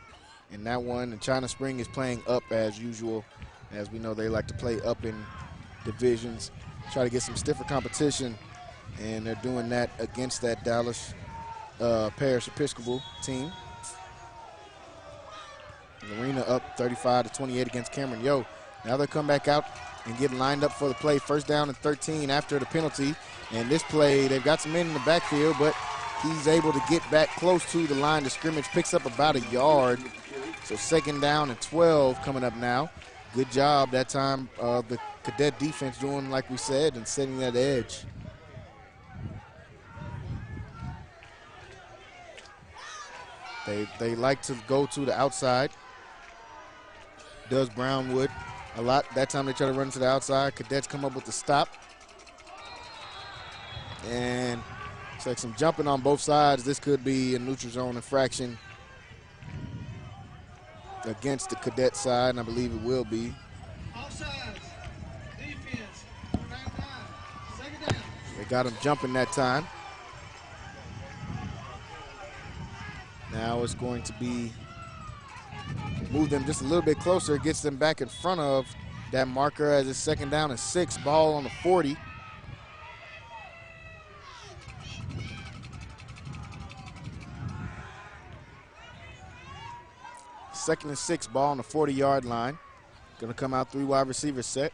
In that one, and China Spring is playing up as usual. As we know, they like to play up in divisions, try to get some stiffer competition, and they're doing that against that Dallas Parish Episcopal team. Lorena up 35-28 against Cameron Yo. Now they come back out and get lined up for the play. 1st down and 13 after the penalty. And this play, they've got some men in the backfield, but he's able to get back close to the line of scrimmage, picks up about a yard. So 2nd down and 12 coming up now. Good job that time, the Cadet defense doing like we said and setting that edge. They like to go to the outside. Does Brownwood a lot. That time they try to run to the outside. Cadets come up with the stop. And it's like some jumping on both sides. This could be a neutral zone infraction against the Cadet side, and I believe it will be. Offsides. Defense. 2nd down. They got him jumping that time. Now it's going to be move them just a little bit closer, gets them back in front of that marker as it's 2nd down and 6, ball on the 40. Second and 6, ball on the 40-yard line. Going to come out 3 wide receiver set.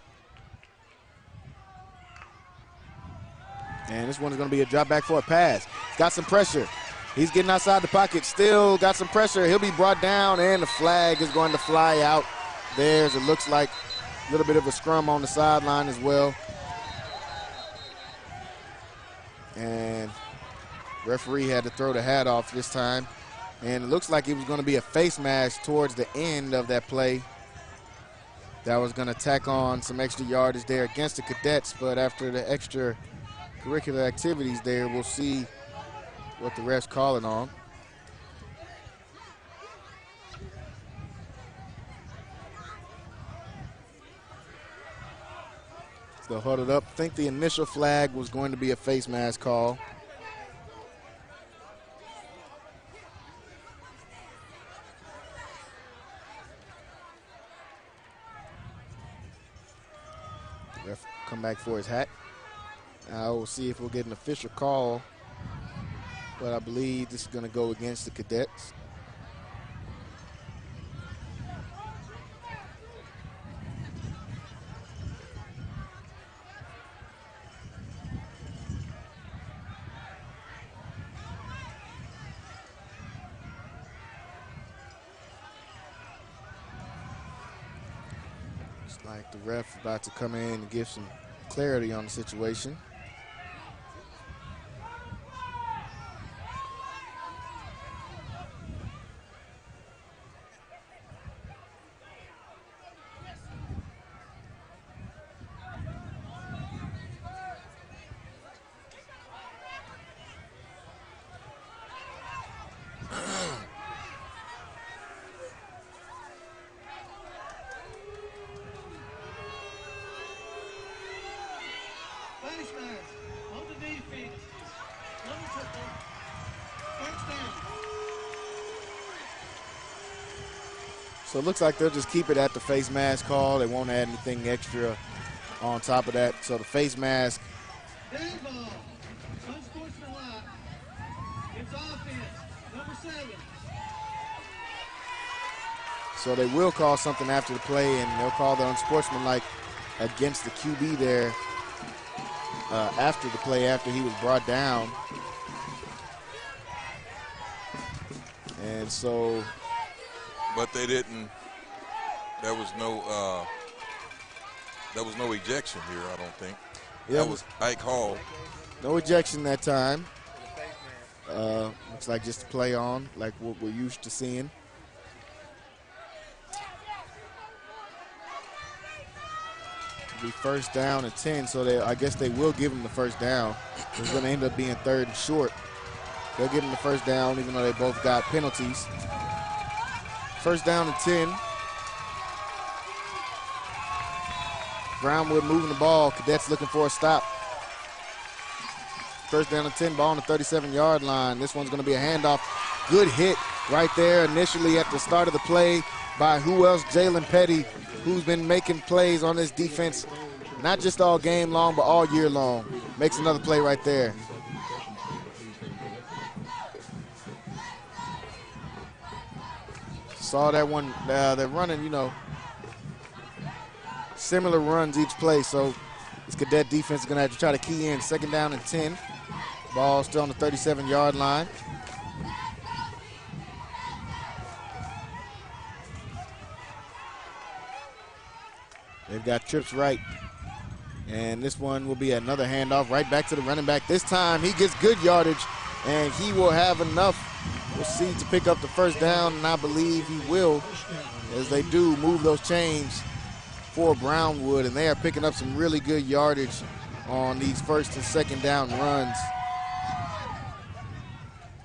And this one is going to be a drop back for a pass. Got some pressure. He's getting outside the pocket, still got some pressure. He'll be brought down, and the flag is going to fly out. It looks like a little bit of a scrum on the sideline as well. And referee had to throw the hat off this time. And it looks like it was going to be a face mask towards the end of that play. That was going to tack on some extra yardage there against the Cadets, but after the extra curricular activities there, we'll see what the ref's calling on. So huddled up. I think the initial flag was going to be a face mask call. Ref come back for his hat. Now we'll see if we'll get an official call, but I believe this is going to go against the Cadets. Like the ref about to come in and give some clarity on the situation. Face mask on the defense. Number 2. First down. So it looks like they'll just keep it at the face mask call. They won't add anything extra on top of that. So the face mask. Dead ball. Unsportsmanlike. It's offense. Number 7. So they will call something after the play, and they'll call the unsportsmanlike against the QB there after the play, after he was brought down. And so. But they didn't. There was no ejection here, I don't think. Yeah, that was Ike Hall. No ejection that time. Looks like just a play on, like what we're used to seeing. It'll be first down and 10, so I guess they will give him the first down. It's going to end up being 3rd and short. They'll give him the first down, even though they both got penalties. First down and 10. Brownwood moving the ball. Cadets looking for a stop. First down and 10, ball on the 37-yard line. This one's going to be a handoff. Good hit right there initially at the start of the play by who else? Jalen Petty, who's been making plays on this defense, not just all game long, but all year long. Makes another play right there. Saw that one, they're running, similar runs each play, so this Cadet defense is going to have to try to key in. Second down and 10. Ball still on the 37-yard line. They've got trips right. And this one will be another handoff right back to the running back. This time he gets good yardage, and he will have enough, we'll see, to pick up the first down, and I believe he will, as they do move those chains for Brownwood, and they are picking up some really good yardage on these first and second down runs.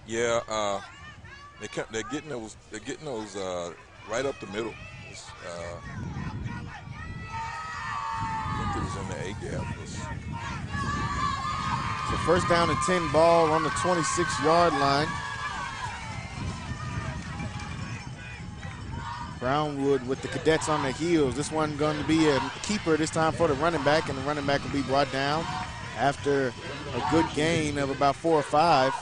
Yeah, they're getting those right up the middle. I think it was in the A gap. So first down and 10, ball on the 26-yard line. Brownwood with the Cadets on their heels. This one going to be a keeper this time for the running back, and the running back will be brought down after a good gain of about 4 or 5.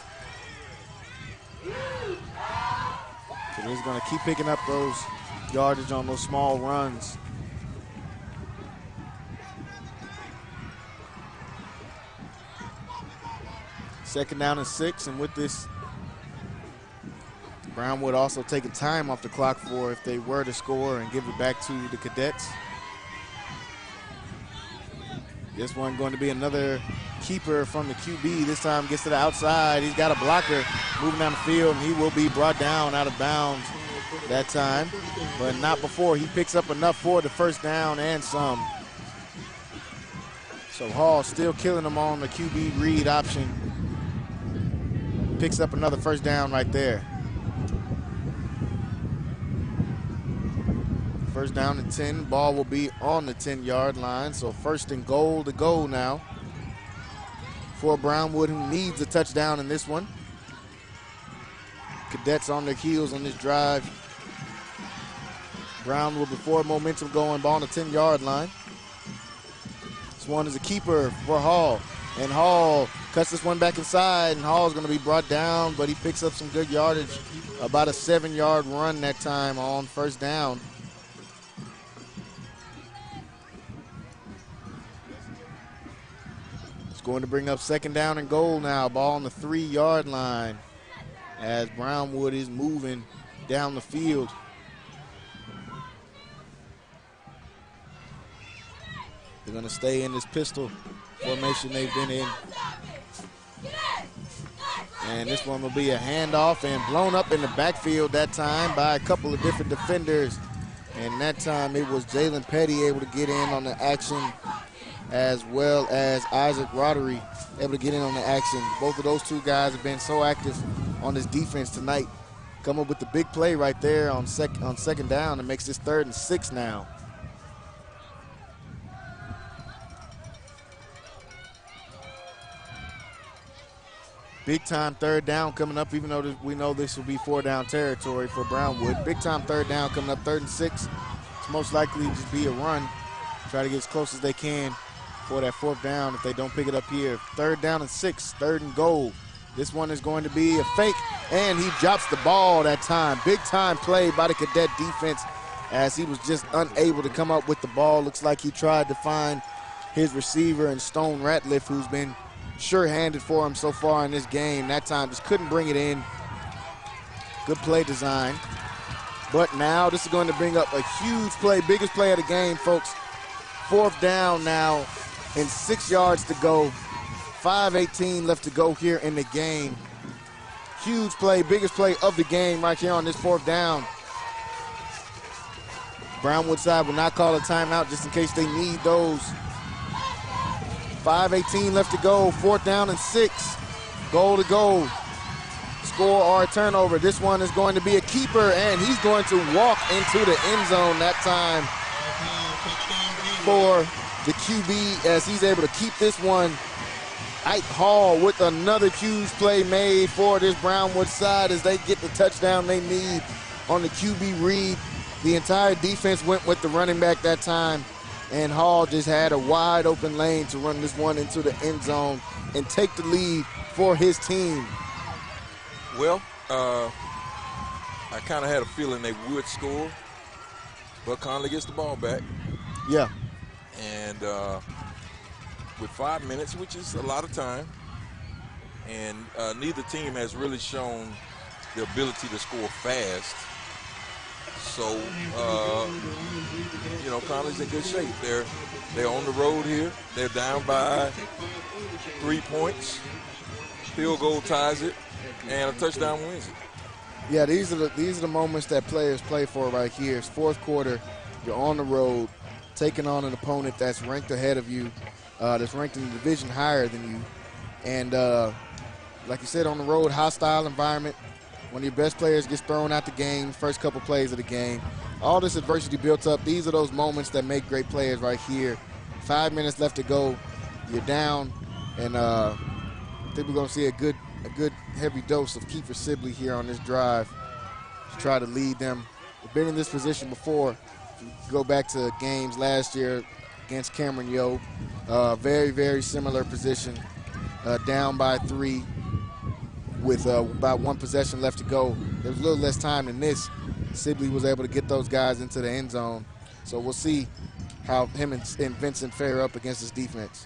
So he's going to keep picking up those yardage on those small runs. Second down and 6, and with this Brownwood also taking time off the clock for if they were to score and give it back to the Cadets. This one going to be another keeper from the QB. This time gets to the outside. He's got a blocker moving down the field, and he will be brought down out of bounds that time, but not before he picks up enough for the first down and some. So Hall still killing them on the QB read option. Picks up another first down right there. First down and 10. Ball will be on the 10-yard line. So first and goal to go now for Brownwood, who needs a touchdown in this one. Cadets on their heels on this drive. Brownwood before momentum going, ball on the 10-yard line. This one is a keeper for Hall. And Hall cuts this one back inside, and Hall is going to be brought down, but he picks up some good yardage. About a 7-yard run that time on first down. Going to bring up second down and goal now. Ball on the 3-yard line as Brownwood is moving down the field. They're going to stay in this pistol formation they've been in. And this one will be a handoff and blown up in the backfield that time by a couple of different defenders. And that time it was Jalen Petty able to get in on the action, as well as Isaac Roddery able to get in on the action. Both of those two guys have been so active on this defense tonight. Come up with the big play right there on second down and makes this 3rd and 6 now. Big time 3rd down coming up, even though we know this will be 4-down territory for Brownwood. Big time 3rd down coming up, 3rd and 6. It's most likely to just be a run. Try to get as close as they can for that 4th down if they don't pick it up here. 3rd down and 6, 3rd and goal. This one is going to be a fake, and he drops the ball that time. Big time play by the Cadet defense as he was just unable to come up with the ball. Looks like he tried to find his receiver and Stone Ratliff, who's been sure-handed for him so far in this game. That time just couldn't bring it in. Good play design. But now this is going to bring up a huge play, biggest play of the game, folks. 4th down now and 6 yards to go. 5:18 left to go here in the game. Huge play, biggest play of the game right here on this 4th down. Brownwood side will not call a timeout just in case they need those. 5:18 left to go, 4th down and 6. Goal to go. Score or a turnover. This one is going to be a keeper, and he's going to walk into the end zone that time for the QB as he's able to keep this one. Ike Hall with another huge play made for this Brownwood side as they get the touchdown they need on the QB read. The entire defense went with the running back that time, and Hall just had a wide open lane to run this one into the end zone and take the lead for his team. Well, I kind of had a feeling they would score, but Conally gets the ball back. Yeah. And with 5 minutes, which is a lot of time, and neither team has really shown the ability to score fast. So, you know, Connally's in good shape. They're on the road here. They're down by 3 points. Field goal ties it, and a touchdown wins it. Yeah, these are the moments that players play for right here. It's 4th quarter. You're on the road, taking on an opponent that's ranked ahead of you, that's ranked in the division higher than you. And like you said, on the road, hostile environment. One of your best players gets thrown out the game, first couple plays of the game. All this adversity built up. These are those moments that make great players right here. 5 minutes left to go. You're down, and I think we're going to see a good heavy dose of Kiefer Sibley here on this drive to try to lead them. We've been in this position before. If you go back to games last year against Cameron Yo, very, very similar position, down by 3 with about 1 possession left to go. There was a little less time than this. Sibley was able to get those guys into the end zone. So we'll see how him and Vincent fare up against this defense.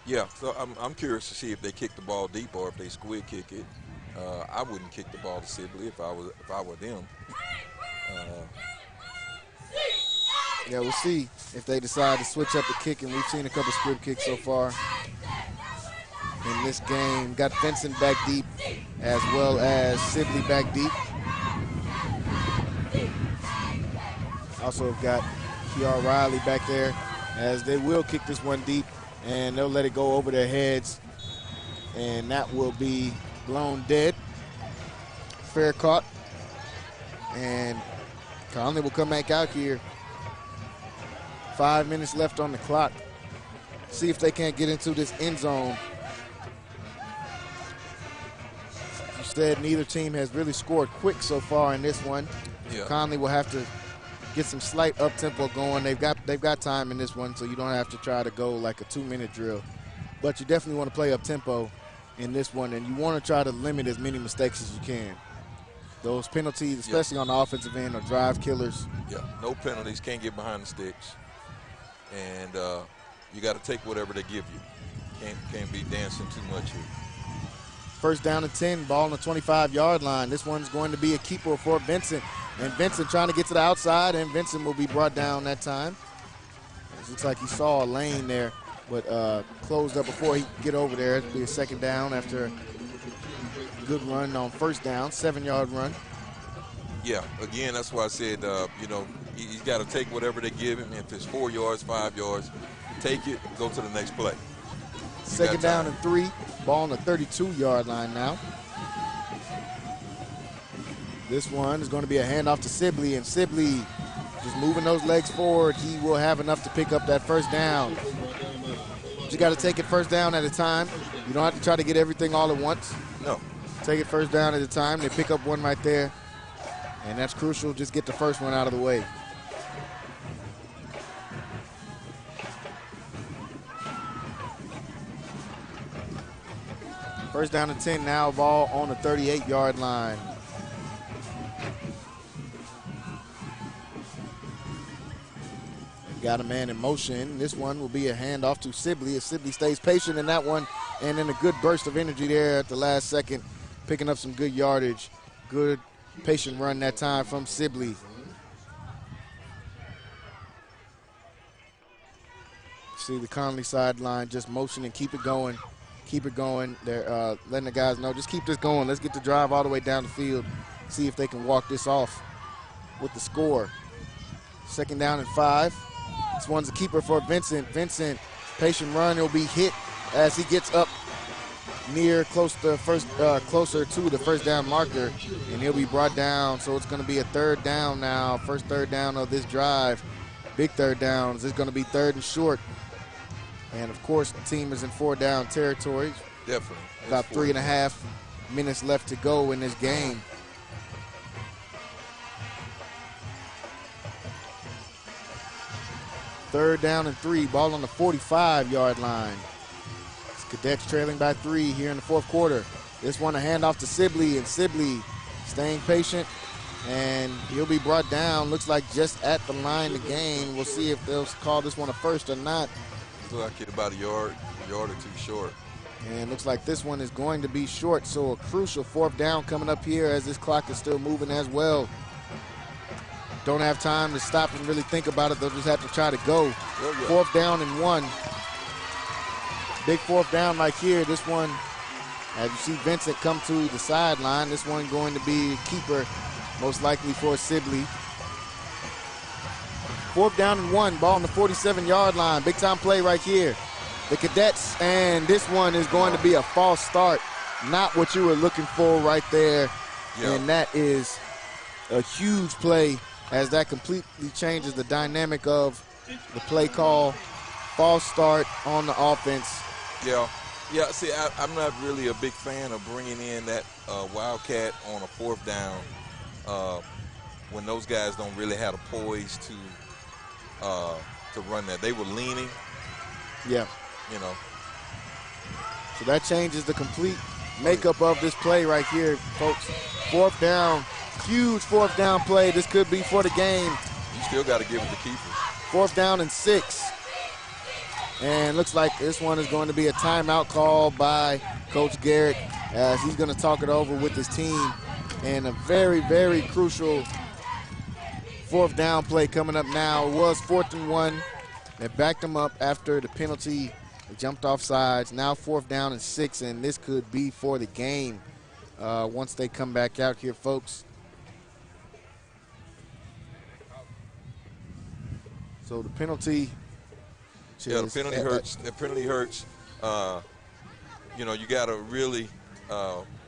Yeah, so I'm curious to see if they kick the ball deep or if they squid kick it. I wouldn't kick the ball to Sibley if I were them. Yeah, we'll see if they decide to switch up the kicking. We've seen a couple squib kicks so far in this game. Got Vincent back deep as well as Sibley back deep. Also got Kiara Riley back there, as they will kick this one deep and they'll let it go over their heads, and that will be blown dead. Fair caught, and Conley will come back out here. 5 minutes left on the clock. See if they can't get into this end zone. You said neither team has really scored quick so far in this one. Yeah. Conley will have to get some slight up-tempo going. They've got time in this one, so you don't have to try to go like a 2-minute drill. But you definitely want to play up-tempo in this one, and you want to try to limit as many mistakes as you can. Those penalties, especially on the offensive end, are drive killers. Yeah, no penalties, can't get behind the sticks. And you got to take whatever they give you. Can't be dancing too much here. First down and 10, ball on the 25-yard line. This one's going to be a keeper for Vincent. And Vincent trying to get to the outside, and Vincent will be brought down that time. It looks like he saw a lane there, but closed up before he could get over there. It'll be a second down after a good run on first down, 7-yard run. Yeah, again, that's why I said, he's got to take whatever they give him. If it's 4 yards, 5 yards, take it, go to the next play. Second down and 3, ball on the 32-yard line now. This one is going to be a handoff to Sibley, and Sibley just moving those legs forward. He will have enough to pick up that first down. You got to take it first down at a time. You don't have to try to get everything all at once. No. Take it first down at a time. They pick up one right there, and that's crucial. Just get the first one out of the way. First down and 10 now, ball on the 38-yard line. Got a man in motion. This one will be a handoff to Sibley as Sibley stays patient in that one, and then a good burst of energy there at the last second, picking up some good yardage. Good patient run that time from Sibley. See the Conley sideline just motion and keep it going. Keep it going. They're letting the guys know, just keep this going. Let's get the drive all the way down the field. See if they can walk this off with the score. Second down and 5. This one's a keeper for Vincent. Vincent, patient run. He'll be hit as he gets up closer to the first down marker, and he'll be brought down. So it's going to be a third down now. First third down of this drive. Big third downs. It's going to be third and short. And, of course, the team is in 4-down territory. Definitely. About 3.5 minutes left to go in this game. Third down and 3, ball on the 45-yard line. It's Cadets trailing by 3 here in the fourth quarter. This one a handoff to Sibley, and Sibley staying patient, and he'll be brought down. Looks like just at the line to gain. We'll see if they'll call this one a first or not. Looks like it's about a yard or two short. And looks like this one is going to be short, so a crucial fourth down coming up here as this clock is still moving as well. Don't have time to stop and really think about it. They'll just have to try to go. Fourth down and 1. Big fourth down right here. This one, as you see Vincent come to the sideline, this one going to be a keeper, most likely for Sibley. Fourth down and 1, ball on the 47-yard line. Big time play right here. The Cadets, and this one is going to be a false start. Not what you were looking for right there. Yep. And that is a huge play, as that completely changes the dynamic of the play call. False start on the offense. Yeah, see, I'm not really a big fan of bringing in that Wildcat on a fourth down when those guys don't really have the poise to run that. They were leaning. Yeah. You know. So that changes the complete makeup of this play right here, folks. Fourth down. Huge fourth down play. This could be for the game. You still got to give it to keepers. Fourth down and 6. And looks like this one is going to be a timeout call by Coach Garrett. as he's going to talk it over with his team. And a very, very crucial fourth down play coming up now. It was 4th and 1. They backed him up after the penalty. They jumped off sides. Now 4th down and 6, and this could be for the game once they come back out here, folks. So the penalty. Yeah, the penalty hurts. The penalty hurts. You know, you got to really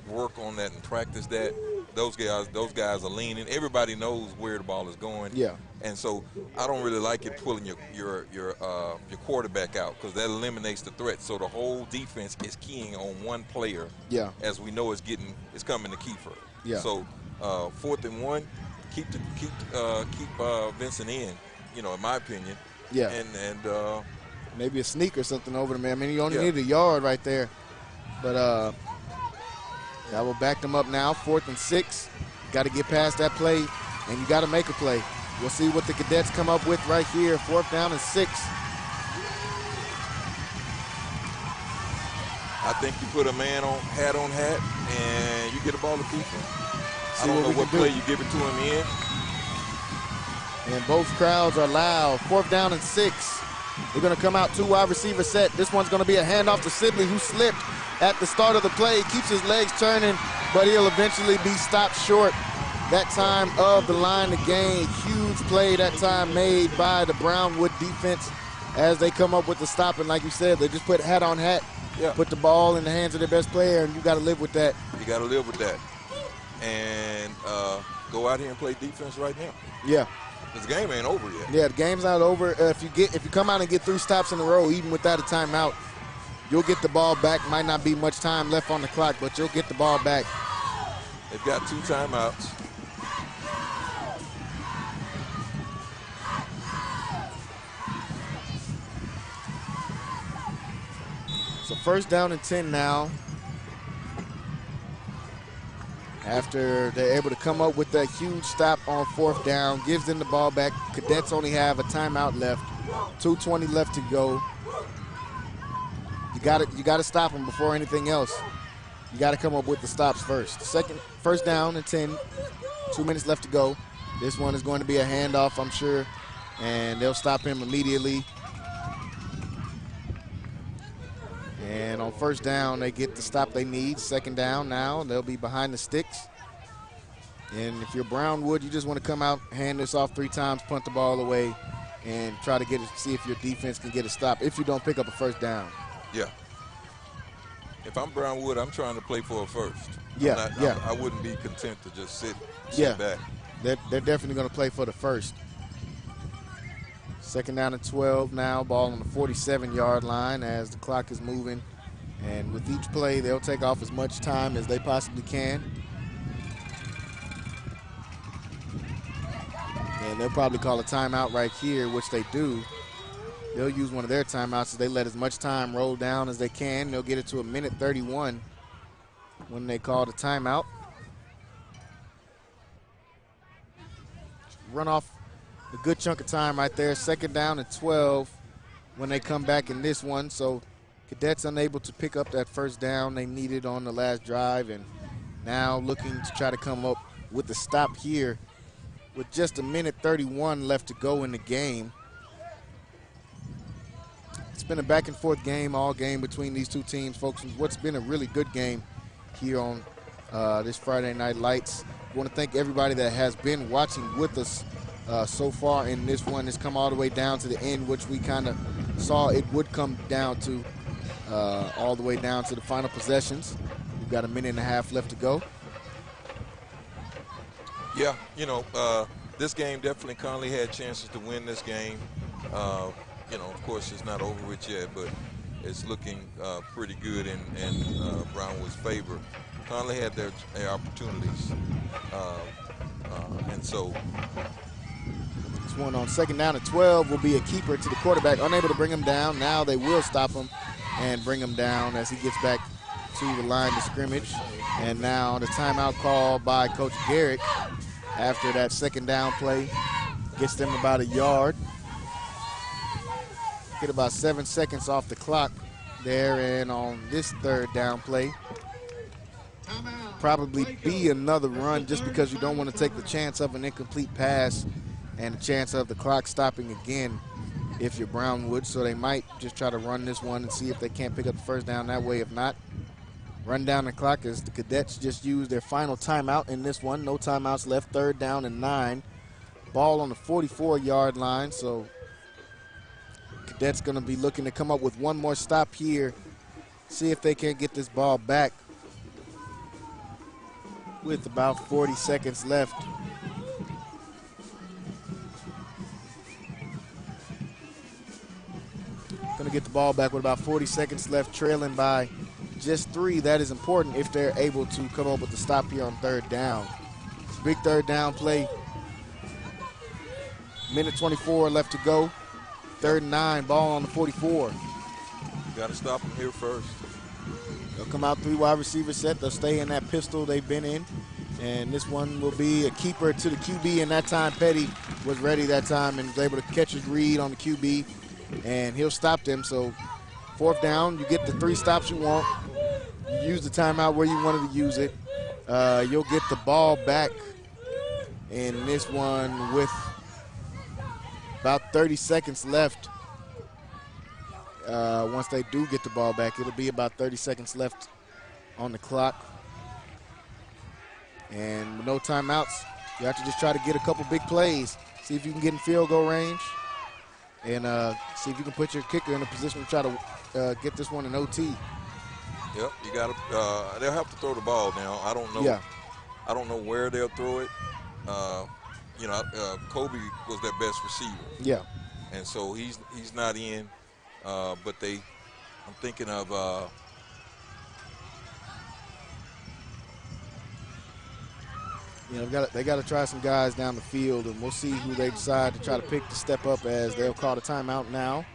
work on that and practice that. Those guys are leaning. Everybody knows where the ball is going. Yeah. And so I don't really like it pulling your quarterback out, because that eliminates the threat. So the whole defense is keying on one player. Yeah. As we know, it's coming to Kiefer. Yeah. So 4th and 1, keep Vincent in. You know, in my opinion. Yeah. And maybe a sneak or something over the man. I mean, you only need a yard right there. But that will back them up now. 4th and 6. Got to get past that play, and you got to make a play. We'll see what the Cadets come up with right here. 4th down and 6. I think you put a man on hat, and you get a ball to Kiefer. I don't know what play you give it to him in. And both crowds are loud. 4th down and 6. They're going to come out 2 wide receiver set. This one's going to be a handoff to Sibley, who slipped at the start of the play. Keeps his legs turning, but he'll eventually be stopped short that time of the line to gain. Huge play that time made by the Brownwood defense as they come up with the stop. And like you said, they just put hat on hat, put the ball in the hands of their best player, and you got to live with that. You got to live with that. And go out here and play defense right now. Yeah. This game ain't over yet. Yeah, the game's not over. If you come out and get 3 stops in a row, even without a timeout, you'll get the ball back. Might not be much time left on the clock, but you'll get the ball back. They've got 2 timeouts. So 1st down and 10 now. After they're able to come up with that huge stop on 4th down, gives them the ball back. Cadets only have a timeout left. 2:20 left to go. You got to stop them before anything else. You got to come up with the stops first. 1st down and 10. 2 minutes left to go. This one is going to be a handoff, I'm sure, and they'll stop him immediately. And on 1st down, they get the stop they need. 2nd down now, they'll be behind the sticks. And if you're Brownwood, you just want to come out, hand this off 3 times, punt the ball away, and try to see if your defense can get a stop if you don't pick up a 1st down. Yeah. If I'm Brownwood, I'm trying to play for a first. Yeah, I wouldn't be content to just sit back. They're definitely going to play for the first. 2nd down and 12 now, ball on the 47-yard line as the clock is moving. And with each play, they'll take off as much time as they possibly can. And they'll probably call a timeout right here, which they do. They'll use one of their timeouts as they let as much time roll down as they can. They'll get it to 1:31 when they call the timeout. Run off a good chunk of time right there. 2nd down and 12 when they come back in this one. So Cadets unable to pick up that 1st down they needed on the last drive, and now looking to try to come up with the stop here with just 1:31 left to go in the game. It's been a back and forth game all game between these 2 teams, folks. What's been a really good game here on this Friday Night Lights. I want to thank everybody that has been watching with us so far in this one. It's come all the way down to the end, which we kind of saw it would come down to, all the way down to the final possessions. We've got 1.5 minutes left to go. Yeah, you know, this game definitely Conally had chances to win this game. You know, of course, it's not over with yet, but it's looking pretty good in Brownwood's favor. Conally had their opportunities, and so this one on 2nd down and 12 will be a keeper to the quarterback, unable to bring him down. Now they will stop him and bring him down as he gets back to the line of scrimmage. And now the timeout call by Coach Garrett after that 2nd down play gets them about a yard. Get about 7 seconds off the clock there, and on this 3rd down play, probably be another run just because you don't want to take the chance of an incomplete pass and the chance of the clock stopping again if you're Brownwood. So they might just try to run this one and see if they can't pick up the first down that way. If not, run down the clock as the Cadets just used their final timeout in this one. No timeouts left, 3rd down and 9. Ball on the 44-yard line, so Cadets going to be looking to come up with one more stop here, see if they can't get this ball back with about 40 seconds left. Going to get the ball back with about 40 seconds left, trailing by just 3. That is important if they're able to come up with the stop here on 3rd down. Big 3rd down play. Minute 24 left to go. 3rd and 9, ball on the 44. You got to stop them here first. They'll come out 3 wide receiver set. They'll stay in that pistol they've been in. And this one will be a keeper to the QB. And that time Petty was ready that time and was able to catch his read on the QB. And he'll stop them. So 4th down, you get the 3 stops you want. You use the timeout where you wanted to use it. You'll get the ball back in this one with about 30 seconds left. Once they do get the ball back, it'll be about 30 seconds left on the clock. And with no timeouts, you have to just try to get a couple big plays. See if you can get in field goal range. And see if you can put your kicker in a position to try to get this one in OT. Yep, you got to. They'll have to throw the ball now. I don't know. Yeah. I don't know where they'll throw it. Kobe was their best receiver. Yeah. And so he's not in. But I'm thinking of. They got to try some guys down the field, and we'll see who they decide to try to pick to step up as they'll call the timeout now.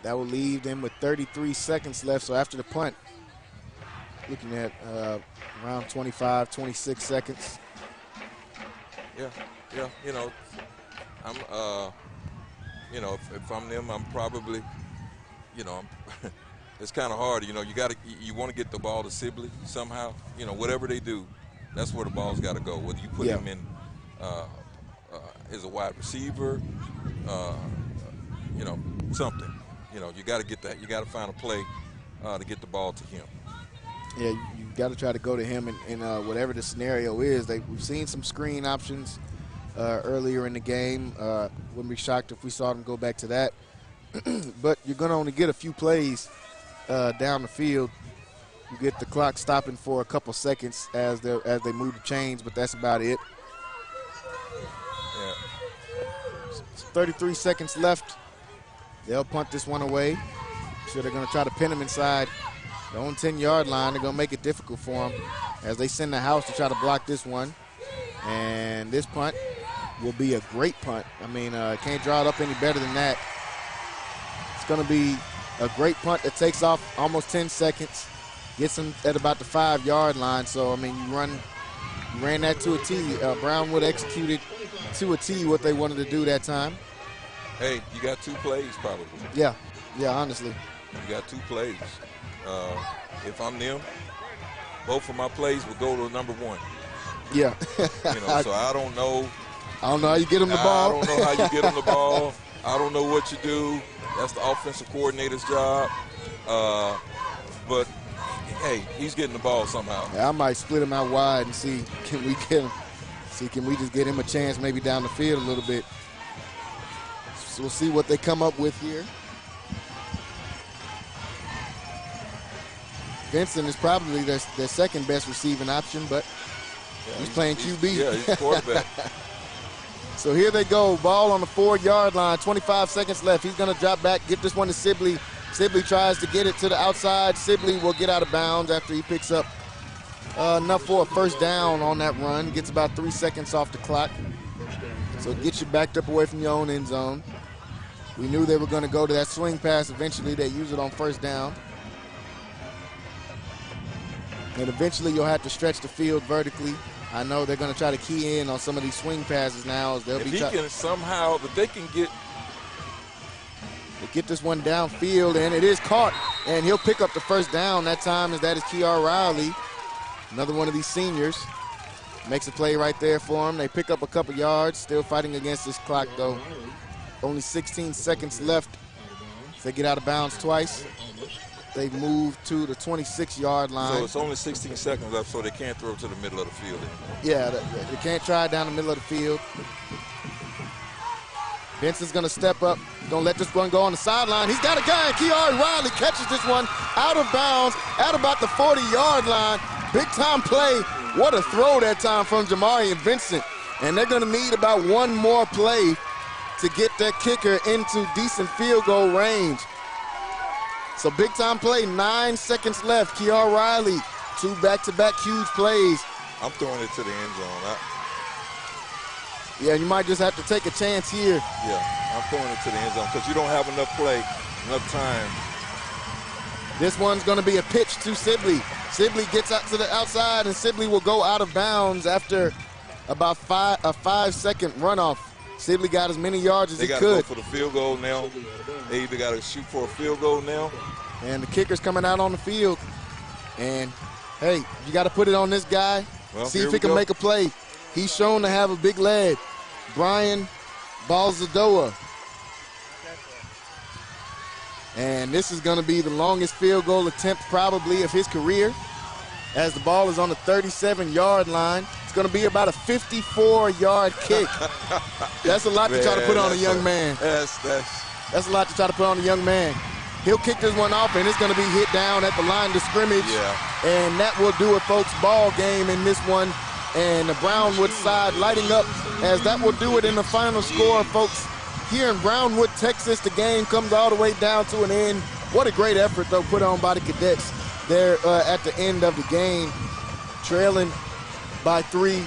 That will leave them with 33 seconds left. So after the punt, looking at around 25, 26 seconds. Yeah. I'm. If I'm them, I'm probably. It's kind of hard. You want to get the ball to Sibley somehow. Whatever they do, that's where the ball's got to go. Whether you put him in as a wide receiver, something. You got to get that. You got to find a play to get the ball to him. Yeah, you got to try to go to him in whatever the scenario is. We've seen some screen options earlier in the game. Wouldn't be shocked if we saw them go back to that. But you're going to only get a few plays down the field. You get the clock stopping for a couple seconds as they move the chains, but that's about it. Yeah. 33 seconds left. They'll punt this one away. So they're going to try to pin him inside their own 10-yard line. They're going to make it difficult for him as they send the house to try to block this one. And this punt will be a great punt. Can't draw it up any better than that. It's going to be a great punt that takes off almost 10 seconds, gets them at about the 5-yard line. So, you ran that to a T. Brownwood executed to a T what they wanted to do that time. Hey, you got 2 plays probably. Yeah, honestly. You got 2 plays. If I'm them, both of my plays will go to number 1. Yeah. So I don't know. I don't know how you get him the ball. I don't know how you get him the ball. I don't know what you do. That's the offensive coordinator's job. But, hey, he's getting the ball somehow. Yeah, I might split him out wide and see, can we just get him a chance maybe down the field a little bit. So we'll see what they come up with here. Vincent is probably their second best receiving option, but he's playing QB. He's quarterback. So here they go. Ball on the 4-yard line. 25 seconds left. He's going to drop back, get this one to Sibley. Sibley tries to get it to the outside. Sibley will get out of bounds after he picks up enough for a first down on that run. Gets about 3 seconds off the clock. So it gets you backed up away from your own end zone. We knew they were going to go to that swing pass. Eventually, they use it on first down. And eventually, you'll have to stretch the field vertically. I know they're going to try to key in on some of these swing passes now. As if he can somehow, but they can get this one downfield, and it is caught And he'll pick up the first down that time, as that is Kiar Riley, another one of these seniors. Makes a play right there for him. They pick up a couple yards, still fighting against this clock, though. Only 16 seconds left. If they get out of bounds twice, they move to the 26-yard line. So it's only 16 seconds left, so they can't throw to the middle of the field anymore. Yeah, they can't try it down the middle of the field. Benson's going to step up, going to let this one go on the sideline. He's got a guy, and Kiari Riley catches this one out of bounds at about the 40-yard line. Big-time play. What a throw that time from Jamarian Vincent. And they're going to need about one more play to get that kicker into decent field goal range. So big-time play, 9 seconds left. Kiar Riley, 2 back-to-back huge plays. I'm throwing it to the end zone. Yeah, you might just have to take a chance here. Yeah, I'm throwing it to the end zone because you don't have enough play, enough time. This one's going to be a pitch to Sibley. Sibley gets out to the outside, and Sibley will go out of bounds after about a 5-second runoff. Sibley got as many yards as he could. They got to go for the field goal now. They either got to shoot for a field goal now. And the kicker's coming out on the field. And, hey, you got to put it on this guy. Well, see if he can make a play. He's shown to have a big leg. Brian Balzadoa. And this is going to be the longest field goal attempt probably of his career, as the ball is on the 37-yard line. It's going to be about a 54-yard kick. That's a lot to try to put on a young man. That's a lot to try to put on a young man. He'll kick this one off, and it's going to be hit down at the line of scrimmage. Yeah. And that will do it, folks. Ball game in this one. And the Brownwood side lighting up, as that will do it in the final score, folks. Here in Brownwood, Texas, the game comes all the way down to an end. What a great effort, though, put on by the Cadets there at the end of the game. Trailing by 3.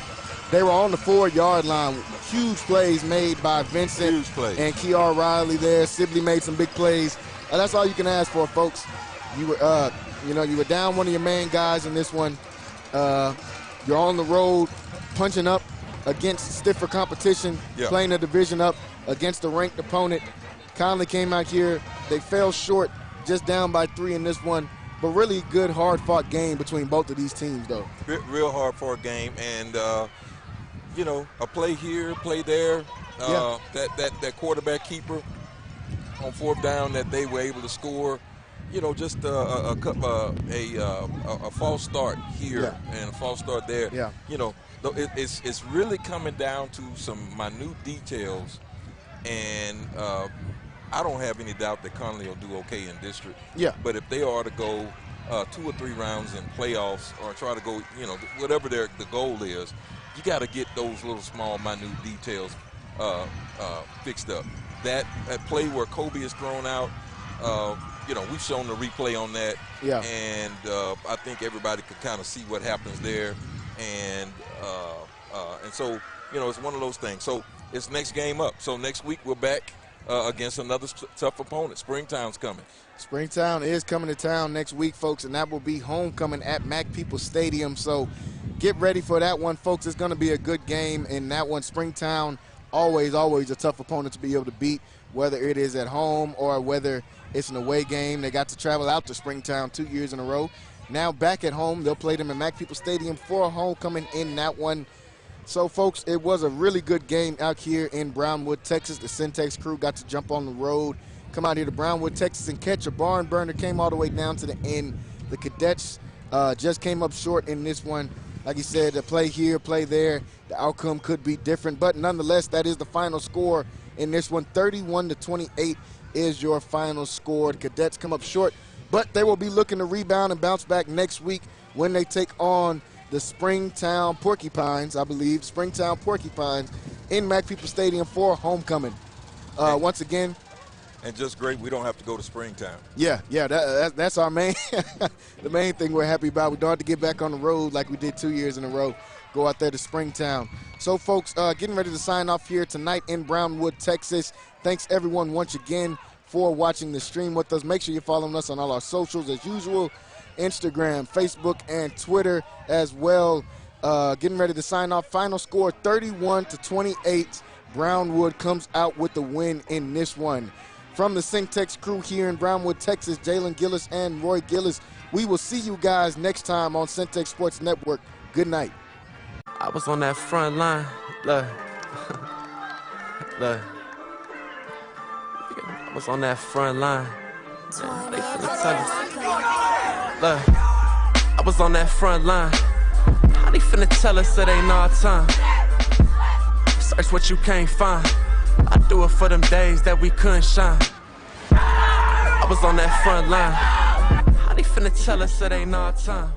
They were on the 4-yard line. Huge plays made by Vincent and Kiar Riley there. Sibley made some big plays. That's all you can ask for, folks. You were, you were down one of your main guys in this one. You're on the road, punching up against stiffer competition, playing the division up against a ranked opponent. Conally came out here. They fell short, just down by 3 in this one. But really good, hard-fought game between both of these teams, though. Real hard-fought game, and a play here, play there. That quarterback keeper on 4th down that they were able to score. Just a false start here and a false start there. Yeah. It's really coming down to some minute details, and I don't have any doubt that Conally will do okay in district. Yeah. But if they are to go 2 or 3 rounds in playoffs, or try to go, whatever the goal is, you got to get those little small minute details fixed up. That play where Kobe is thrown out. We've shown the replay on that, and I think everybody could kind of see what happens there, and so it's one of those things. So it's next game up. So next week we're back against another tough opponent. Springtown's coming. Springtown is coming to town next week, folks, and that will be homecoming at Mac Peoples Stadium. So get ready for that one, folks. It's going to be a good game in that one. Springtown, always a tough opponent to be able to beat, whether it is at home or whether it's an away game. They got to travel out to Springtown 2 years in a row. Now back at home, they'll play them at Mac Peoples Stadium for a homecoming in that one. So, folks, it was a really good game out here in Brownwood, Texas. The Centex crew got to jump on the road, come out here to Brownwood, Texas, and catch a barn burner. Came all the way down to the end. The Cadets just came up short in this one. Like you said, the play here, play there, the outcome could be different. But nonetheless, that is the final score in this one. 31-28 is your final score. The Cadets come up short, but they will be looking to rebound and bounce back next week when they take on the Springtown Porcupines, I believe. Springtown Porcupines in Mac Peoples Stadium for homecoming. Once again. And just great, we don't have to go to Springtown. Yeah, that's our main, the main thing we're happy about. We don't have to get back on the road like we did 2 years in a row. Go out there to Springtown. So, folks, getting ready to sign off here tonight in Brownwood, Texas. Thanks, everyone, once again for watching the stream with us. Make sure you're following us on all our socials as usual. Instagram, Facebook, and Twitter as well. Getting ready to sign off. Final score 31-28. Brownwood comes out with the win in this one. from the Centex crew here in Brownwood, Texas, Jalen Gillis and Roy Gillis. We will see you guys next time on Centex Sports Network. Good night. I was on that front line. Look. Look. I was on that front line. They finna tell us. Look. I was on that front line. How they finna tell us it ain't our time? Search what you can't find. I do it for them days that we couldn't shine. I was on that front line. How they finna tell us it ain't our time?